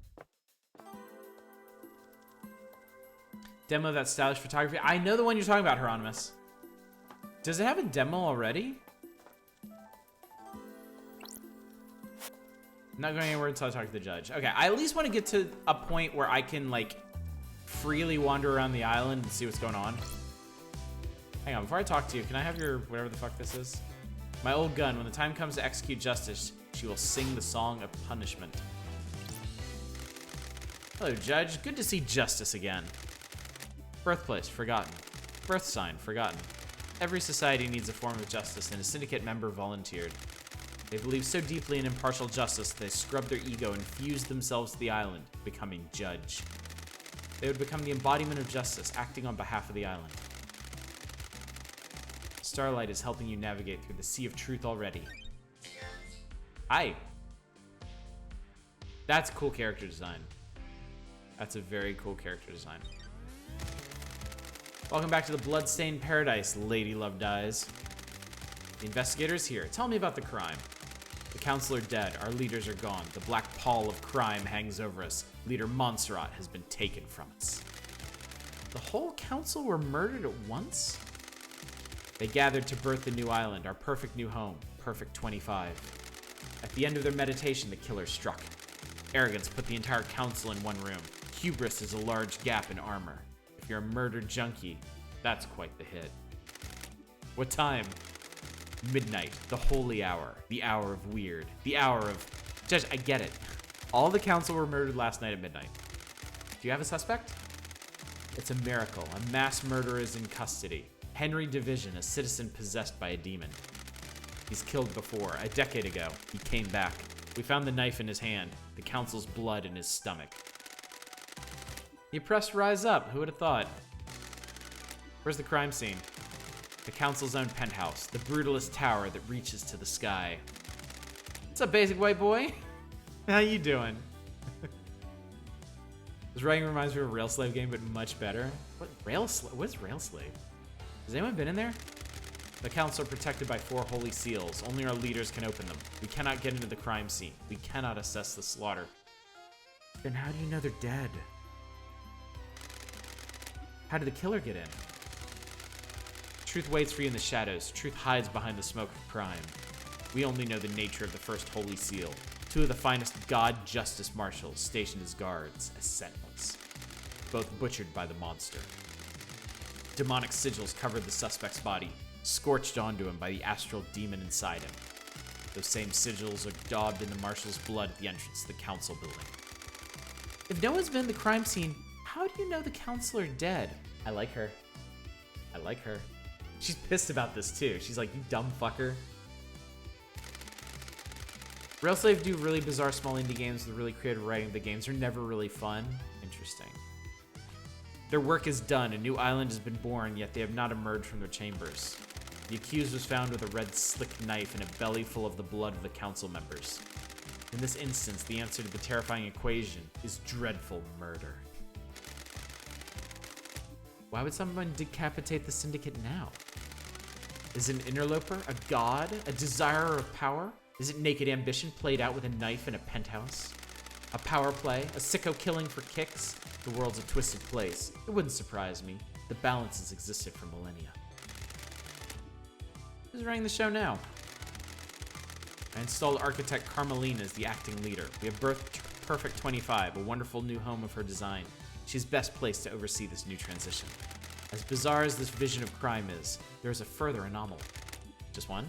Demo of that stylish photography. I know the one you're talking about, Hieronymus. Does it have a demo already? I'm not going anywhere until I talk to the judge. Okay, I at least want to get to a point where I can, like, freely wander around the island and see what's going on. Hang on, before I talk to you, can I have your whatever the fuck this is? My old gun, when the time comes to execute justice, she will sing the song of punishment. Hello, Judge. Good to see justice again. Birthplace, forgotten. Birth sign, forgotten. Every society needs a form of justice, and a syndicate member volunteered. They believe so deeply in impartial justice, they scrubbed their ego and fused themselves to the island, becoming Judge. They would become the embodiment of justice, acting on behalf of the island. Starlight is helping you navigate through the sea of truth already. Hi. That's cool character design. That's a very cool character design. Welcome back to the bloodstained paradise, Lady Loved Eyes. The investigator is here. Tell me about the crime. The council are dead. Our leaders are gone. The black pall of crime hangs over us. Leader Montserrat has been taken from us. The whole council were murdered at once? They gathered to birth the new island, our perfect new home, Perfect 25. At the end of their meditation, the killer struck. Arrogance put the entire council in one room. Hubris is a large gap in armor. If you're a murdered junkie, that's quite the hit. What time? Midnight, the holy hour, the hour of weird, the hour of... Judge, I get it. All the council were murdered last night at midnight. Do you have a suspect? It's a miracle. A mass murderer is in custody. Henry Division, a citizen possessed by a demon. He's killed before. A decade ago, he came back. We found the knife in his hand, the council's blood in his stomach. The oppressed rise up. Who would have thought? Where's the crime scene? The council's own penthouse, the brutalist tower that reaches to the sky. What's up, basic white boy? How you doing? This writing reminds me of a Rail Slave game, but much better. What is Rail Slave? Has anyone been in there? The council are protected by 4 holy seals. Only our leaders can open them. We cannot get into the crime scene. We cannot assess the slaughter. Then how do you know they're dead? How did the killer get in? Truth waits for you in the shadows. Truth hides behind the smoke of crime. We only know the nature of the first holy seal. 2 of the finest god justice marshals stationed as guards, as sentinels. Both butchered by the monster. Demonic sigils covered the suspect's body, scorched onto him by the astral demon inside him. Those same sigils are daubed in the marshal's blood at the entrance to the council building. If no one's been at the crime scene, how do you know the council are dead? I like her. I like her. She's pissed about this too. She's like, you dumb fucker. Railslave do really bizarre small indie games with really creative writing. The games are never really fun. Interesting. Their work is done. A new island has been born, yet they have not emerged from their chambers. The accused was found with a red slick knife and a belly full of the blood of the council members. In this instance, the answer to the terrifying equation is dreadful murder. Why would someone decapitate the syndicate now? Is it an interloper, a god, a desirer of power? Is it naked ambition played out with a knife in a penthouse? A power play, a sicko killing for kicks? The world's a twisted place. It wouldn't surprise me. The balance has existed for millennia. Who's running the show now? I installed architect Carmelina as the acting leader. We have birthed Perfect 25, a wonderful new home of her design. She's best placed to oversee this new transition. As bizarre as this vision of crime is, there is a further anomaly. Just one?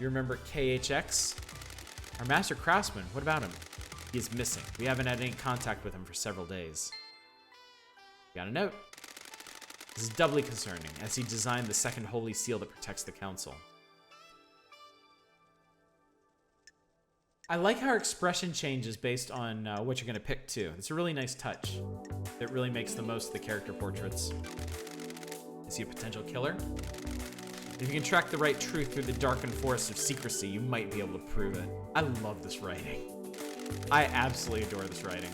You remember KHX? Our master craftsman, what about him? He is missing. We haven't had any contact with him for several days. Got a note. This is doubly concerning, as he designed the second holy seal that protects the council. I like how our expression changes based on what you're going to pick, too. It's a really nice touch that really makes the most of the character portraits. Is he a potential killer? If you can track the right truth through the darkened forest of secrecy, you might be able to prove it. I love this writing. I absolutely adore this writing.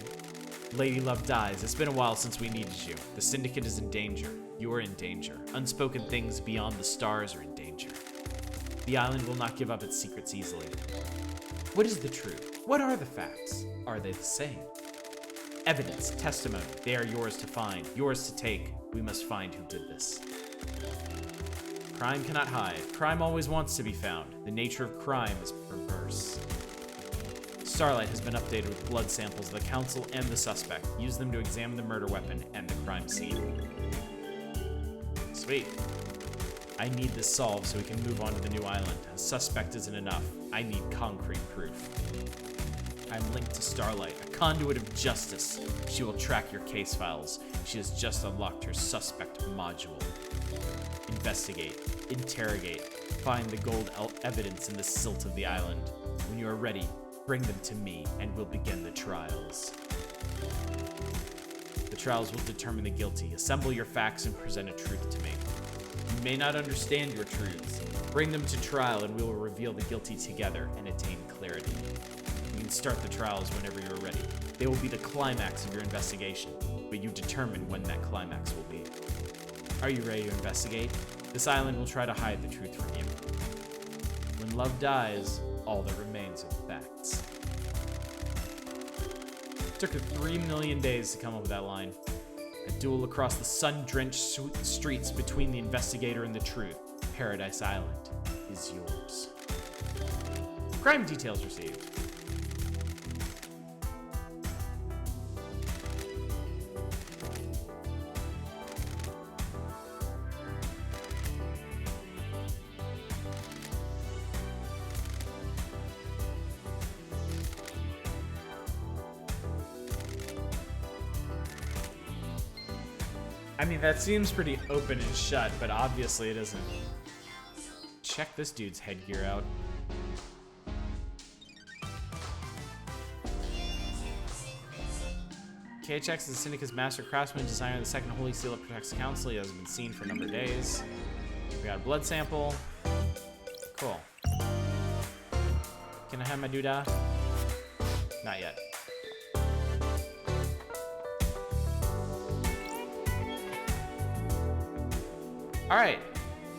Lady Love dies. It's been a while since we needed you. The Syndicate is in danger. You are in danger. Unspoken things beyond the stars are in danger. The island will not give up its secrets easily. What is the truth? What are the facts? Are they the same? Evidence, testimony, they are yours to find, yours to take. We must find who did this. Crime cannot hide. Crime always wants to be found. The nature of crime is perverse. Starlight has been updated with blood samples of the council and the suspect. Use them to examine the murder weapon and the crime scene. Sweet. I need this solved so we can move on to the new island. A suspect isn't enough. I need concrete proof. I'm linked to Starlight, a conduit of justice. She will track your case files. She has just unlocked her suspect module. Investigate, interrogate, find the gold evidence in the silt of the island. When you are ready, bring them to me and we'll begin the trials. The trials will determine the guilty. Assemble your facts and present a truth to me. You may not understand your truths. Bring them to trial and we will reveal the guilty together and attain clarity. You can start the trials whenever you're ready. They will be the climax of your investigation, but you determine when that climax will be. Are you ready to investigate? This island will try to hide the truth from you. When love dies, all that remains are the facts. It took her 3 million days to come up with that line. A duel across the sun-drenched streets between the investigator and the truth. Paradise Island is yours. Crime details received. I mean, that seems pretty open and shut, but obviously it isn't. Check this dude's headgear out. KHX is the Syndicate's master craftsman, designer of the second holy seal that protects the council. He hasn't been seen for a number of days. We got a blood sample. Cool. Can I have my doodah? Not yet. Alright.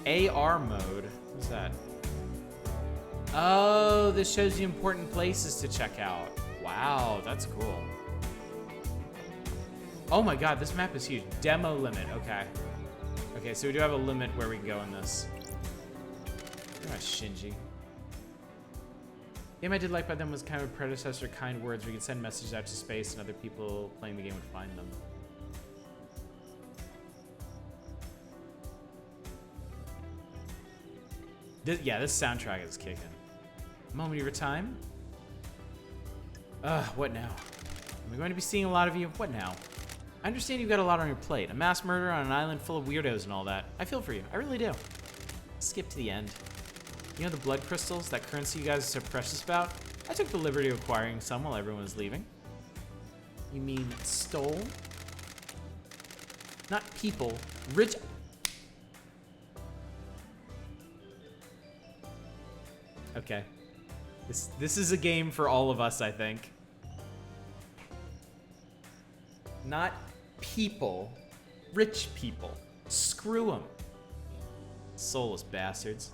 AR mode. What's that? Oh, this shows you important places to check out. Wow, that's cool. Oh my god, this map is huge. Demo limit, okay. Okay, so we do have a limit where we can go in this. Look at Shinji. The game I did like by them was kind of a predecessor, kind words, where you can send messages out to space and other people playing the game would find them. This soundtrack is kicking. Moment of your time? What now? We're going to be seeing a lot of you. What now? I understand you've got a lot on your plate. A mass murder on an island full of weirdos and all that. I feel for you. I really do. Skip to the end. You know the blood crystals, that currency you guys are so precious about? I took the liberty of acquiring some while everyone was leaving. You mean stole? Not people. Rich. Okay. This is a game for all of us, I think. Not people. Rich people. Screw them. Soulless bastards.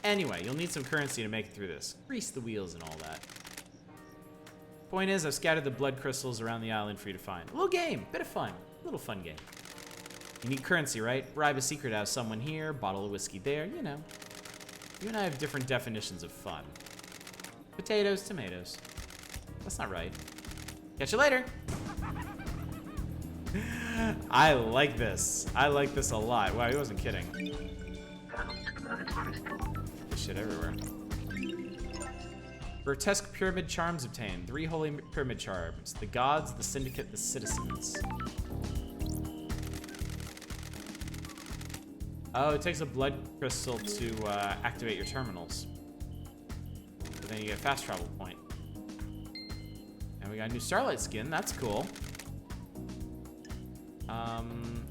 Anyway, you'll need some currency to make it through this. Grease the wheels and all that. Point is, I've scattered the blood crystals around the island for you to find. A little game. Bit of fun. A little fun game. You need currency, right? Bribe a secret out of someone here, bottle of whiskey there, you know. You and I have different definitions of fun. Potatoes, tomatoes. That's not right. Catch you later. I like this. I like this a lot. Wow, he wasn't kidding. This shit everywhere. Grotesque pyramid charms obtained. 3 holy pyramid charms. The gods, the syndicate, the citizens. Oh, it takes a blood crystal to activate your terminals. But then you get a fast travel point. And we got a new Starlight skin. That's cool.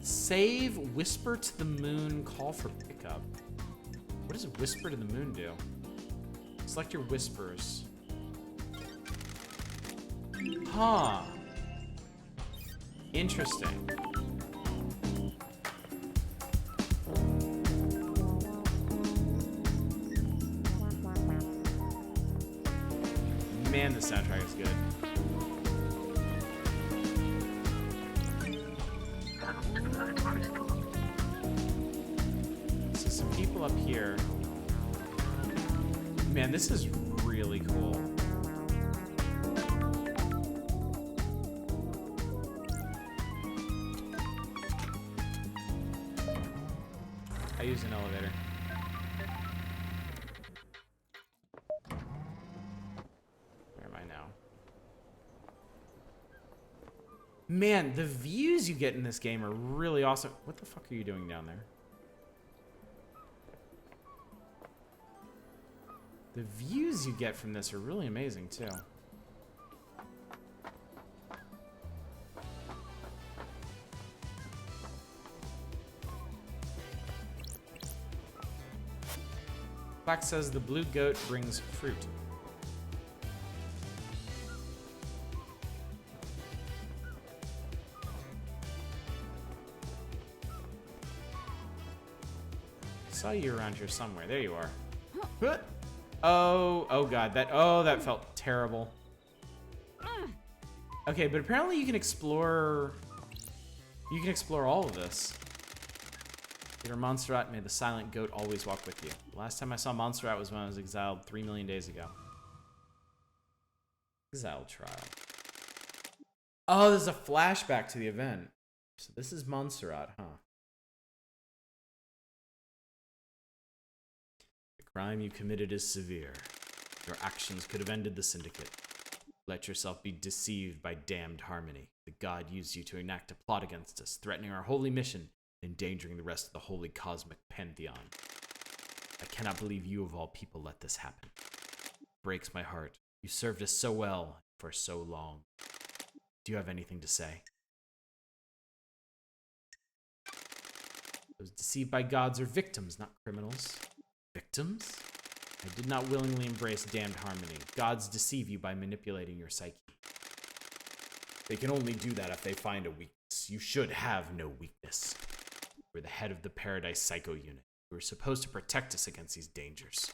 Save, whisper to the moon, call for pickup. What does whisper to the moon do? Select your whispers. Huh. Interesting. Man, the soundtrack is good. So some people up here. Man, this is really cool. I use an elevator. Where am I now? Man, the views you get in this game are really awesome. What the fuck are you doing down there? The views you get from this are really amazing, too. Plaque says the blue goat brings fruit. I saw you around here somewhere. There you are. Oh god, that felt terrible. Okay, but apparently you can explore all of this. Peter Montserrat, may the silent goat always walk with you. The last time I saw Montserrat was when I was exiled 3 million days ago. Exile trial. Oh, there's a flashback to the event. So this is Montserrat, huh? The crime you committed is severe. Your actions could have ended the syndicate. Let yourself be deceived by damned harmony. The god used you to enact a plot against us, threatening our holy mission, endangering the rest of the holy cosmic pantheon. I cannot believe you of all people let this happen. It breaks my heart. You served us so well for so long. Do you have anything to say? Those deceived by gods are victims, not criminals. Victims? I did not willingly embrace damned harmony. Gods deceive you by manipulating your psyche. They can only do that if they find a weakness. You should have no weakness. We're the head of the Paradise Psycho Unit. We were supposed to protect us against these dangers.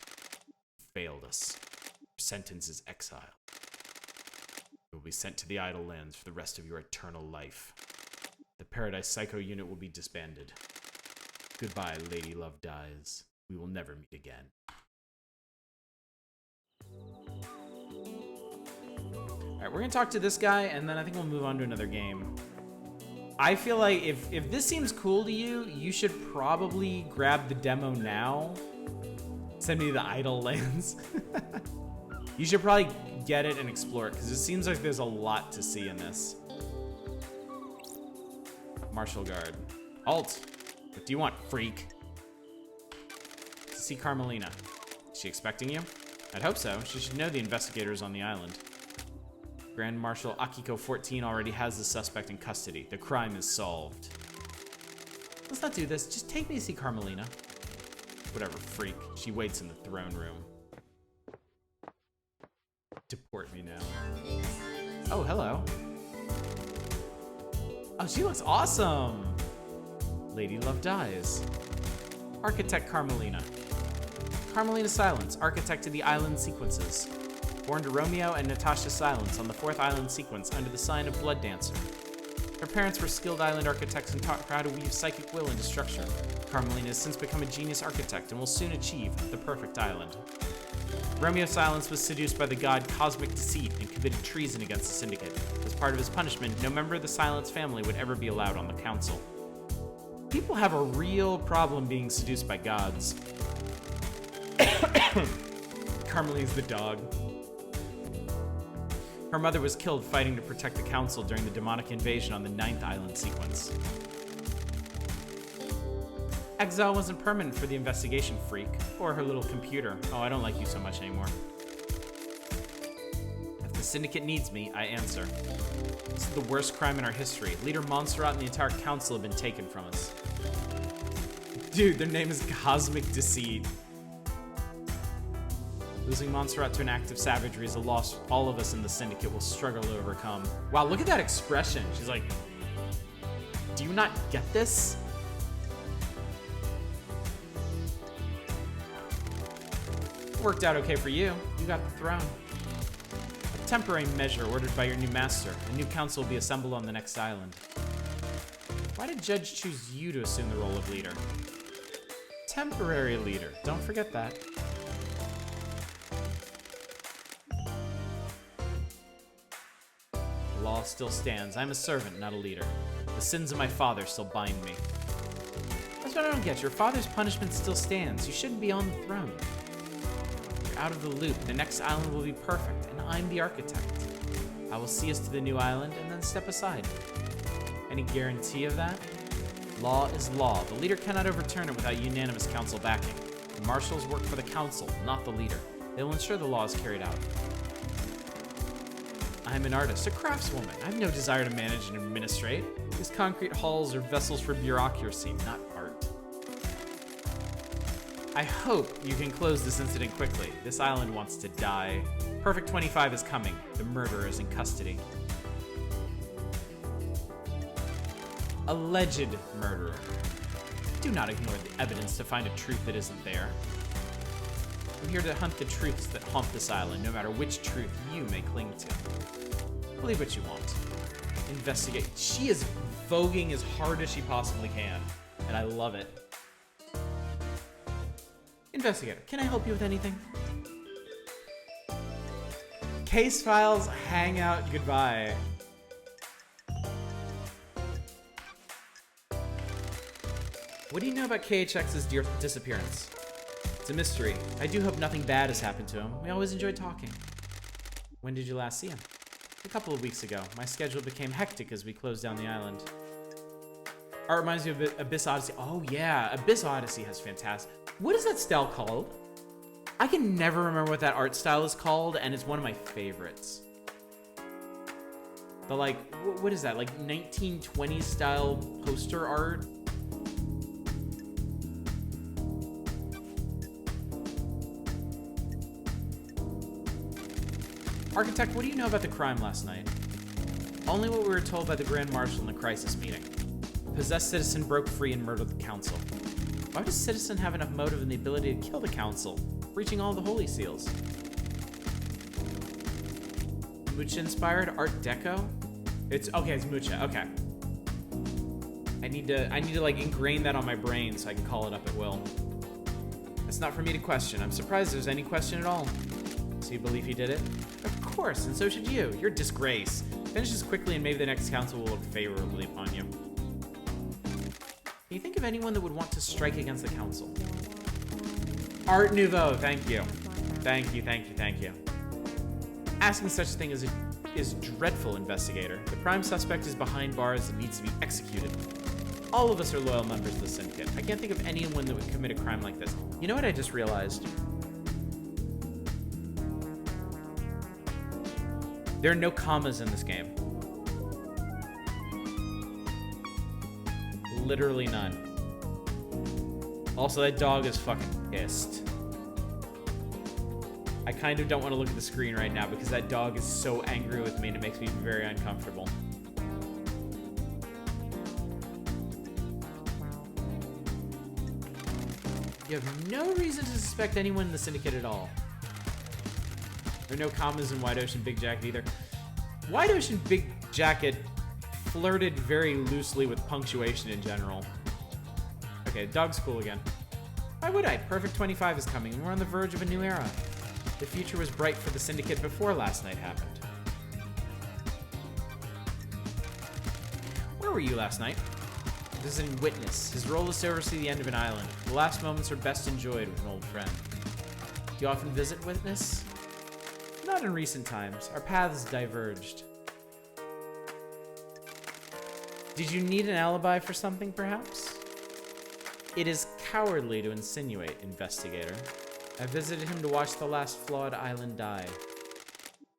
You failed us. Your sentence is exile. You will be sent to the Idle Lands for the rest of your eternal life. The Paradise Psycho Unit will be disbanded. Goodbye, Lady Love Dies. We will never meet again. Alright, we're gonna talk to this guy, and then I think we'll move on to another game. I feel like if this seems cool to you, you should probably grab the demo now. Send me the Idle Lands. You should probably get it and explore it, because it seems like there's a lot to see in this. Martial Guard. Halt! What do you want, freak? To see Carmelina. Is she expecting you? I'd hope so. She should know the investigators on the island. Grand Marshal Akiko 14 already has the suspect in custody. The crime is solved. Let's not do this. Just take me to see Carmelina. Whatever, freak. She waits in the throne room. Deport me now. Oh, hello. Oh, she looks awesome. Lady Love dies. Architect Carmelina. Carmelina Silence, architect of the island sequences. Born to Romeo and Natasha Silence on the 4th island sequence under the sign of Blood Dancer. Her parents were skilled island architects and taught her how to weave psychic will into structure. Carmelina has since become a genius architect and will soon achieve the perfect island. Romeo Silence was seduced by the god Cosmic Deceit and committed treason against the Syndicate. As part of his punishment, no member of the Silence family would ever be allowed on the council. People have a real problem being seduced by gods. Carmelina's the dog. Her mother was killed fighting to protect the council during the demonic invasion on the 9th island sequence. Exile wasn't permanent for the investigation freak, or her little computer. Oh, I don't like you so much anymore. If the Syndicate needs me, I answer. This is the worst crime in our history. Leader Montserrat and the entire council have been taken from us. Dude, their name is Cosmic Deceit. Losing Montserrat to an act of savagery is a loss all of us in the Syndicate will struggle to overcome. Wow, look at that expression. She's like, do you not get this? Worked out okay for you. You got the throne. A temporary measure ordered by your new master. A new council will be assembled on the next island. Why did Judge choose you to assume the role of leader? Temporary leader. Don't forget that. The law still stands. I'm a servant, not a leader. The sins of my father still bind me. That's what I don't get. Your father's punishment still stands. You shouldn't be on the throne. You're out of the loop. The next island will be perfect, and I'm the architect. I will see us to the new island and then step aside. Any guarantee of that? Law is law. The leader cannot overturn it without unanimous council backing. The marshals work for the council, not the leader. They will ensure the law is carried out. I am an artist, a craftswoman. I have no desire to manage and administrate. These concrete halls are vessels for bureaucracy, not art. I hope you can close this incident quickly. This island wants to die. Perfect 25 is coming. The murderer is in custody. Alleged murderer. Do not ignore the evidence to find a truth that isn't there. I'm here to hunt the truths that haunt this island, no matter which truth you may cling to. Believe what you want. Investigate. She is voguing as hard as she possibly can, and I love it. Investigator, can I help you with anything? Case files, hangout, goodbye. What do you know about KHX's disappearance? It's a mystery. I do hope nothing bad has happened to him. We always enjoy talking. When did you last see him? A couple of weeks ago. My schedule became hectic as we closed down the island. Art reminds me of Abyss Odyssey. Oh yeah, Abyss Odyssey has fantastic. What is that style called? I can never remember what that art style is called, and it's one of my favorites. The like, what is that? Like 1920s style poster art? Architect, what do you know about the crime last night? Only what we were told by the Grand Marshal in the crisis meeting. A possessed citizen broke free and murdered the council. Why does citizen have enough motive and the ability to kill the council, breaching all the holy seals? Mucha-inspired Art Deco? It's Mucha, okay. I need to like ingrain that on my brain so I can call it up at will. That's not for me to question. I'm surprised there's any question at all. So you believe he did it? Of course, and so should you. You're a disgrace. Finish this quickly and maybe the next council will look favorably upon you. Can you think of anyone that would want to strike against the council? Art Nouveau, thank you. Thank you, thank you, thank you. Asking such a thing is dreadful, investigator. The prime suspect is behind bars and needs to be executed. All of us are loyal members of the Syndicate. I can't think of anyone that would commit a crime like this. You know what I just realized? There are no commas in this game. Literally none. Also, that dog is fucking pissed. I kind of don't want to look at the screen right now because that dog is so angry with me and it makes me very uncomfortable. You have no reason to suspect anyone in the Syndicate at all. There are no commas in Wide Ocean Big Jacket either. Wide Ocean Big Jacket flirted very loosely with punctuation in general. Okay, dog's cool again. Why would I? Perfect 25 is coming, and we're on the verge of a new era. The future was bright for the Syndicate before last night happened. Where were you last night? Visiting Witness. His role is to oversee the end of an island. The last moments are best enjoyed with an old friend. Do you often visit Witness? Not in recent times. Our paths diverged. Did you need an alibi for something, perhaps? It is cowardly to insinuate, investigator. I visited him to watch the last flawed island die.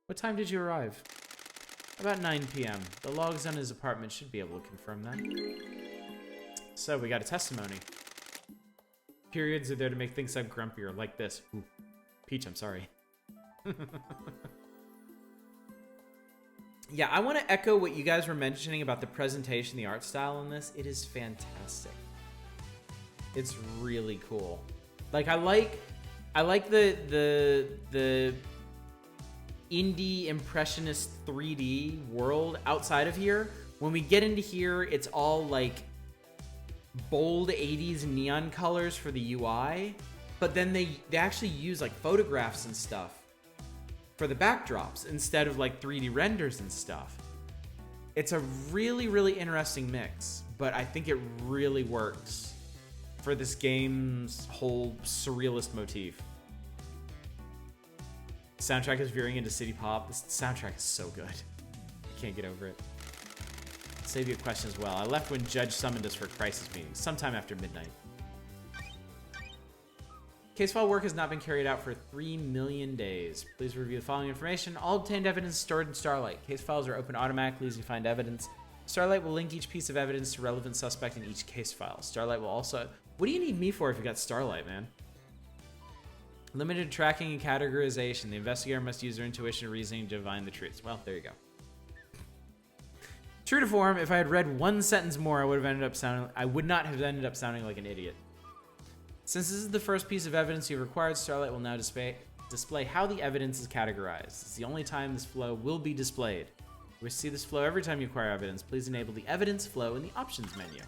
What time did you arrive? About 9 p.m. The logs on his apartment should be able to confirm that. So, we got a testimony. Periods are there to make things sound grumpier, like this. Ooh. Peach, I'm sorry. Yeah, I want to echo what you guys were mentioning about the presentation, the art style in this. It is fantastic. It's really cool. Like, I like the indie impressionist 3D world outside of here. When we get into here, it's all like bold 80s neon colors for the UI, but then they actually use like photographs and stuff for the backdrops instead of like 3D renders and stuff. It's a really, really interesting mix, but I think it really works for this game's whole surrealist motif. The soundtrack is veering into city pop. This soundtrack is so good. I can't get over it. Save you a question as well. I left when Judge summoned us for a crisis meeting, sometime after midnight. Case file work has not been carried out for 3 million days. Please review the following information. All obtained evidence is stored in Starlight. Case files are open automatically as you find evidence. Starlight will link each piece of evidence to relevant suspect in each case file. Starlight will also... What do you need me for if you got Starlight, man? Limited tracking and categorization. The investigator must use their intuition and reasoning to divine the truths. Well, there you go. True to form, if I had read one sentence more, I would not have ended up sounding like an idiot. Since this is the first piece of evidence you've required, Starlight will now display how the evidence is categorized. It's the only time this flow will be displayed. If you wish to see this flow every time you acquire evidence, please enable the evidence flow in the options menu.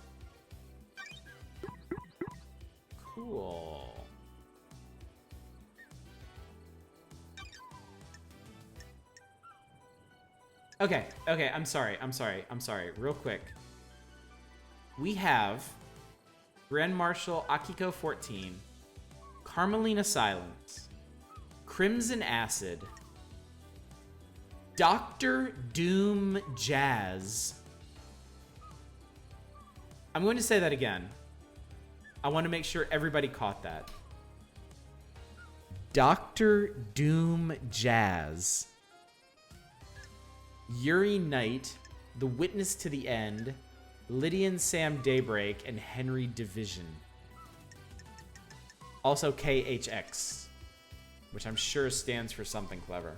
Cool. Okay, I'm sorry. Real quick. We have Grand Marshal Akiko 14, Carmelina Silence, Crimson Acid, Dr. Doom Jazz. I'm going to say that again. I want to make sure everybody caught that. Dr. Doom Jazz, Yuri Knight, The Witness to the End, Lydian Sam Daybreak, and Henry Division. Also KHX, which I'm sure stands for something clever.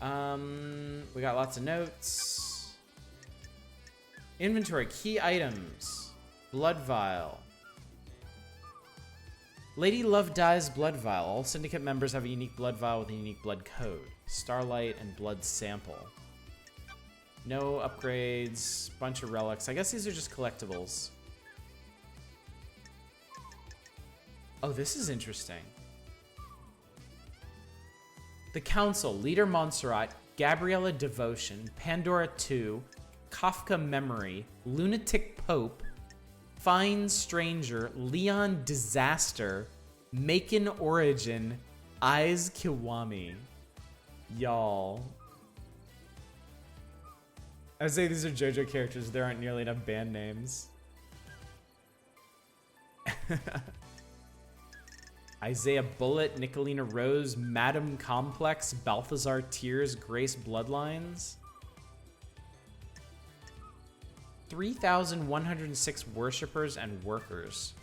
We got lots of notes. Inventory, key items, blood vial. Lady Love Dies blood vial. All Syndicate members have a unique blood vial with a unique blood code. Starlight and blood sample. No upgrades, bunch of relics. I guess these are just collectibles. Oh, this is interesting. The Council, Leader Montserrat, Gabriella Devotion, Pandora 2, Kafka Memory, Lunatic Pope, Fine Stranger, Leon Disaster, Macon Origin, Eyes Kiwami. Y'all. I would say these are JoJo characters. There aren't nearly enough band names. Isaiah Bullet, Nicolina Rose, Madam Complex, Balthazar Tears, Grace Bloodlines. 3,106 worshippers and workers.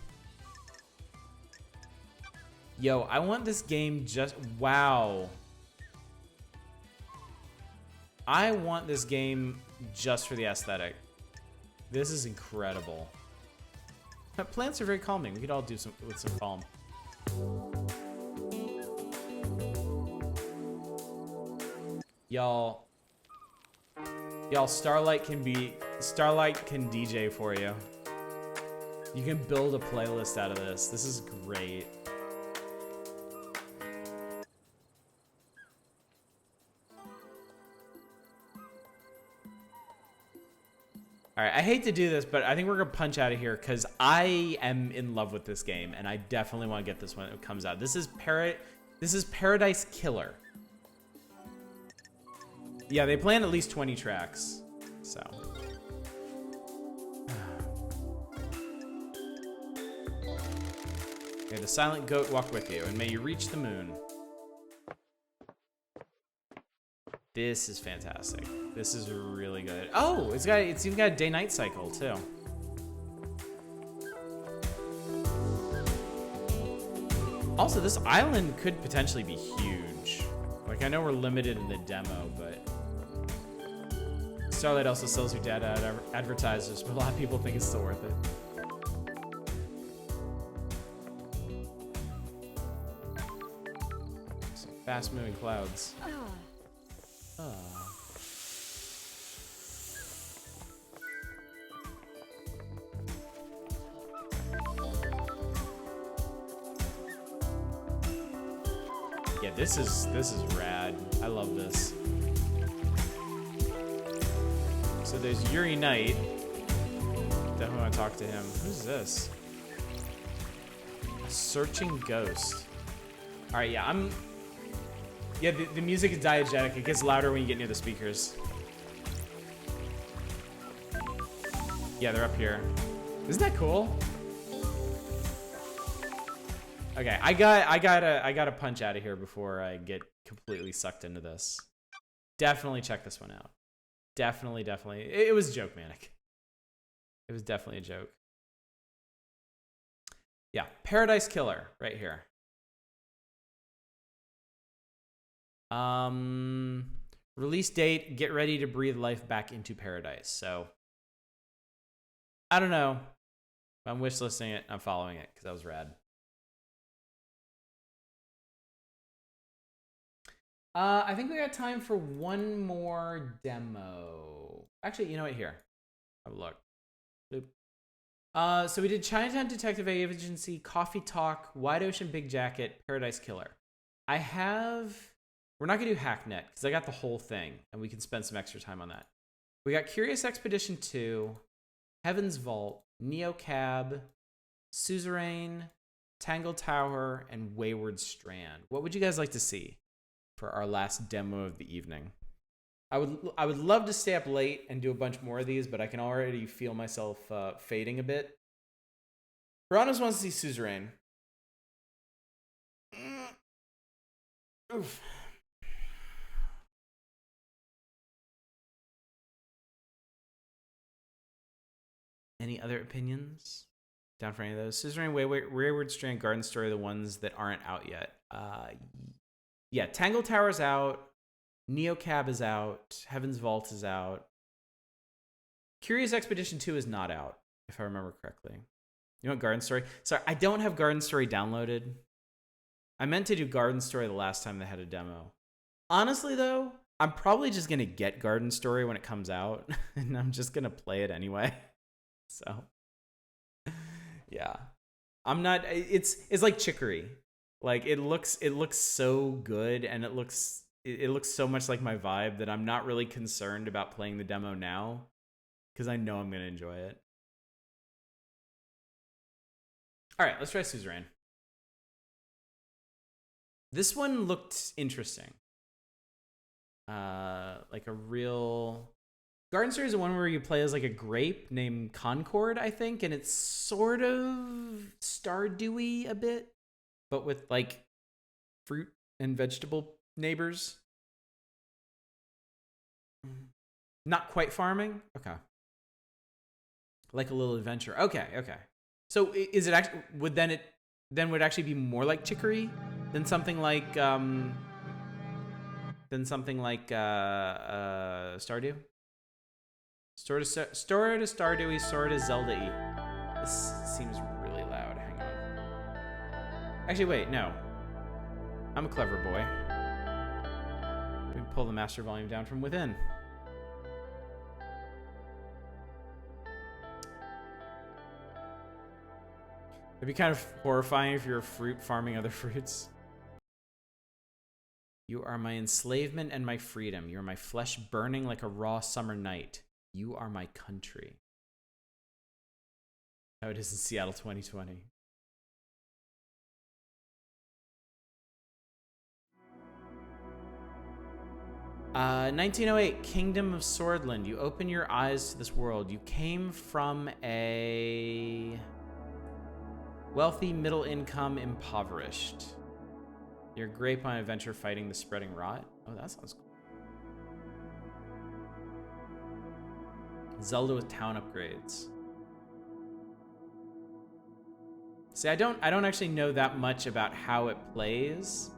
Yo, I want this game just... Wow. I want this game just for the aesthetic. This is incredible. Plants are very calming. We could all do some with some calm. Y'all, Starlight can DJ for you. You can build a playlist out of this. This is great. All right, I hate to do this, but I think we're gonna punch out of here because I am in love with this game, and I definitely want to get this when it comes out. This is Paradise Killer. Yeah, they planned at least 20 tracks, so. May the silent goat walk with you, and may you reach the moon. This is fantastic. This is really good. Oh, it's even got a day-night cycle too. Also, this island could potentially be huge. Like, I know we're limited in the demo, but Starlight also sells your data at advertisers, but a lot of people think it's still worth it. Some fast-moving clouds. Yeah, this is rad. I love this. So there's Yuri Knight. Definitely want to talk to him. Who's this? A searching ghost. All right, yeah, yeah, the music is diegetic. It gets louder when you get near the speakers. Yeah, they're up here. Isn't that cool? Okay, I gotta punch out of here before I get completely sucked into this. Definitely check this one out. Definitely. It was a joke, Manic. It was definitely a joke. Yeah, Paradise Killer right here. Release date, get ready to breathe life back into paradise. So, I don't know. I'm wishlisting it. I'm following it because that was rad. I think we got time for one more demo. Actually, you know what? Here. Have a look. Boop. So we did Chinatown Detective Agency, Coffee Talk, Wide Ocean Big Jacket, Paradise Killer. We're not going to do Hacknet because I got the whole thing, and we can spend some extra time on that. We got Curious Expedition 2, Heaven's Vault, Neo Cab, Suzerain, Tangled Tower, and Wayward Strand. What would you guys like to see for our last demo of the evening? I would love to stay up late and do a bunch more of these, but I can already feel myself fading a bit. Piranhas wants to see Suzerain. Oof. Any other opinions? Down for any of those? Suzerain, Wayward Strand, Garden Story, the ones that aren't out yet. Yeah, Tangle Tower's out. Neo Cab is out. Heaven's Vault is out. Curious Expedition 2 is not out, if I remember correctly. You want Garden Story? Sorry, I don't have Garden Story downloaded. I meant to do Garden Story the last time they had a demo. Honestly, though, I'm probably just going to get Garden Story when it comes out, and I'm just going to play it anyway. So, yeah. I'm not... It's like Chicory. Like, it looks so good, and it looks so much like my vibe that I'm not really concerned about playing the demo now, because I know I'm going to enjoy it. All right, let's try Suzerain. This one looked interesting. Like a real... Garden Story is the one where you play as like a grape named Concord, I think, and it's sort of Stardewy a bit. but with like fruit and vegetable neighbors. Not quite farming. Okay. Like a little adventure. Okay. So is it actually would actually be more like Chicory than something like Stardew? Sort of Stardew-y, sort of Zelda-y. This seems really loud. Hang on. Actually, wait, no. I'm a clever boy. We can pull the master volume down from within. It'd be kind of horrifying if you're a fruit farming other fruits. You are my enslavement and my freedom. You are my flesh burning like a raw summer night. You are my country. How it is in Seattle 2020. Uh, 1908, Kingdom of Swordland. You open your eyes to this world. You came from a wealthy, middle-income, impoverished. You're a grapevine adventure fighting the spreading rot. Oh, that sounds cool. Zelda with town upgrades. See, I don't actually know that much about how it plays.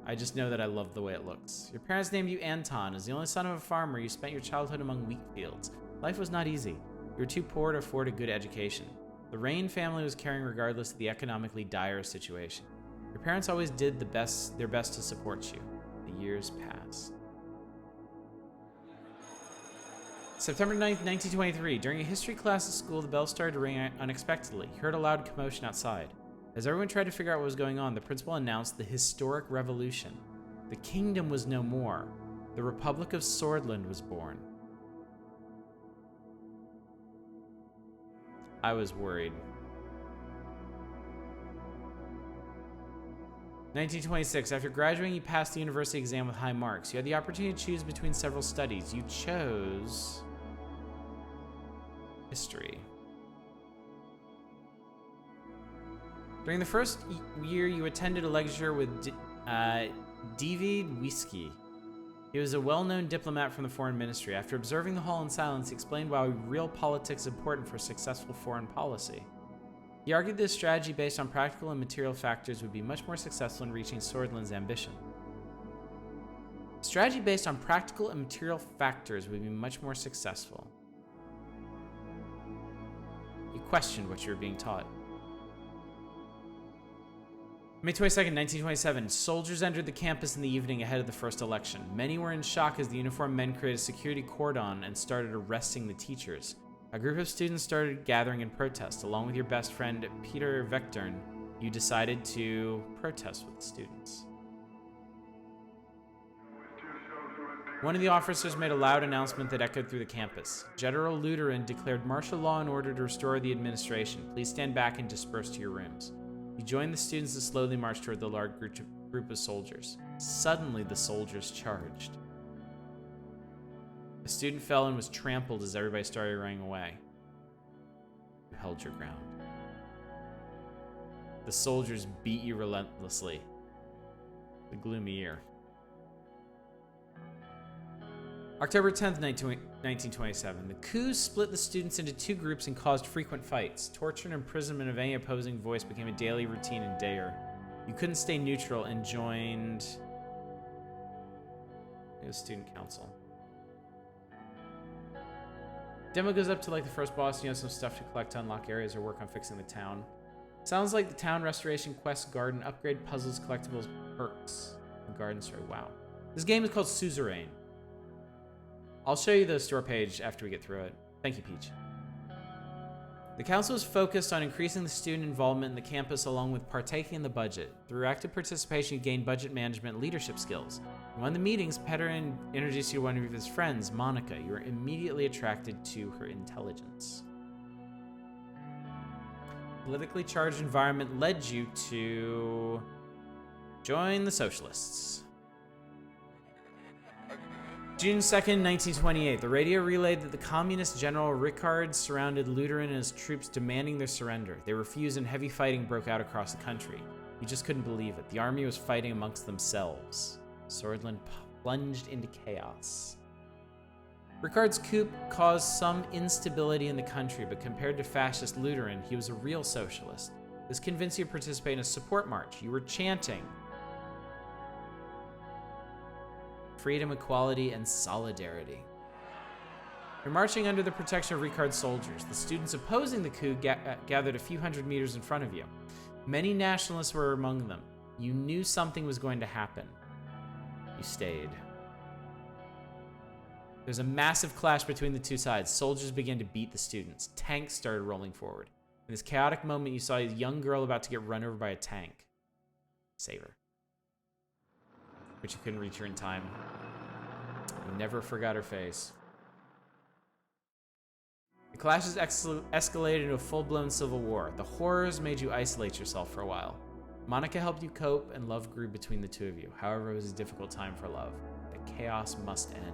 I just know that I love the way it looks. Your parents named you Anton. As the only son of a farmer, you spent your childhood among wheat fields. Life was not easy. You were too poor to afford a good education. The Rain family was caring regardless of the economically dire situation. Your parents always did their best to support you. The years passed. September 9th, 1923. During a history class at school, the bell started to ring unexpectedly. You heard a loud commotion outside. As everyone tried to figure out what was going on, the principal announced the historic revolution. The kingdom was no more. The Republic of Swordland was born. I was worried. 1926. After graduating, you passed the university exam with high marks. You had the opportunity to choose between several studies. You chose history. During the first year, you attended a lecture with David Whisky. He was a well-known diplomat from the foreign ministry. After observing the hall in silence, he explained why real politics is important for successful foreign policy. He argued that a strategy based on practical and material factors would be much more successful in reaching Swordland's ambition. Strategy based on practical and material factors would be much more successful. You questioned what you were being taught. May 22nd, 1927. Soldiers entered the campus in the evening ahead of the first election. Many were in shock as the uniformed men created a security cordon and started arresting the teachers. A group of students started gathering in protest. Along with your best friend, Peter Vectern, you decided to protest with the students. One of the officers made a loud announcement that echoed through the campus. General LudoNarraCon declared martial law in order to restore the administration. Please stand back and disperse to your rooms. You joined the students and slowly marched toward the large group of soldiers. Suddenly, the soldiers charged. A student fell and was trampled as everybody started running away. You held your ground. The soldiers beat you relentlessly. The gloomy year. October 10th, 1927. The coup split the students into two groups and caused frequent fights. Torture and imprisonment of any opposing voice became a daily routine in Dayer. You couldn't stay neutral and joined the student council. Demo goes up to like the first boss. You have some stuff to collect to unlock areas or work on fixing the town. Sounds like the town restoration quest, garden upgrade, puzzles, collectibles, perks. The garden story. Wow. This game is called Suzerain. I'll show you the store page after we get through it. Thank you, Peach. The council is focused on increasing the student involvement in the campus along with partaking in the budget. Through active participation, you gain budget management and leadership skills. In one of the meetings, Petterin introduced you to one of his friends, Monica. You were immediately attracted to her intelligence. Politically charged environment led you to join the socialists. June 2nd, 1928. The radio relayed that the communist general Ricard surrounded LudoNarraCon and his troops, demanding their surrender. They refused and heavy fighting broke out across the country. You just couldn't believe it. The army was fighting amongst themselves. Swordland plunged into chaos. Ricard's coup caused some instability in the country, but compared to fascist Lutheran, he was a real socialist. This convinced you to participate in a support march. You were chanting freedom, equality, and solidarity. You're marching under the protection of Ricard's soldiers. The students opposing the coup gathered a few hundred meters in front of you. Many nationalists were among them. You knew something was going to happen. You stayed. There's a massive clash between the two sides. Soldiers began to beat the students. Tanks started rolling forward. In this chaotic moment, you saw a young girl about to get run over by a tank. Save her. But you couldn't reach her in time. You never forgot her face. The clashes escalated into a full-blown civil war. The horrors made you isolate yourself for a while. Monica helped you cope, and love grew between the two of you. However, it was a difficult time for love. The chaos must end.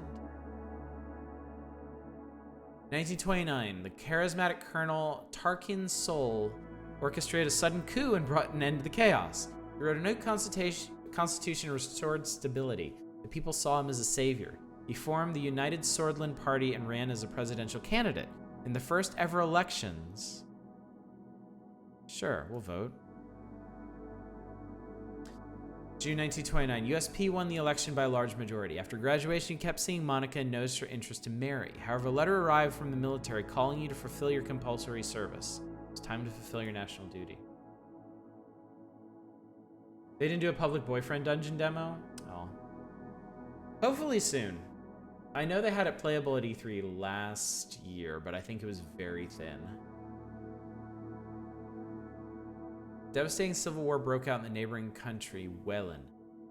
1929, the charismatic Colonel Tarkin Sol orchestrated a sudden coup and brought an end to the chaos. He wrote a new constitution restored stability. The people saw him as a savior. He formed the United Swordland Party and ran as a presidential candidate. In the first ever elections... Sure, we'll vote. June 1929, USP won the election by a large majority. After graduation, you kept seeing Monica and noticed her interest to marry. However, a letter arrived from the military calling you to fulfill your compulsory service. It was time to fulfill your national duty. They didn't do a public boyfriend dungeon demo? Oh. Hopefully soon. I know they had it playable at E3 last year, but I think it was very thin. Devastating civil war broke out in the neighboring country, Wellen.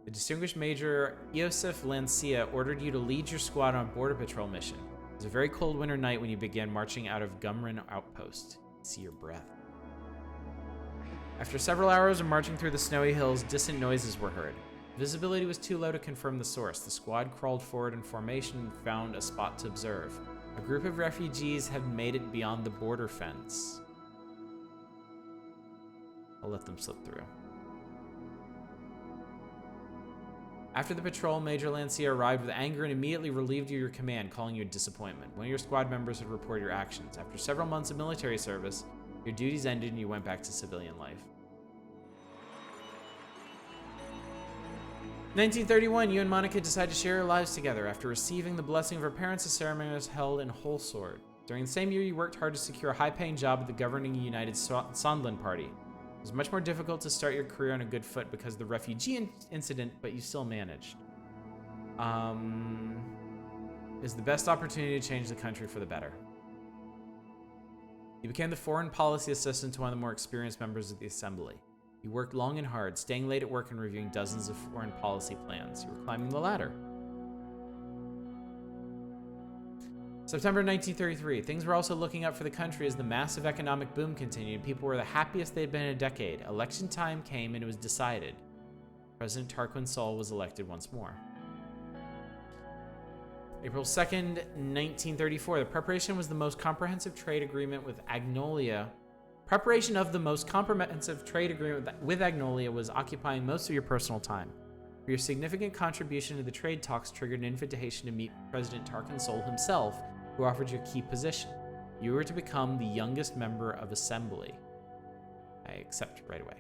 The distinguished Major Iosif Lancia ordered you to lead your squad on a border patrol mission. It was a very cold winter night when you began marching out of Gumrin Outpost. See your breath. After several hours of marching through the snowy hills, distant noises were heard. Visibility was too low to confirm the source. The squad crawled forward in formation and found a spot to observe. A group of refugees had made it beyond the border fence. I'll let them slip through. After the patrol, Major Lancia arrived with anger and immediately relieved you of your command, calling you a disappointment. One of your squad members had reported your actions. After several months of military service, your duties ended and you went back to civilian life. 1931, you and Monica decided to share your lives together. After receiving the blessing of her parents, the ceremony was held in Wholesword. During the same year, you worked hard to secure a high-paying job at the governing United Sondland Party. It was much more difficult to start your career on a good foot because of the refugee incident, but you still managed. Is the best opportunity to change the country for the better. You became the foreign policy assistant to one of the more experienced members of the assembly. You worked long and hard, staying late at work and reviewing dozens of foreign policy plans. You were climbing the ladder. September 1933. Things were also looking up for the country as the massive economic boom continued. People were the happiest they'd been in a decade. Election time came and it was decided. President Tarquin Sol was elected once more. April 2nd, 1934. The preparation was the most comprehensive trade agreement with Agnolia. Preparation of the most comprehensive trade agreement with Agnolia was occupying most of your personal time. For your significant contribution to the trade talks triggered an invitation to meet President Tarquin Sol himself, who offered you a key position. You were to become the youngest member of Assembly. I accept right away.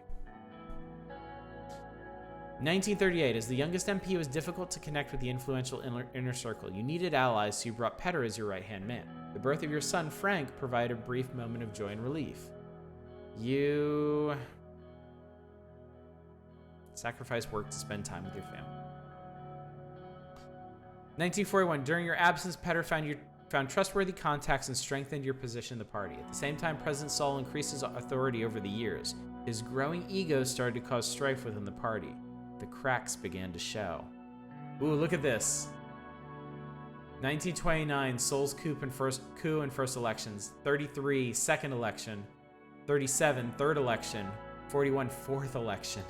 1938. As the youngest MP, it was difficult to connect with the influential inner circle. You needed allies, so you brought Petter as your right-hand man. The birth of your son, Frank, provided a brief moment of joy and relief. You sacrificed work to spend time with your family. 1941. During your absence, Petter found trustworthy contacts and strengthened your position in the party. At the same time, President Sol increased his authority over the years. His growing ego started to cause strife within the party. The cracks began to show. Ooh, look at this. 1929, Sol's coup and first elections. 33, second election. 37, third election. 41, fourth election.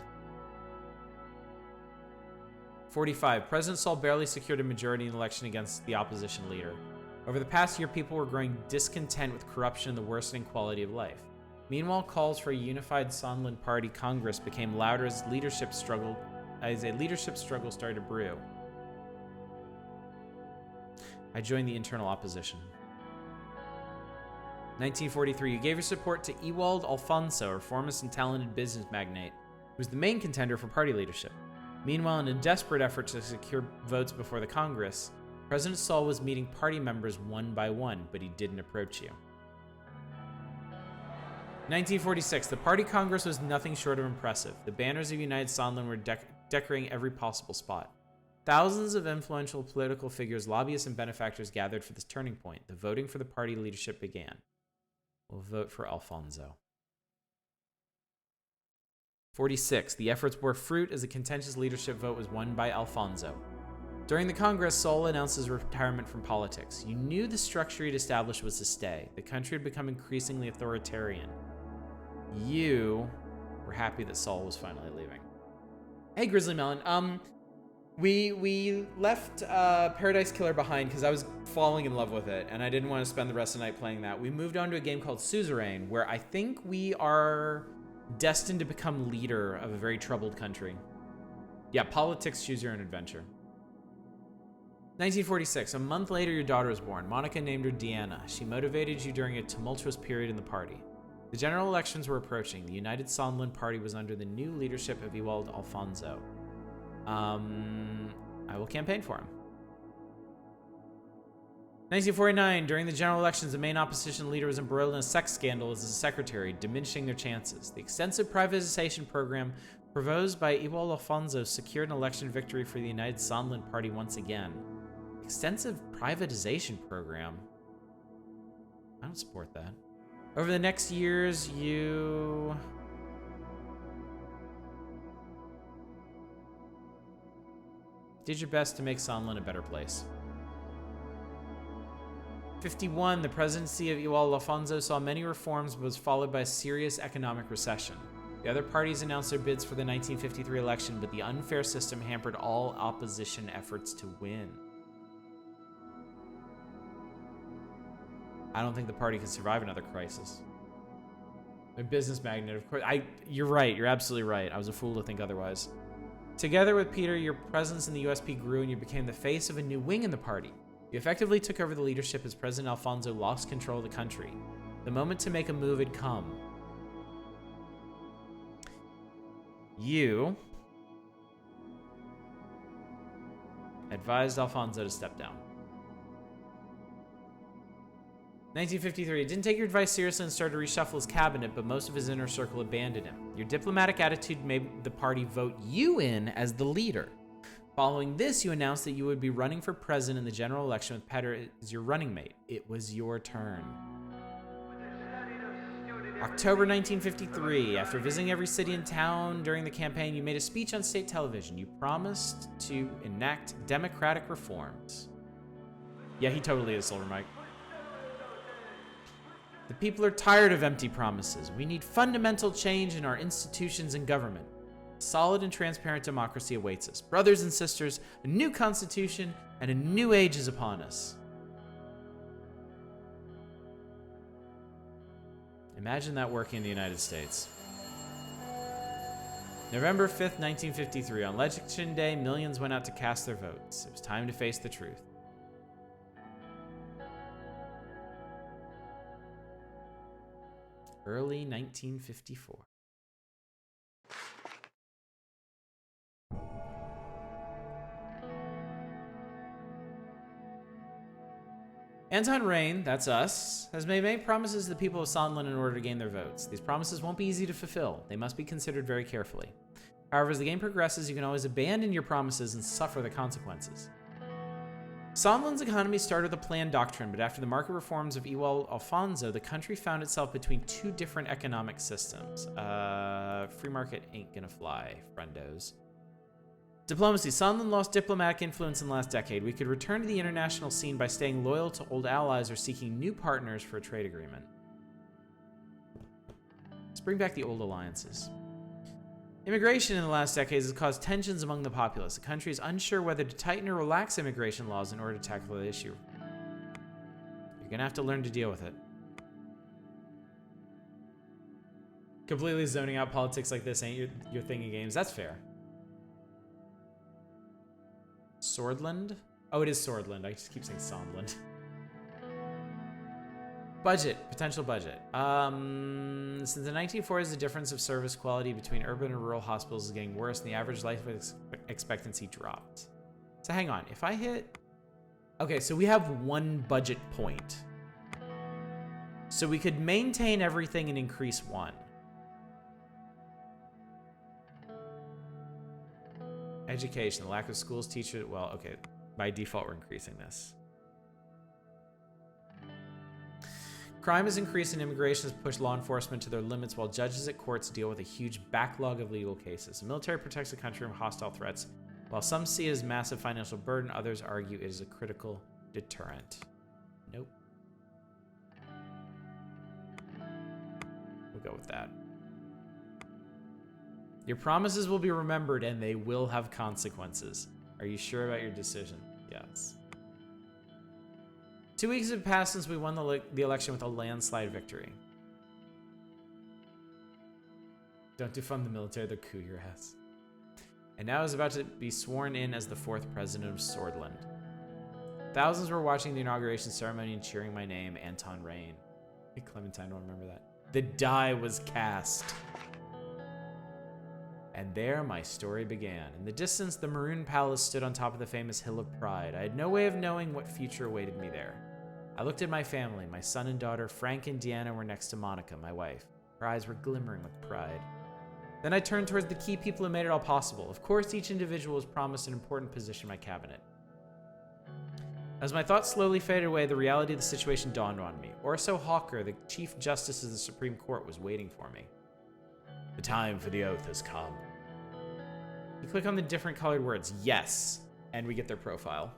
45, President Sol barely secured a majority in the election against the opposition leader. Over the past year, people were growing discontent with corruption and the worsening quality of life. Meanwhile, calls for a unified Sonlin Party Congress became louder as a leadership struggle started to brew. I joined the internal opposition. 1943, you gave your support to Ewald Alfonso, a reformist and talented business magnate, who was the main contender for party leadership. Meanwhile, in a desperate effort to secure votes before the Congress, President Saul was meeting party members one by one, but he didn't approach you. 1946, the party Congress was nothing short of impressive. The banners of United Sonlin were decorating every possible spot. Thousands of influential political figures, lobbyists, and benefactors gathered for this turning point. The voting for the party leadership began. We'll vote for Alfonso. 46. The efforts bore fruit as the contentious leadership vote was won by Alfonso. During the Congress, Sol announced his retirement from politics. You knew the structure he'd established was to stay. The country had become increasingly authoritarian. You were happy that Sol was finally leaving. Hey, Grizzly Melon. We left Paradise Killer behind because I was falling in love with it, and I didn't want to spend the rest of the night playing that. We moved on to a game called Suzerain, where I think we are destined to become leader of a very troubled country. Yeah, politics, choose your own adventure. 1946, a month later your daughter was born. Monica named her Deanna. She motivated you during a tumultuous period in the party. The general elections were approaching. The United Sonlin Party was under the new leadership of Ewald Alfonso. I will campaign for him. 1949, during the general elections, the main opposition leader was embroiled in a sex scandal as a secretary, diminishing their chances. The extensive privatization program proposed by Ewald Alfonso secured an election victory for the United Sonlin Party once again. Extensive privatization program? I don't support that. Over the next years, you did your best to make Sonlin a better place. 51, the presidency of Ewald Alfonso saw many reforms but was followed by a serious economic recession. The other parties announced their bids for the 1953 election, but the unfair system hampered all opposition efforts to win. I don't think the party can survive another crisis. They're business magnate, of course. You're right. You're absolutely right. I was a fool to think otherwise. Together with Peter, your presence in the USP grew and you became the face of a new wing in the party. You effectively took over the leadership as President Alfonso lost control of the country. The moment to make a move had come. You advised Alfonso to step down. 1953, he didn't take your advice seriously and started to reshuffle his cabinet, but most of his inner circle abandoned him. Your diplomatic attitude made the party vote you in as the leader. Following this, you announced that you would be running for president in the general election with Petter as your running mate. It was your turn. October 1953, after visiting every city and town during the campaign, you made a speech on state television. You promised to enact democratic reforms. Yeah, he totally is, Silver Mike. The people are tired of empty promises. We need fundamental change in our institutions and government. A solid and transparent democracy awaits us. Brothers and sisters, a new constitution and a new age is upon us. Imagine that working in the United States. November 5th, 1953. On Election Day, millions went out to cast their votes. It was time to face the truth. Early 1954. Anton Rain, that's us, has made many promises to the people of Sonlin in order to gain their votes. These promises won't be easy to fulfill. They must be considered very carefully. However, as the game progresses, you can always abandon your promises and suffer the consequences. Sonlin's economy started with a planned doctrine, but after the market reforms of Ewald Alfonso, the country found itself between two different economic systems. Free market ain't gonna fly, friendos. Diplomacy. Sonlin lost diplomatic influence in the last decade. We could return to the international scene by staying loyal to old allies or seeking new partners for a trade agreement. Let's bring back the old alliances. Immigration in the last decades has caused tensions among the populace. The country is unsure whether to tighten or relax immigration laws in order to tackle the issue. You're going to have to learn to deal with it. Completely zoning out politics like this ain't your thing in games. That's fair. Swordland? Oh, it is Swordland. I just keep saying Sondland. Budget. Potential budget. Since the 1940s, the difference of service quality between urban and rural hospitals is getting worse, and the average life expectancy dropped. So hang on. If I hit... Okay, so we have one budget point. So we could maintain everything and increase one. Education. The lack of schools, teachers... Well, okay. By default, we're increasing this. Crime has increased and immigration has pushed law enforcement to their limits while judges at courts deal with a huge backlog of legal cases. The military protects the country from hostile threats. While some see it as a massive financial burden, others argue it is a critical deterrent. Nope. We'll go with that. Your promises will be remembered and they will have consequences. Are you sure about your decision? Yes. 2 weeks have passed since we won the election with a landslide victory. Don't defund the military, they'll coup your ass. And now is about to be sworn in as the 4th president of Swordland. Thousands were watching the inauguration ceremony and cheering my name, Anton Rain. Hey, Clementine, don't remember that. The die was cast. And there my story began. In the distance, the Maroon Palace stood on top of the famous Hill of Pride. I had no way of knowing what future awaited me there. I looked at my family. My son and daughter, Frank and Deanna, were next to Monica, my wife. Her eyes were glimmering with pride. Then I turned towards the key people who made it all possible. Of course, each individual was promised an important position in my cabinet. As my thoughts slowly faded away, the reality of the situation dawned on me. Orso Hawker, the Chief Justice of the Supreme Court, was waiting for me. The time for the oath has come. You click on the different colored words, yes, and we get their profile.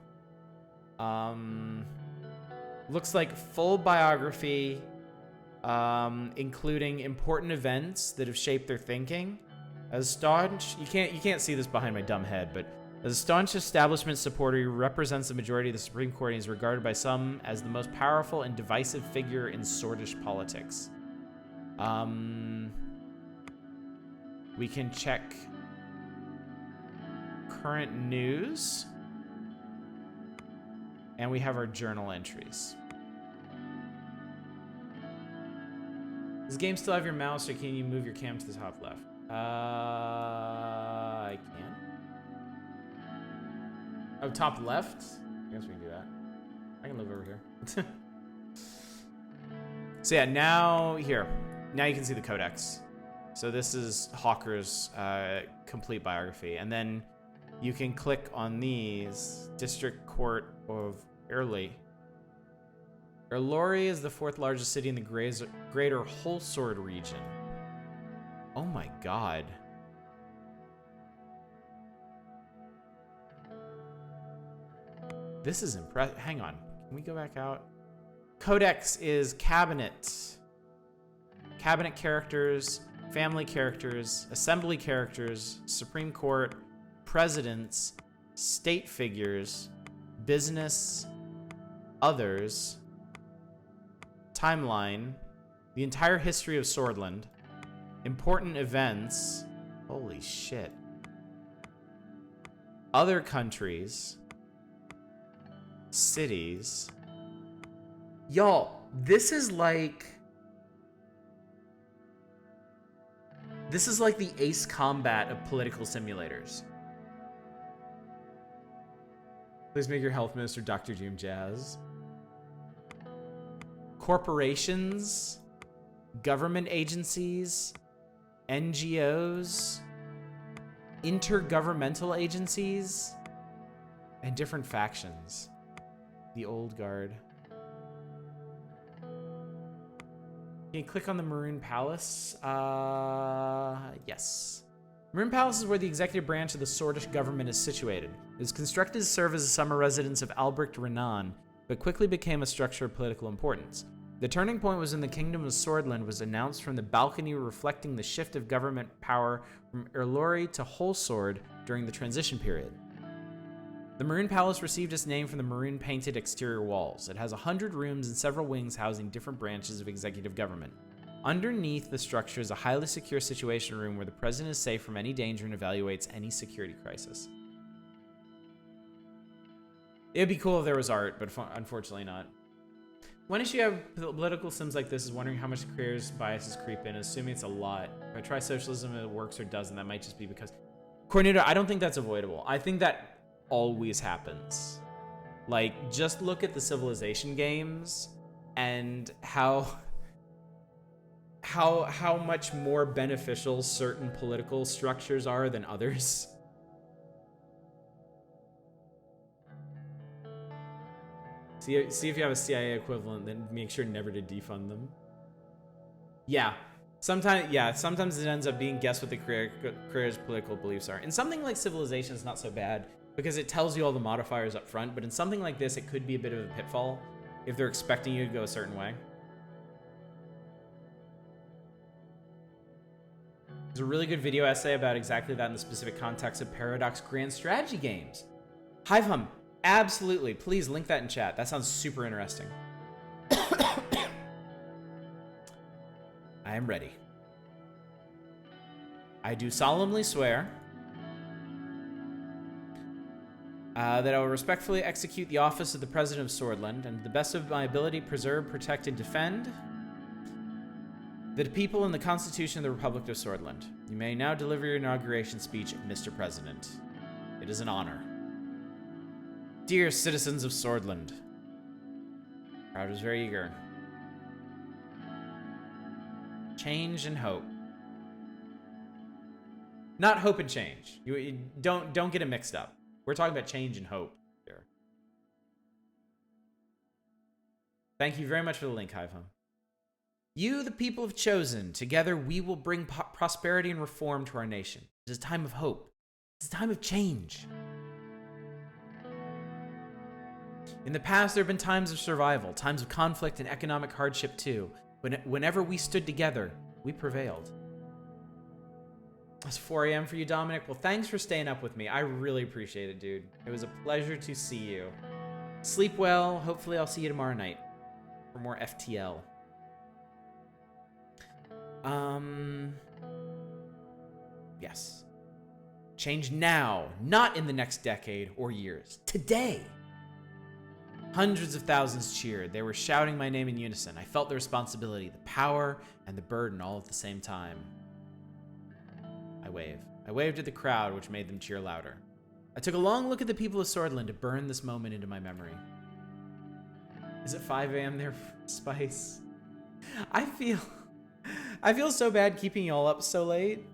Looks like full biography, including important events that have shaped their thinking. As staunch, you can't see this behind my dumb head, but as a staunch establishment supporter, he represents the majority of the Supreme Court and is regarded by some as the most powerful and divisive figure in Swordish politics. We can check current news. And we have our journal entries. Does the game still have your mouse, or can you move your cam to the top left? I can. Oh, top left? I guess we can do that. I can live over here. So yeah, now you can see the codex. So this is Hawker's complete biography. And then you can click on these. District Court of Early. Erlori is the 4th largest city in the greater Wholesword region. Oh my god. This is impressive. Hang on. Can we go back out? Codex is cabinet. Cabinet characters, family characters, assembly characters, Supreme Court, presidents, state figures, business, others, timeline, the entire history of Swordland, important events, holy shit, other countries, cities. Y'all, this is like the Ace Combat of political simulators. Please make your health minister Dr. Doom Jazz. Corporations, government agencies, NGOs, intergovernmental agencies, and different factions. The Old Guard. Can you click on the Maroon Palace? Yes. Maroon Palace is where the executive branch of the Swordish government is situated. It was constructed to serve as a summer residence of Albrecht Renan, but quickly became a structure of political importance. The turning point was when the Kingdom of Swordland was announced from the balcony, reflecting the shift of government power from Erlori to Wholesword during the transition period. The Maroon Palace received its name from the maroon-painted exterior walls. It has 100 rooms and several wings housing different branches of executive government. Underneath the structure is a highly secure situation room where the president is safe from any danger and evaluates any security crisis. It'd be cool if there was art, but unfortunately not. One issue I have political sims like this is wondering how much the creator's biases creep in, assuming it's a lot. If I try socialism and it works or doesn't, that might just be because... Cornuda, I don't think that's avoidable. I think that always happens. Like, just look at the Civilization games and how much more beneficial certain political structures are than others. See if you have a CIA equivalent, then make sure never to defund them. Yeah. Sometimes it ends up being guess what the creator's political beliefs are. In something like Civilization, it's not so bad because it tells you all the modifiers up front, but in something like this, it could be a bit of a pitfall if they're expecting you to go a certain way. There's a really good video essay about exactly that in the specific context of Paradox Grand Strategy games. HiveHum, absolutely. Please link that in chat. That sounds super interesting. I am ready. I do solemnly swear that I will respectfully execute the office of the President of Swordland and to the best of my ability preserve, protect, and defend the people and the Constitution of the Republic of Swordland. You may now deliver your inauguration speech, Mr. President. It is an honor. Dear citizens of Swordland. Crowd was very eager. Change and hope. Not hope and change. You don't get it mixed up. We're talking about change and hope here. Thank you very much for the link, HiveHum. You, the people, have chosen. Together, we will bring prosperity and reform to our nation. It is a time of hope. It's a time of change. In the past, there have been times of survival, times of conflict and economic hardship too. Whenever we stood together, we prevailed. It's 4 a.m. for you, Dominic. Well, thanks for staying up with me. I really appreciate it, dude. It was a pleasure to see you. Sleep well. Hopefully, I'll see you tomorrow night for more FTL. Yes. Change now, not in the next decade or years. Today. Hundreds of thousands cheered. They were shouting my name in unison. I felt the responsibility, the power, and the burden all at the same time. I waved. I waved at the crowd, which made them cheer louder. I took a long look at the people of Swordland to burn this moment into my memory. Is it 5 a.m. there, Spice? I feel so bad keeping y'all up so late.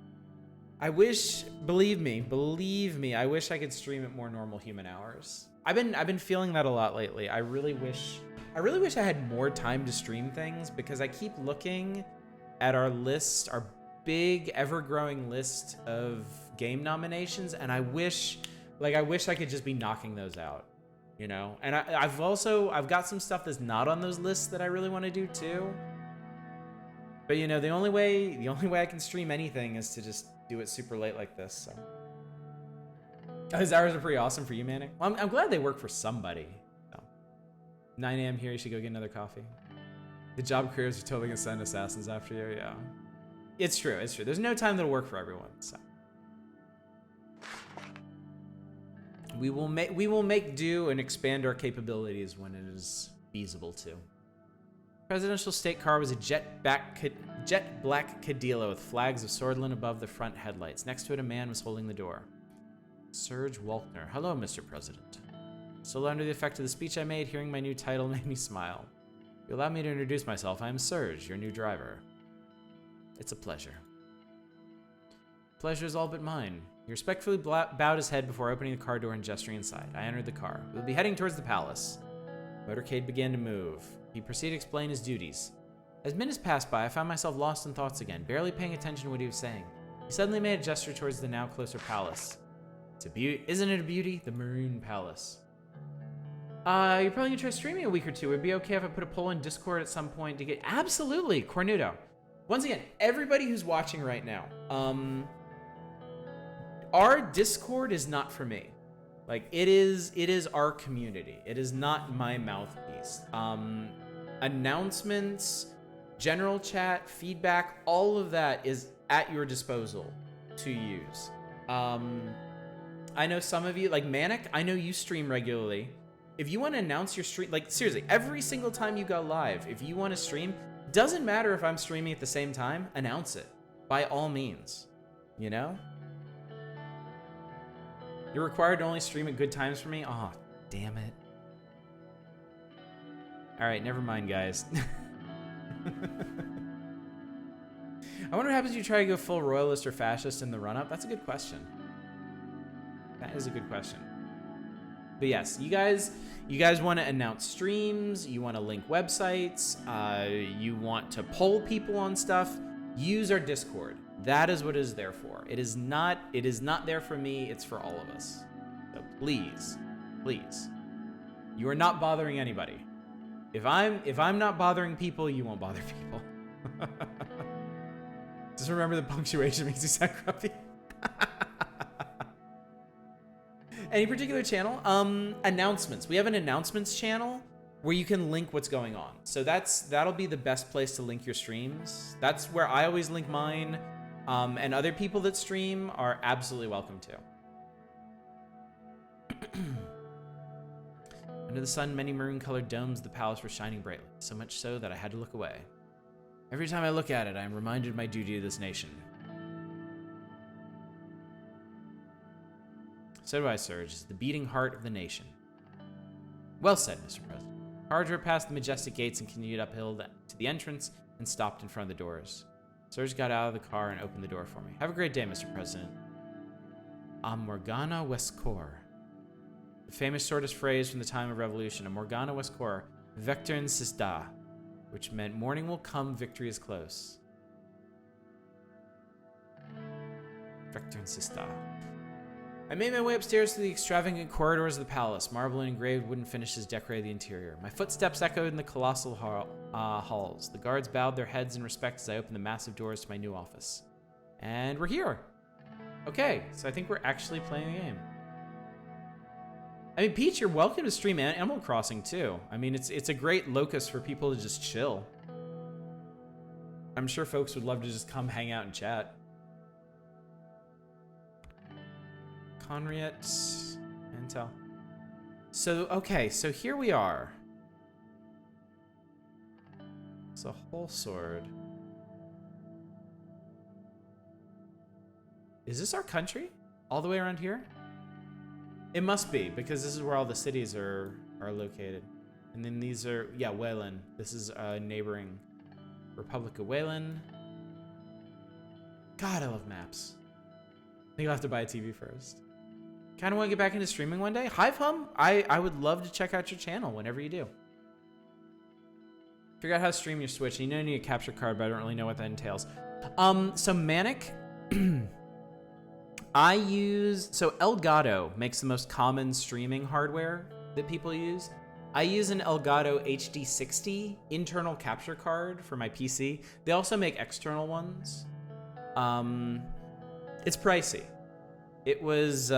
I wish, believe me, I wish I could stream at more normal human hours. I've been feeling that a lot lately. I really wish I had more time to stream things because I keep looking at our list, our big ever-growing list of game nominations, and I wish I could just be knocking those out, you know? And I've got some stuff that's not on those lists that I really want to do too. But you know, the only way I can stream anything is to just do it super late like this, so. Those hours are pretty awesome for you, Manic. Well, I'm glad they work for somebody. So. 9 a.m. here, you should go get another coffee. The job careers are totally gonna send assassins after you, yeah. It's true. There's no time that'll work for everyone, so. We will make do and expand our capabilities when it is feasible to. Presidential state car was a jet black Cadillo with flags of Swordland above the front headlights. Next to it, a man was holding the door. Serge Walkner. Hello, Mr. President. Still under the effect of the speech I made, hearing my new title made me smile. You allow me to introduce myself. I am Serge, your new driver. It's a pleasure. Pleasure is all but mine. He respectfully bowed his head before opening the car door and gesturing inside. I entered the car. We will be heading towards the palace. Motorcade began to move. He proceeded to explain his duties. As minutes passed by, I found myself lost in thoughts again, barely paying attention to what he was saying. He suddenly made a gesture towards the now closer palace. It's a beauty, isn't it a beauty? The Maroon Palace. You're probably gonna try streaming a week or two. Would it be okay if I put a poll in Discord at some point to get... Absolutely, Cornudo. Once again, everybody who's watching right now, our Discord is not for me. Like, it is our community. It is not my mouthpiece. Announcements, General chat, feedback, all of that is at your disposal to use. I know some of you, like Manic, I know you stream regularly. If you want to announce your stream, like seriously, every single time you go live, if you want to stream, doesn't matter if I'm streaming at the same time, announce it. By all means, you know? You're required to only stream at good times for me? Aw, oh, damn it. Alright, never mind, guys. I wonder what happens if you try to go full royalist or fascist in the run-up. That's a good question. That is a good question. But yes, you guys want to announce streams, you want to link websites, you want to poll people on stuff, use our Discord. That is what it is there for. It is not there for me, it's for all of us. So please, please. You are not bothering anybody. If I'm not bothering people, you won't bother people. Just remember the punctuation makes you sound grumpy. Any particular channel? Announcements. We have an announcements channel where you can link what's going on. So that'll be the best place to link your streams. That's where I always link mine. And other people that stream are absolutely welcome to. Under the sun, many maroon-colored domes of the palace were shining brightly, so much so that I had to look away. Every time I look at it, I am reminded of my duty to this nation. So do I, sir. It is the beating heart of the nation. Well said, Mr. President. Car drove past the majestic gates and continued uphill to the entrance and stopped in front of the doors. Surge got out of the car and opened the door for me. Have a great day, Mr. President. A Morgana Westcor. The famous shortest phrase from the time of revolution. A Morgana Westcor. Vector in Sista. Which meant morning will come, victory is close. Vector in Sista. I made my way upstairs through the extravagant corridors of the palace. Marble and engraved wooden finishes decorated the interior. My footsteps echoed in the colossal halls. The guards bowed their heads in respect as I opened the massive doors to my new office. And we're here. Okay, so I think we're actually playing the game. I mean, Peach, you're welcome to stream Animal Crossing too. I mean, it's a great locus for people to just chill. I'm sure folks would love to just come hang out and chat. Conriet, Intel. So, okay, so here we are. It's a whole sword. Is this our country? All the way around here? It must be, because this is where all the cities are located. And then these are, yeah, Wayland. This is neighboring Republic of Wayland. God, I love maps. I think I'll have to buy a TV first. Kind of want to get back into streaming one day. Hive Hum, I would love to check out your channel whenever you do. Figure out how to stream your Switch. You know you need a capture card, but I don't really know what that entails. So Manic, so Elgato makes the most common streaming hardware that people use. I use an Elgato HD60 internal capture card for my PC. They also make external ones. It's pricey. It was,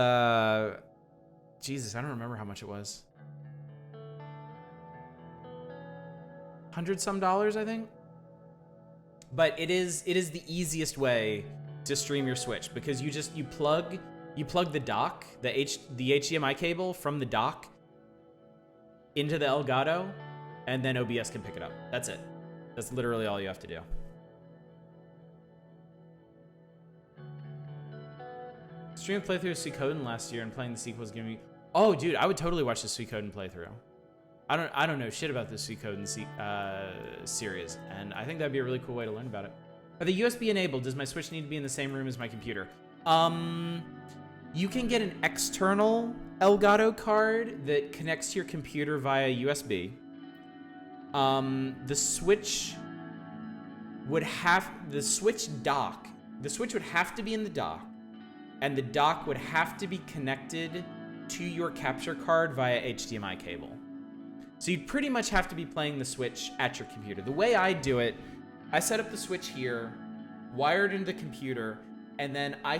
Jesus, I don't remember how much it was. $100-some, I think. But it is the easiest way to stream your Switch because you plug the dock, the HDMI cable from the dock into the Elgato, and then OBS can pick it up. That's it. That's literally all you have to do. Stream playthrough of Suikoden last year and playing the sequels giving me... Oh, dude, I would totally watch the Suikoden playthrough. I don't know shit about the Suikoden series, and I think that'd be a really cool way to learn about it. Are the USB enabled? Does my Switch need to be in the same room as my computer? You can get an external Elgato card that connects to your computer via USB. The Switch would have to be in the dock. And the dock would have to be connected to your capture card via HDMI cable. So you'd pretty much have to be playing the Switch at your computer. The way I do it, I set up the Switch here, wired into the computer, and then I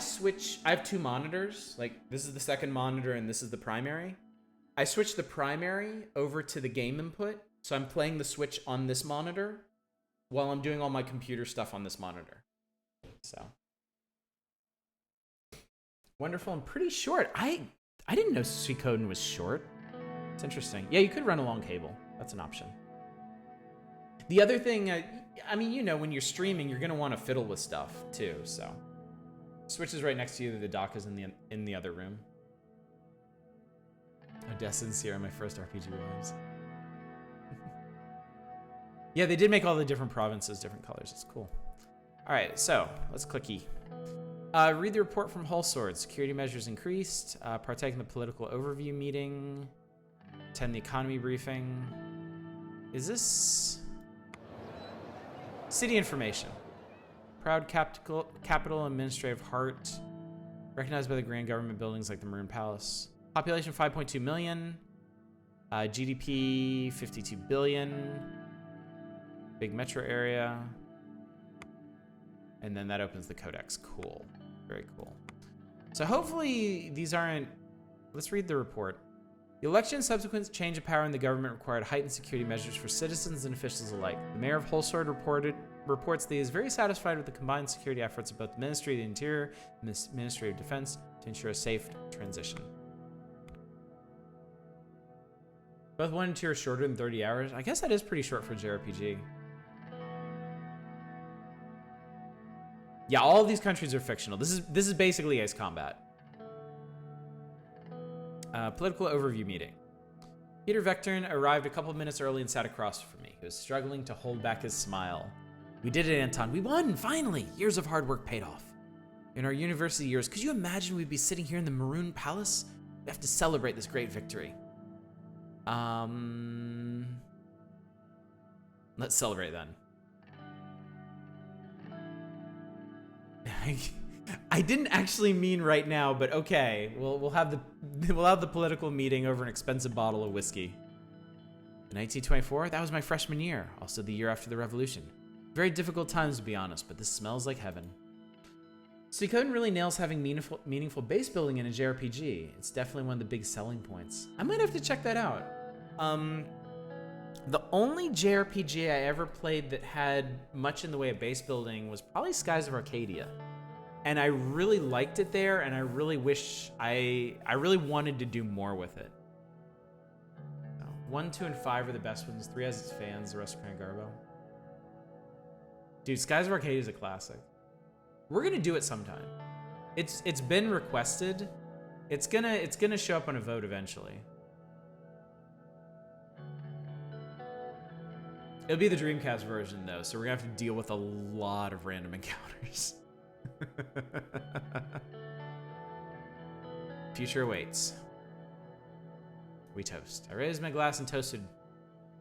have two monitors. Like, this is the second monitor and this is the primary. I switch the primary over to the game input, so I'm playing the Switch on this monitor while I'm doing all my computer stuff on this monitor. So wonderful and pretty short. I didn't know Suikoden was short. It's interesting. Yeah, you could run a long cable. That's an option. The other thing, I mean, you know, when you're streaming, you're gonna want to fiddle with stuff too. So Switch is right next to you. The dock is in the other room. Odessa and Sierra, my first RPG lives. Yeah, they did make all the different provinces different colors. It's cool. All right, so let's click E. Read the report from Whole Sword. Security measures increased. Partake in the political overview meeting. Attend the economy briefing. Is this city information? Proud capital administrative heart. Recognized by the grand government buildings like the Maroon Palace. Population 5.2 million. GDP 52 billion. Big metro area. And then that opens the codex. Cool. Very cool. So hopefully these aren't... Let's read the report. The election and subsequent change of power in the government required heightened security measures for citizens and officials alike. The mayor of Wholesword reports that he is very satisfied with the combined security efforts of both the Ministry of the Interior and the Ministry of Defense to ensure a safe transition. Both 1 and 2 are shorter than 30 hours. I guess that is pretty short for a JRPG. Yeah, all of these countries are fictional. This is basically Ace Combat. Political overview meeting. Peter Vectorn arrived a couple of minutes early and sat across from me. He was struggling to hold back his smile. We did it, Anton. We won, finally. Years of hard work paid off. In our university years, could you imagine we'd be sitting here in the Maroon Palace? We have to celebrate this great victory. Let's celebrate then. I didn't actually mean right now, but okay. We'll have the political meeting over an expensive bottle of whiskey. In 1924, that was my freshman year, also the year after the revolution. Very difficult times, to be honest, but this smells like heaven. Suikoden really nails having meaningful base building in a JRPG. It's definitely one of the big selling points. I might have to check that out. The only JRPG I ever played that had much in the way of base building was probably Skies of Arcadia. And I really liked it there, and I really wish I really wanted to do more with it. 1, 2, and 5 are the best ones. 3 has its fans, the rest are kind of garbo. Dude, Skies of Arcadia is a classic. We're gonna do it sometime. It's been requested. It's gonna show up on a vote eventually. It'll be the Dreamcast version though, so we're gonna have to deal with a lot of random encounters. Future awaits. We toast. I raised my glass and toasted,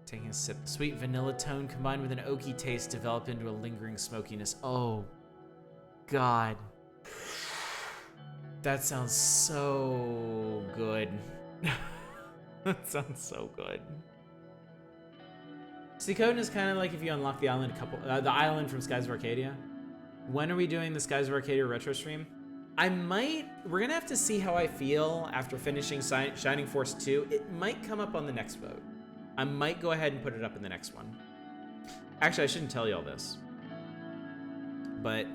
taking a sip. The sweet vanilla tone combined with an oaky taste developed into a lingering smokiness. Oh, God. That sounds so good. That sounds so good. Suikoden is kind of like if you unlock the island the island from Skies of Arcadia. When are we doing the Skies of Arcadia retro stream? We're gonna have to see how I feel after finishing Shining Force 2. It might come up on the next vote. I might go ahead and put it up in the next one. Actually, I shouldn't tell you all this, but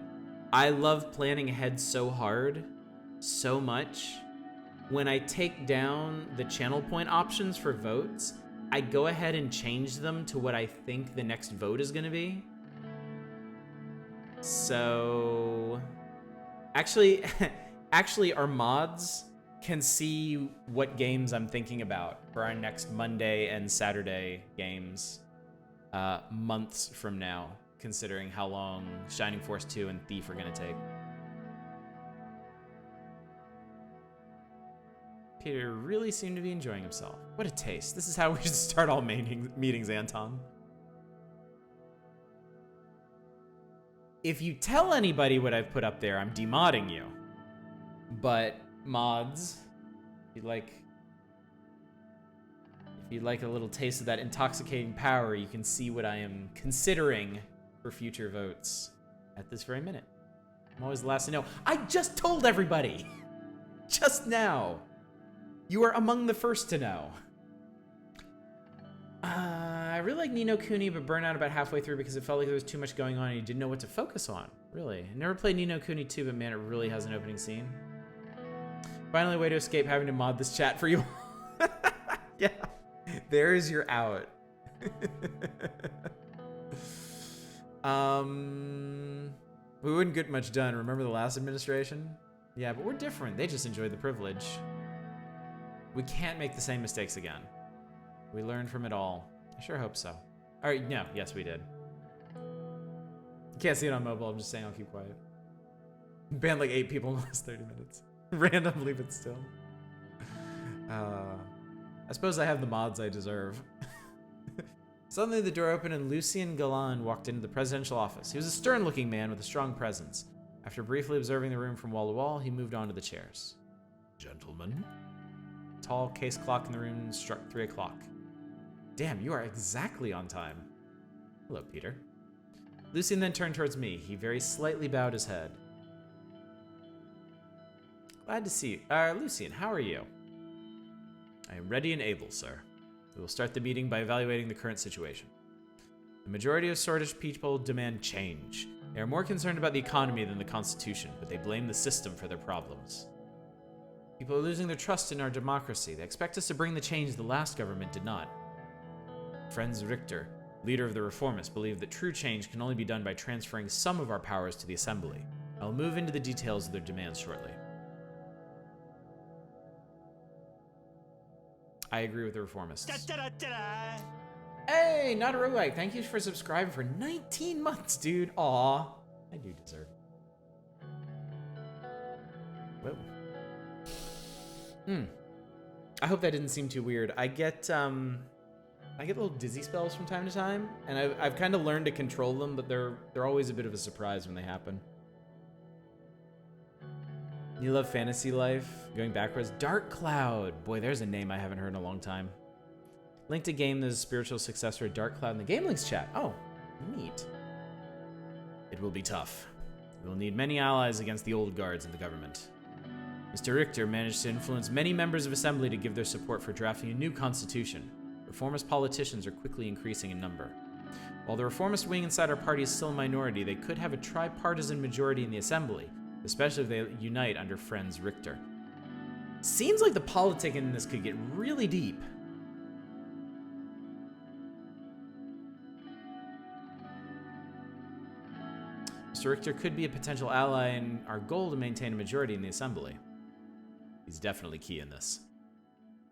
I love planning ahead so hard, so much. When I take down the channel point options for votes, I go ahead and change them to what I think the next vote is gonna be. So, actually, our mods can see what games I'm thinking about for our next Monday and Saturday games months from now, considering how long Shining Force 2 and Thief are gonna take. Peter really seemed to be enjoying himself. What a taste. This is how we should start all meetings, Anton. If you tell anybody what I've put up there, I'm demodding you. But mods, if you'd like a little taste of that intoxicating power, you can see what I am considering for future votes at this very minute. I'm always the last to know. I just told everybody! Just now! You are among the first to know. I really like Ni no Kuni, but burned out about halfway through because it felt like there was too much going on and you didn't know what to focus on. Really. I never played Ni no Kuni 2, but man, it really has an opening scene. Finally, a way to escape having to mod this chat for you. Yeah. There's your out. We wouldn't get much done. Remember the last administration? Yeah, but we're different. They just enjoyed the privilege. We can't make the same mistakes again. We learned from it all. I sure hope so. All right, no, yes, we did. You can't see it on mobile. I'm just saying I'll keep quiet. Banned like 8 people in the last 30 minutes. Randomly, but still. I suppose I have the mods I deserve. Suddenly the door opened and Lucien Galan walked into the presidential office. He was a stern-looking man with a strong presence. After briefly observing the room from wall to wall, he moved on to the chairs. Gentlemen? A tall case clock in the room struck 3 o'clock. Damn, you are exactly on time. Hello, Peter. Lucien then turned towards me. He very slightly bowed his head. Glad to see you. Lucien, how are you? I am ready and able, sir. We will start the meeting by evaluating the current situation. The majority of Swordfish people demand change. They are more concerned about the economy than the Constitution, but they blame the system for their problems. People are losing their trust in our democracy. They expect us to bring the change the last government did not. Franz Richter, leader of the Reformists, believe that true change can only be done by transferring some of our powers to the Assembly. I will move into the details of their demands shortly. I agree with the Reformists. Hey, not a roguelike. Thank you for subscribing for 19 months, dude. Aw, I do deserve it. Whoa. I hope that didn't seem too weird. I get little dizzy spells from time to time, and I've kind of learned to control them, but they're always a bit of a surprise when they happen. You love Fantasy Life? Going backwards? Dark Cloud. Boy, there's a name I haven't heard in a long time. Linked a game that is a spiritual successor to Dark Cloud in the Game Links chat. Oh, neat. It will be tough. We will need many allies against the old guards in the government. Mr. Richter managed to influence many members of Assembly to give their support for drafting a new constitution. Reformist politicians are quickly increasing in number. While the reformist wing inside our party is still a minority, they could have a tripartisan majority in the Assembly, especially if they unite under Franz Richter. Seems like the politic in this could get really deep. Mr. Richter could be a potential ally in our goal to maintain a majority in the Assembly. He's definitely key in this.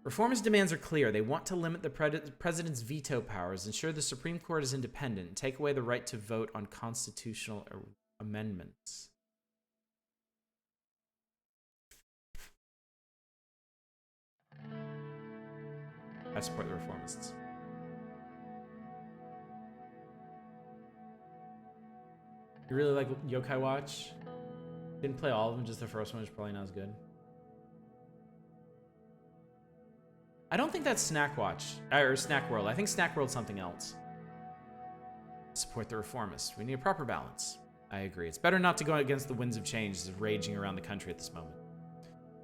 Reformist demands are clear. They want to limit the president's veto powers, ensure the Supreme Court is independent, and take away the right to vote on constitutional amendments. I support the Reformists. You really like Yokai Watch? Didn't play all of them, just the first one is probably not as good. I don't think that's Snack Watch, or Snack World. I think Snack World's something else. Support the Reformists. We need a proper balance. I agree. It's better not to go against the winds of change that are raging around the country at this moment.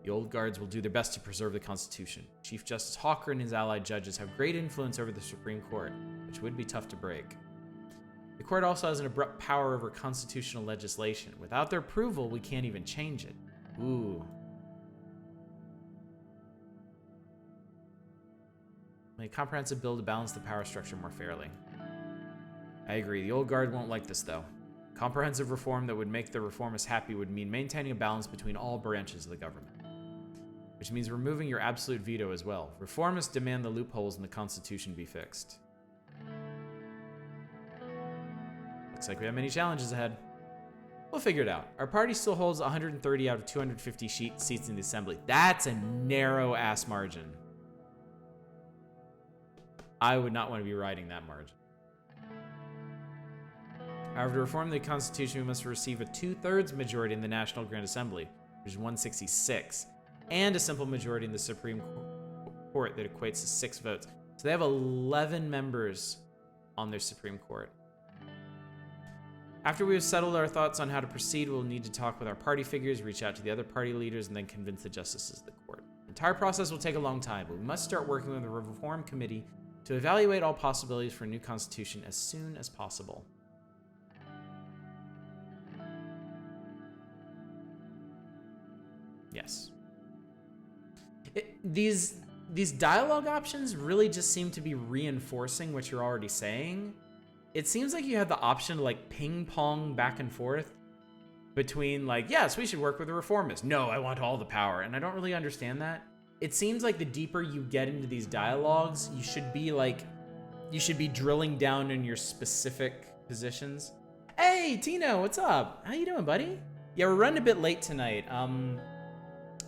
The old guards will do their best to preserve the Constitution. Chief Justice Hawker and his allied judges have great influence over the Supreme Court, which would be tough to break. The court also has an abrupt power over constitutional legislation. Without their approval, we can't even change it. Ooh. A comprehensive bill to balance the power structure more fairly. I agree. The old guard won't like this, though. Comprehensive reform that would make the reformists happy would mean maintaining a balance between all branches of the government. Which means removing your absolute veto as well. Reformists demand the loopholes in the Constitution be fixed. Looks like we have many challenges ahead. We'll figure it out. Our party still holds 130 out of 250 seats in the Assembly. That's a narrow-ass margin. I would not want to be riding that margin. However, to reform the Constitution, we must receive a 2/3 majority in the National Grand Assembly, which is 166, and a simple majority in the Supreme Court that equates to 6 votes. So they have 11 members on their Supreme Court. After we have settled our thoughts on how to proceed, we'll need to talk with our party figures, reach out to the other party leaders, and then convince the justices of the court. The entire process will take a long time, but we must start working with the Reform Committee to evaluate all possibilities for a new constitution as soon as possible. Yes. These dialogue options really just seem to be reinforcing what you're already saying. It seems like you have the option to like ping pong back and forth between like, yes, we should work with the reformists. No, I want all the power. And I don't really understand that. It seems like the deeper you get into these dialogues, you should be drilling down in your specific positions. Hey, Tino, what's up? How you doing, buddy? Yeah, we're running a bit late tonight.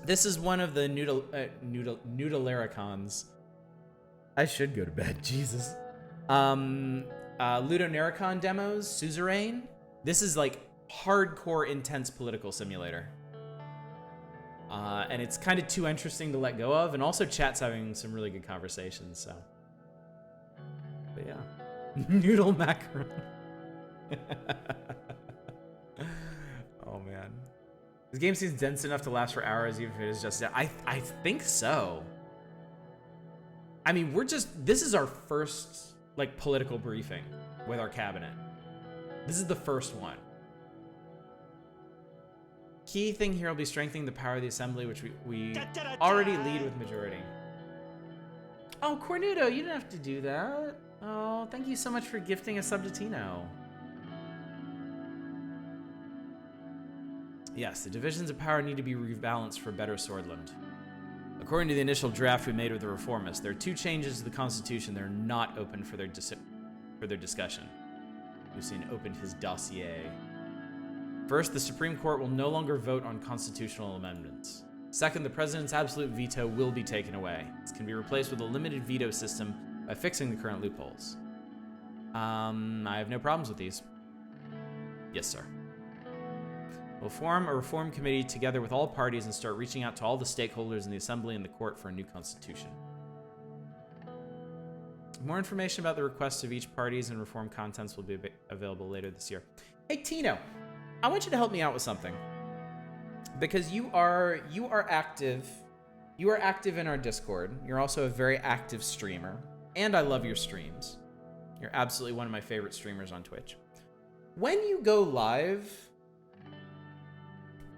This is one of the NudoLarraCons. I should go to bed, Jesus. LudoNarraCon Demos, Suzerain. This is like hardcore intense political simulator. And it's kind of too interesting to let go of, and also chat's having some really good conversations, so. But yeah. Noodle macaron. Oh man. This game seems dense enough to last for hours, even if it is just... I think so. I mean, this is our first, like, political briefing with our cabinet. This is the first one. Key thing here will be strengthening the power of the assembly, which we already lead with majority. Oh, Cornudo, you didn't have to do that. Oh, thank you so much for gifting a sub to Tino. Yes, the divisions of power need to be rebalanced for better Swordland. According to the initial draft we made with the reformists, there are 2 changes to the Constitution that are not open for their discussion. Lucien opened his dossier. First, the Supreme Court will no longer vote on constitutional amendments. Second, the President's absolute veto will be taken away. This can be replaced with a limited veto system by fixing the current loopholes. I have no problems with these. Yes, sir. We'll form a reform committee together with all parties and start reaching out to all the stakeholders in the Assembly and the Court for a new constitution. More information about the requests of each parties and reform contents will be available later this year. Hey, Tino, I want you to help me out with something. Because you are active. You are active in our Discord. You're also a very active streamer. And I love your streams. You're absolutely one of my favorite streamers on Twitch. When you go live,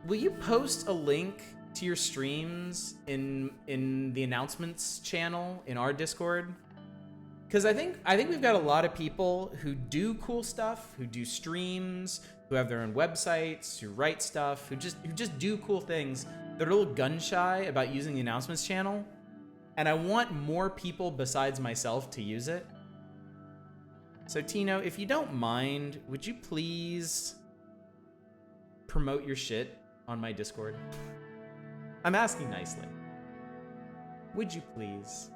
will you post a link to your streams in the announcements channel in our Discord? Because I think we've got a lot of people who do cool stuff, who do streams, who have their own websites, who write stuff, who just do cool things. They're a little gun shy about using the announcements channel, and I want more people besides myself to use it. So Tino, if you don't mind, would you please promote your shit on my Discord? I'm asking nicely. Would you please?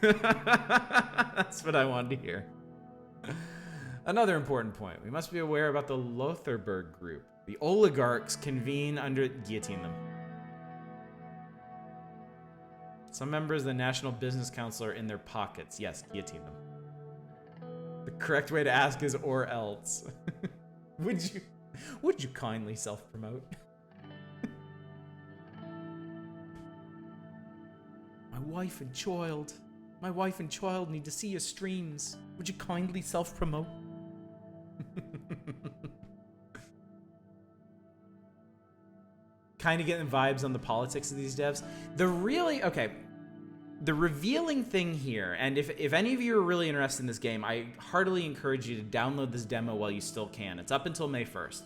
That's what I wanted to hear. Another important point. We must be aware about the Lotharberg group. The oligarchs convene under... Guillotine them. Some members of the National Business Council are in their pockets. Yes, guillotine them. The correct way to ask is or else. Would you kindly self-promote? My wife and child need to see your streams. Would you kindly self-promote? Kind of getting vibes on the politics of these devs. The revealing thing here, and if any of you are really interested in this game, I heartily encourage you to download this demo while you still can. It's up until May 1st.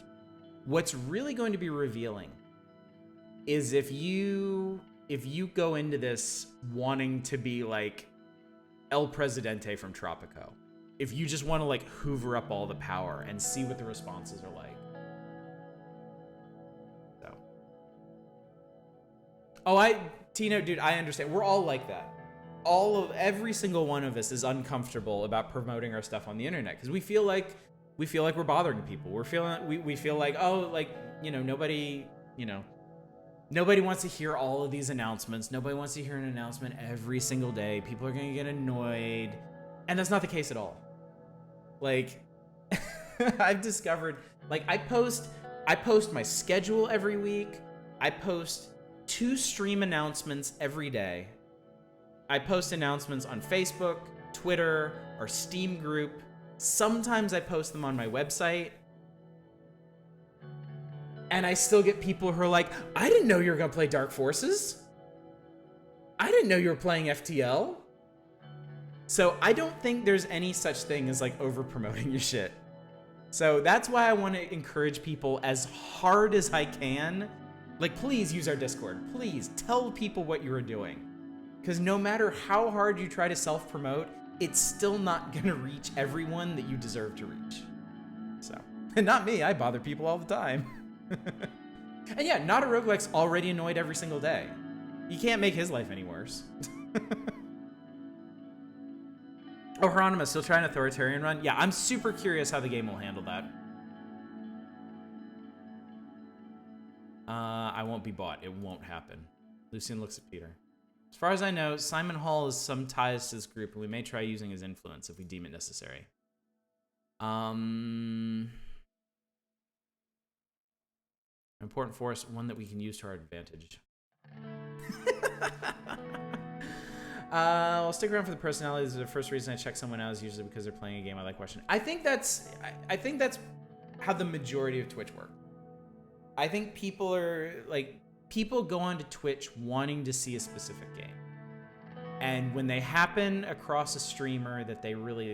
What's really going to be revealing is if you go into this wanting to be like El Presidente from Tropico, if you just want to like hoover up all the power and see what the responses are like. So. Oh, Tino, dude, I understand. We're all like that. Every single one of us is uncomfortable about promoting our stuff on the internet because we feel like we're bothering people. We feel like, oh, like, nobody wants to hear all of these announcements. Nobody wants to hear an announcement every single day. People are going to get annoyed. And that's not the case at all. Like, I've discovered, like, I post my schedule every week. I post 2 stream announcements every day. I post announcements on Facebook, Twitter, our Steam group. Sometimes I post them on my website. And I still get people who are like, I didn't know you were going to play Dark Forces. I didn't know you were playing FTL. So I don't think there's any such thing as like over promoting your shit. So that's why I want to encourage people as hard as I can. Like, please use our Discord. Please tell people what you are doing. Because no matter how hard you try to self-promote, it's still not going to reach everyone that you deserve to reach. So, and not me, I bother people all the time. And yeah, Not a Roguelike's already annoyed every single day. You can't make his life any worse. Oh, Hieronymus, still trying an authoritarian run? Yeah, I'm super curious how the game will handle that. I won't be bought. It won't happen. Lucian looks at Peter. As far as I know, Simon Hall has some ties to this group, and we may try using his influence if we deem it necessary. Important for us, one that we can use to our advantage. I'll stick around for the personalities. The first reason I check someone out is usually because they're playing a game I like watching. I think that's how the majority of Twitch work. I think people go onto Twitch wanting to see a specific game. And when they happen across a streamer that they really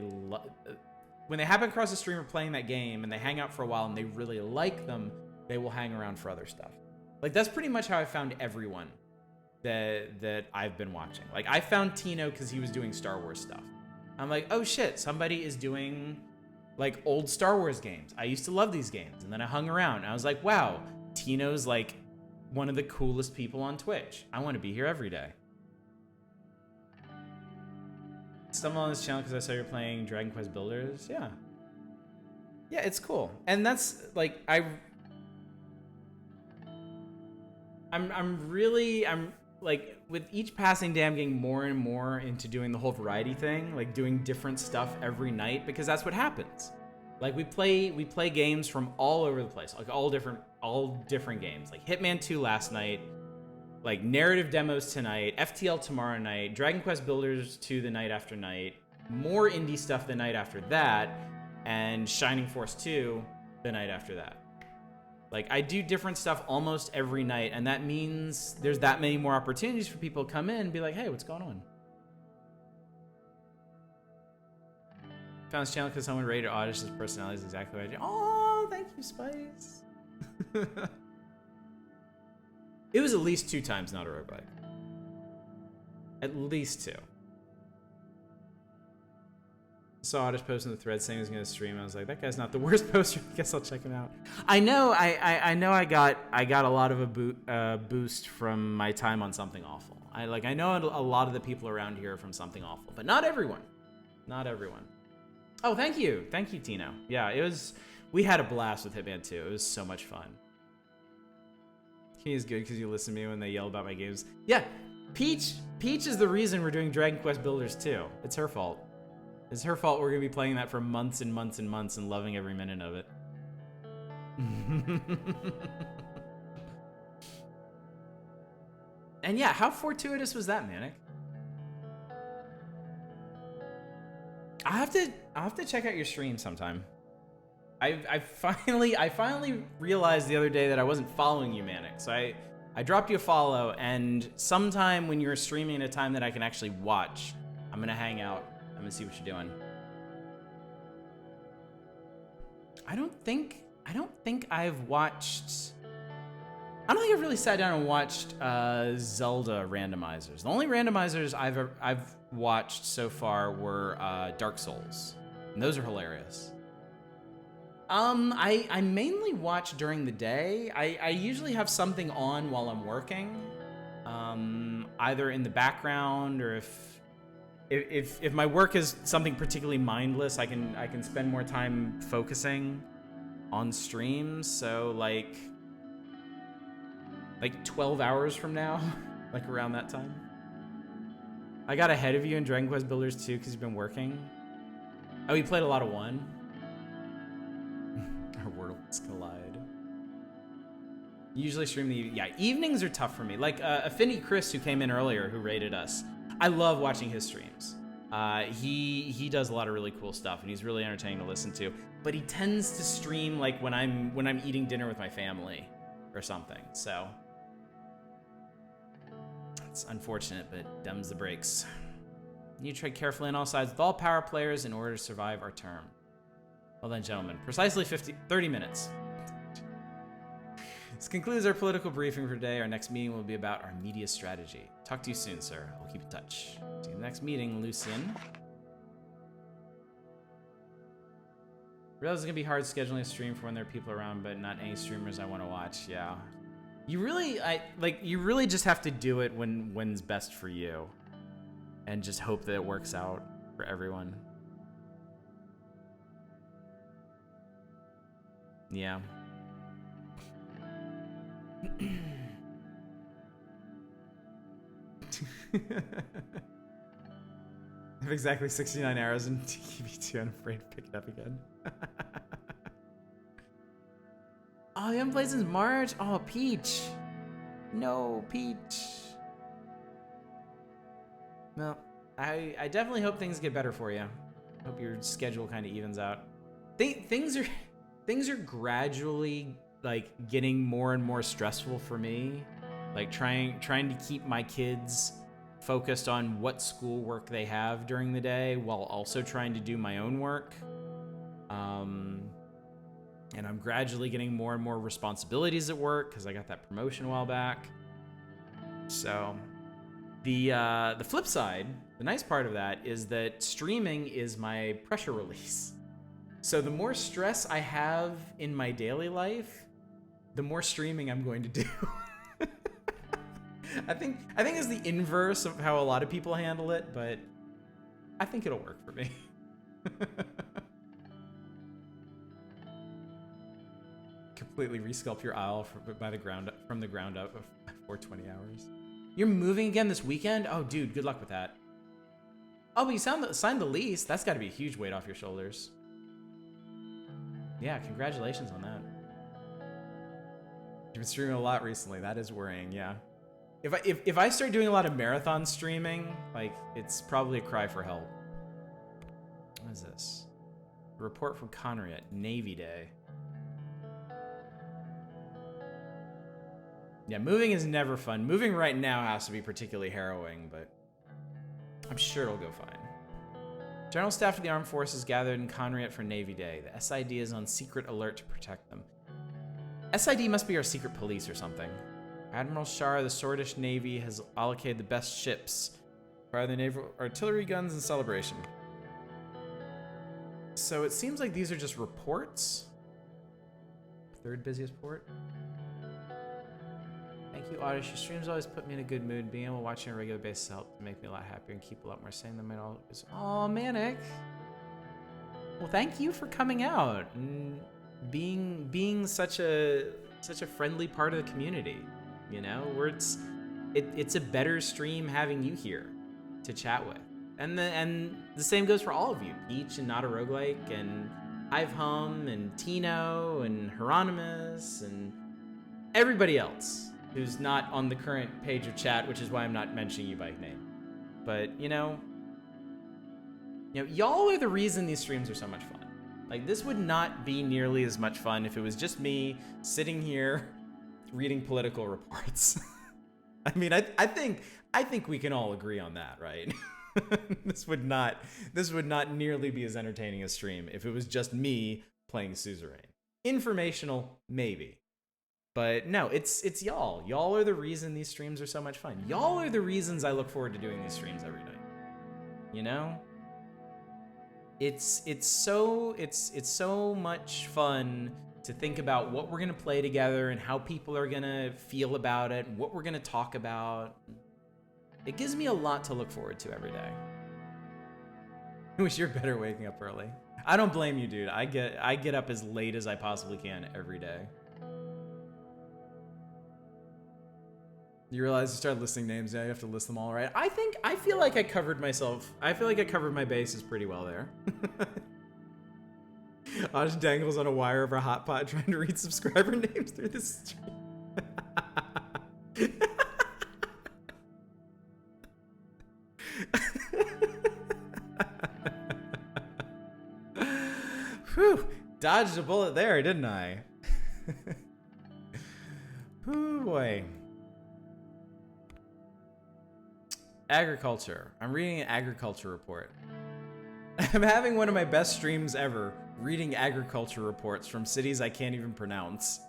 when they happen across a streamer playing that game and they hang out for a while and they really like them, they will hang around for other stuff. Like, that's pretty much how I found everyone that I've been watching. Like, I found Tino because he was doing Star Wars stuff. I'm like, oh shit, somebody is doing like old Star Wars games. I used to love these games. And then I hung around and I was like, wow, Tino's like one of the coolest people on Twitch. I want to be here every day. Stumbled on this channel because I saw you're playing Dragon Quest Builders. Yeah. Yeah, it's cool. And that's like, I'm like, with each passing day, I'm getting more and more into doing the whole variety thing, like doing different stuff every night, because that's what happens. Like, we play games from all over the place, like all different games, like Hitman 2 last night, like narrative demos tonight, FTL tomorrow night, Dragon Quest Builders 2 the night after night, more indie stuff the night after that, and Shining Force 2 the night after that. Like, I do different stuff almost every night, and that means there's that many more opportunities for people to come in and be like, hey, what's going on? Found this channel because someone rated Audish's personality is exactly what I do. Oh, thank you, Spice. It was at least 2 times not a roguelike. At least 2. Saw Audish post in the thread saying he was going to stream. I was like, that guy's not the worst poster. I guess I'll check him out. I know. I know. I got a lot of a boost from my time on Something Awful. I know a lot of the people around here are from Something Awful, but not everyone. Not everyone. Oh, thank you, Tino. Yeah, we had a blast with Hitman 2. It was so much fun. He is good because you listen to me when they yell about my games. Yeah, Peach is the reason we're doing Dragon Quest Builders 2. It's her fault. It's her fault we're going to be playing that for months and months and months and loving every minute of it. And yeah, how fortuitous was that, Manic? I'll have to check out your stream sometime. I finally realized the other day that I wasn't following you, Manic. So I dropped you a follow, and sometime when you're streaming at a time that I can actually watch, I'm going to hang out. I'm gonna see what you're doing. I don't think I've really sat down and watched Zelda randomizers. The only randomizers I've watched so far were Dark Souls, and those are hilarious. I mainly watch during the day. I usually have something on while I'm working, either in the background, or if my work is something particularly mindless, I can spend more time focusing on streams. So like 12 hours from now, like around that time. I got ahead of you in Dragon Quest Builders 2 because you've been working. Oh, you played a lot of 1? Our worlds collide. Usually stream evenings are tough for me. Like Affinity Chris, who came in earlier, who rated us. I love watching his streams. He does a lot of really cool stuff, and he's really entertaining to listen to. But he tends to stream like when I'm eating dinner with my family or something. So it's unfortunate, but them's the breaks. You need to tread carefully on all sides with all power players in order to survive our term. Well then, gentlemen, precisely 30 minutes. This concludes our political briefing for today. Our next meeting will be about our media strategy. Talk to you soon, sir. We'll keep in touch. See you in the next meeting, Lucian. Realize it's gonna be hard scheduling a stream for when there are people around, but not any streamers I want to watch. Yeah, you really just have to do it when's best for you, and just hope that it works out for everyone. Yeah. I have exactly 69 hours in TKB2. I'm afraid to pick it up again. Oh, you haven't played since March? Oh, Peach. No, Peach. Well, I definitely hope things get better for you. Hope your schedule kind of evens out. Things are gradually like getting more and more stressful for me. Like trying to keep my kids focused on what schoolwork they have during the day while also trying to do my own work. And I'm gradually getting more and more responsibilities at work because I got that promotion a while back. So the flip side, the nice part of that is that streaming is my pressure release. So the more stress I have in my daily life, the more streaming I'm going to do. I think it's the inverse of how a lot of people handle it, but I think it'll work for me. Completely resculpt your aisle from the ground up for 20 hours. You're moving again this weekend? Oh, dude, good luck with that. Oh, but you signed the lease. That's got to be a huge weight off your shoulders. Yeah, congratulations on that. You've been streaming a lot recently. That is worrying, yeah. If I start doing a lot of marathon streaming, like, it's probably a cry for help. What is this? A report from Connery at Navy Day. Yeah, moving is never fun. Moving right now has to be particularly harrowing, but I'm sure it'll go fine. General Staff of the Armed Forces gathered in Conriat for Navy Day. The SID is on secret alert to protect them. SID must be our secret police or something. Admiral Shar of the Swordish Navy has allocated the best ships. Fire the naval artillery guns in celebration. So it seems like these are just reports. Third busiest port. Thank you, Oddish. Your streams always put me in a good mood. Being able to watch you on a regular basis helps make me a lot happier and keep a lot more sane than my always. Oh, Manic. Well, thank you for coming out and being such a friendly part of the community. You know, where it's a better stream having you here to chat with. And the same goes for all of you. Peach and Not a Roguelike and Hive Hum and Tino and Hieronymus and everybody else who's not on the current page of chat, which is why I'm not mentioning you by name. But, you know, y'all are the reason these streams are so much fun. Like, this would not be nearly as much fun if it was just me sitting here reading political reports. I mean, I think we can all agree on that, right? This would not nearly be as entertaining a stream if it was just me playing Suzerain. Informational, maybe. But no, it's y'all. Y'all are the reason these streams are so much fun. Y'all are the reasons I look forward to doing these streams every night. You know? It's so much fun to think about what we're gonna play together and how people are gonna feel about it and what we're gonna talk about. It gives me a lot to look forward to every day. I wish you're better waking up early. I don't blame you, dude. I get up as late as I possibly can every day. You realize you started listing names, now you have to list them all, right? I feel like I covered myself. I feel like I covered my bases pretty well there. Aj dangles on a wire over a hot pot trying to read subscriber names through the stream. Dodged a bullet there, didn't I? Ooh, boy. Agriculture. I'm reading an agriculture report. I'm having one of my best streams ever, reading agriculture reports from cities I can't even pronounce.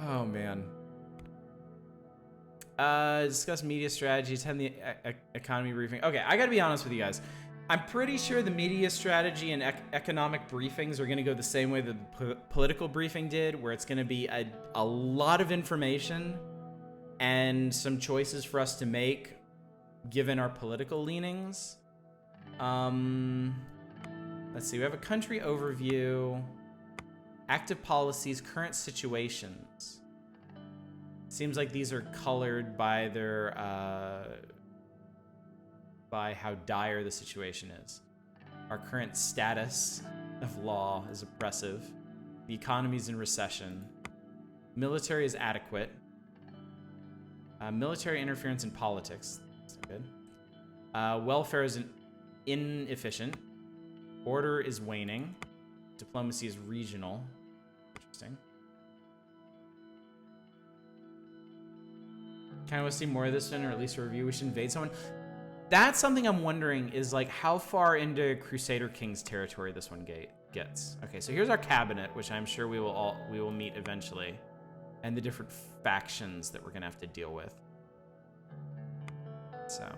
Oh, man. Discuss media strategy, attend the economy briefing. Okay, I gotta be honest with you guys. I'm pretty sure the media strategy and economic briefings are gonna go the same way that the political briefing did, where it's gonna be a lot of information and some choices for us to make given our political leanings. Let's see, we have a country overview, active policies, current situations. Seems like these are colored by their, by how dire the situation is. Our current status of law is oppressive. The economy is in recession. Military is adequate. Military interference in politics. That's not good. Welfare is inefficient. Order is waning. Diplomacy is regional. Interesting. Kind of want to see more of this one, or at least a review. We should invade someone. That's something I'm wondering is like how far into Crusader King's territory this one gets. Okay, so here's our cabinet, which I'm sure we will meet eventually, and the different factions that we're gonna have to deal with. So,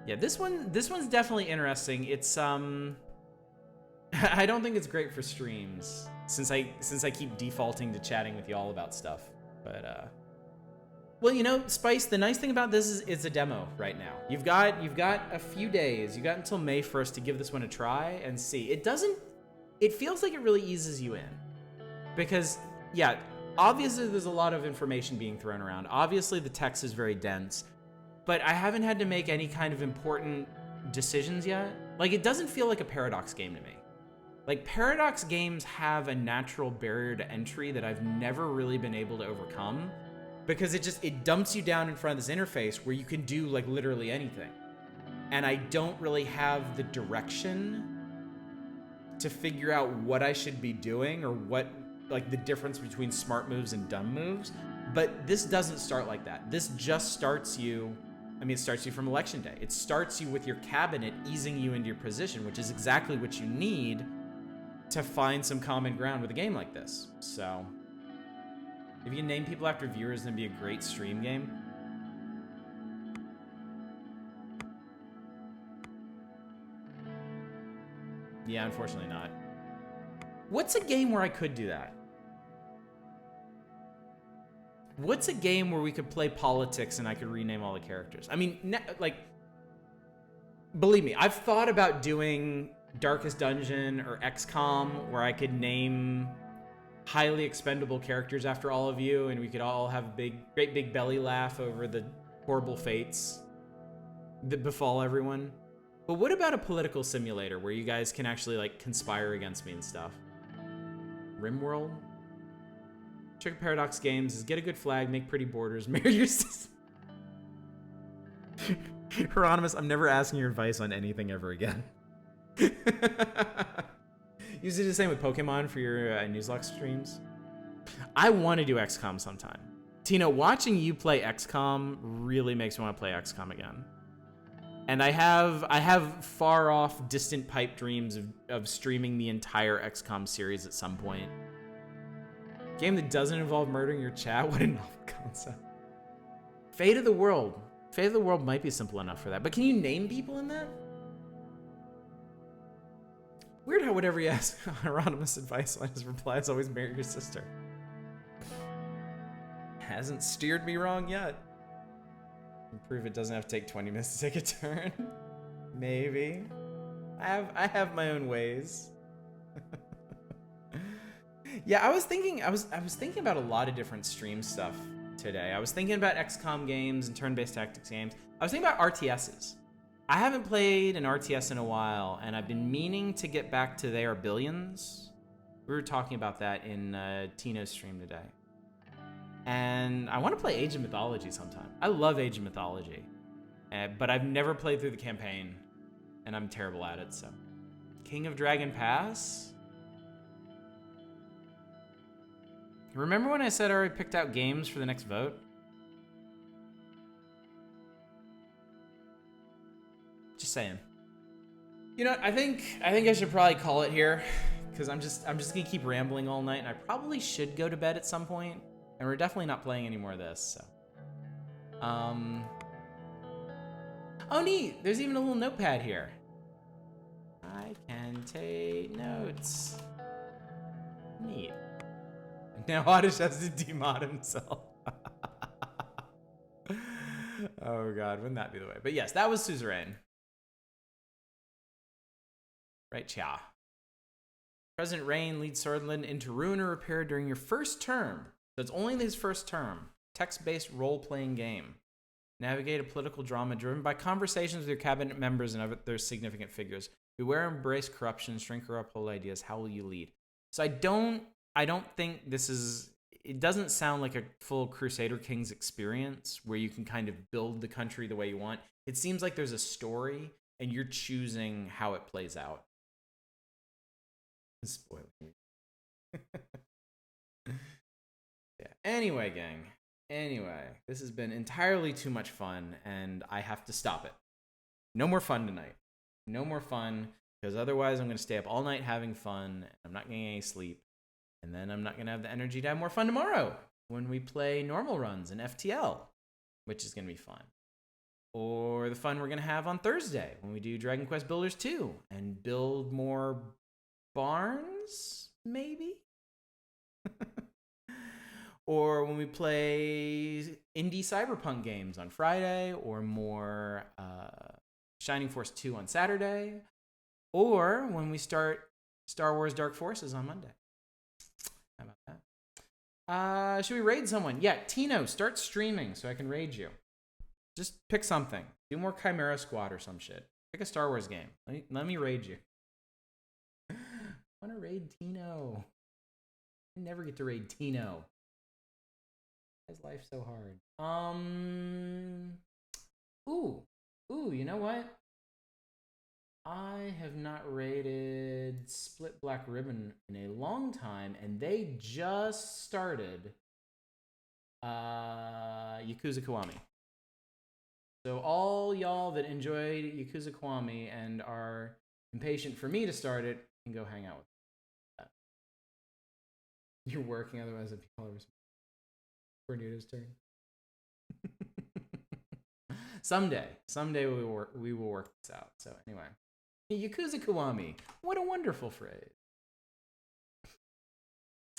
yeah, this one's definitely interesting. It's I don't think it's great for streams since I keep defaulting to chatting with y'all about stuff, but well, you know, Spice, the nice thing about this is it's a demo right now. You've got a few days. You got until May 1st to give this one a try and see. It feels like it really eases you in. Because, yeah, obviously there's a lot of information being thrown around. Obviously the text is very dense. But I haven't had to make any kind of important decisions yet. Like, it doesn't feel like a Paradox game to me. Like, Paradox games have a natural barrier to entry that I've never really been able to overcome. Because it dumps you down in front of this interface where you can do like literally anything. And I don't really have the direction to figure out what I should be doing or what, like the difference between smart moves and dumb moves. But this doesn't start like that. This just starts you, it starts you from election day. It starts you with your cabinet easing you into your position, which is exactly what you need to find some common ground with a game like this. So, if you can name people after viewers, then it'd be a great stream game. Yeah, unfortunately not. What's a game where I could do that? What's a game where we could play politics and I could rename all the characters? I mean, like, believe me, I've thought about doing Darkest Dungeon or XCOM where I could name highly expendable characters after all of you, and we could all have a great big belly laugh over the horrible fates that befall everyone. But what about a political simulator where you guys can actually like conspire against me and stuff? RimWorld? Trick of Paradox Games is get a good flag, make pretty borders, marry your sister. Hieronymus, I'm never asking your advice on anything ever again. You do the same with Pokemon for your Nuzlocke streams. I want to do XCOM sometime. Tino, watching you play XCOM really makes me want to play XCOM again. And I have far off, distant pipe dreams of streaming the entire XCOM series at some point. Game that doesn't involve murdering your chat. What a novel concept. Fate of the World. Fate of the World might be simple enough for that. But can you name people in that? Weird how whatever you ask Hieronymus advice on his reply is always marry your sister. Hasn't steered me wrong yet. Prove it doesn't have to take 20 minutes to take a turn. Maybe. I have my own ways. Yeah, I was thinking about a lot of different stream stuff today. I was thinking about XCOM games and turn-based tactics games. I was thinking about RTSs. I haven't played an RTS in a while, and I've been meaning to get back to They Are Billions. We were talking about that in Tino's stream today. And I want to play Age of Mythology sometime. I love Age of Mythology, but I've never played through the campaign, and I'm terrible at it, so. King of Dragon Pass? Remember when I said I already picked out games for the next vote? Just saying. You know what, I think I should probably call it here, because I'm just gonna keep rambling all night, and I probably should go to bed at some point, and we're definitely not playing any more of this, so. Oh neat, there's even a little notepad here. I can take notes. Neat. Now Oddish has to demod himself. Oh god, wouldn't that be the way? But yes, that was Suzerain. Right, Chia. President Rain leads Swordland into ruin or repair during your first term. So it's only his first term. Text-based role-playing game. Navigate a political drama driven by conversations with your cabinet members and other significant figures. Beware, embrace corruption, shrink or uphold ideas. How will you lead? So I don't think this is. It doesn't sound like a full Crusader Kings experience where you can kind of build the country the way you want. It seems like there's a story and you're choosing how it plays out. Spoiler. Yeah. Anyway, gang. Anyway, this has been entirely too much fun, and I have to stop it. No more fun tonight. No more fun, because otherwise I'm going to stay up all night having fun, and I'm not getting any sleep, and then I'm not going to have the energy to have more fun tomorrow when we play normal runs in FTL, which is going to be fun. Or the fun we're going to have on Thursday when we do Dragon Quest Builders 2 and build more barns, maybe? Or when we play indie cyberpunk games on Friday, or more Shining Force 2 on Saturday, or when we start Star Wars Dark Forces on Monday. How about that? Should we raid someone? Yeah, Tino, start streaming so I can raid you. Just pick something. Do more Chimera Squad or some shit. Pick a Star Wars game. Let me raid you. I want to raid Tino. I never get to raid Tino. His life so hard. Ooh, you know what? I have not rated Split Black Ribbon in a long time, and they just started Yakuza Kiwami. So all y'all that enjoyed Yakuza Kiwami and are impatient for me to start it can go hang out with that. You're working, otherwise if people ever Cornuto's turn. Someday we will work this out. So anyway, Yakuza Kiwami. What a wonderful phrase.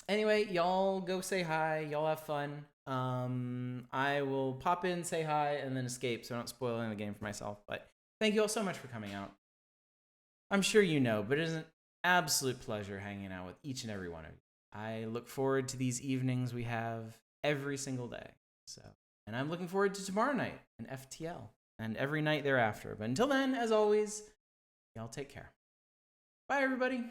Anyway, y'all go say hi. Y'all have fun. I will pop in, say hi, and then escape so I don't spoil any of the game for myself. But thank you all so much for coming out. I'm sure you know, but it is an absolute pleasure hanging out with each and every one of you. I look forward to these evenings we have every single day. So, and I'm looking forward to tomorrow night and FTL and every night thereafter. But until then, as always, y'all take care. Bye, everybody.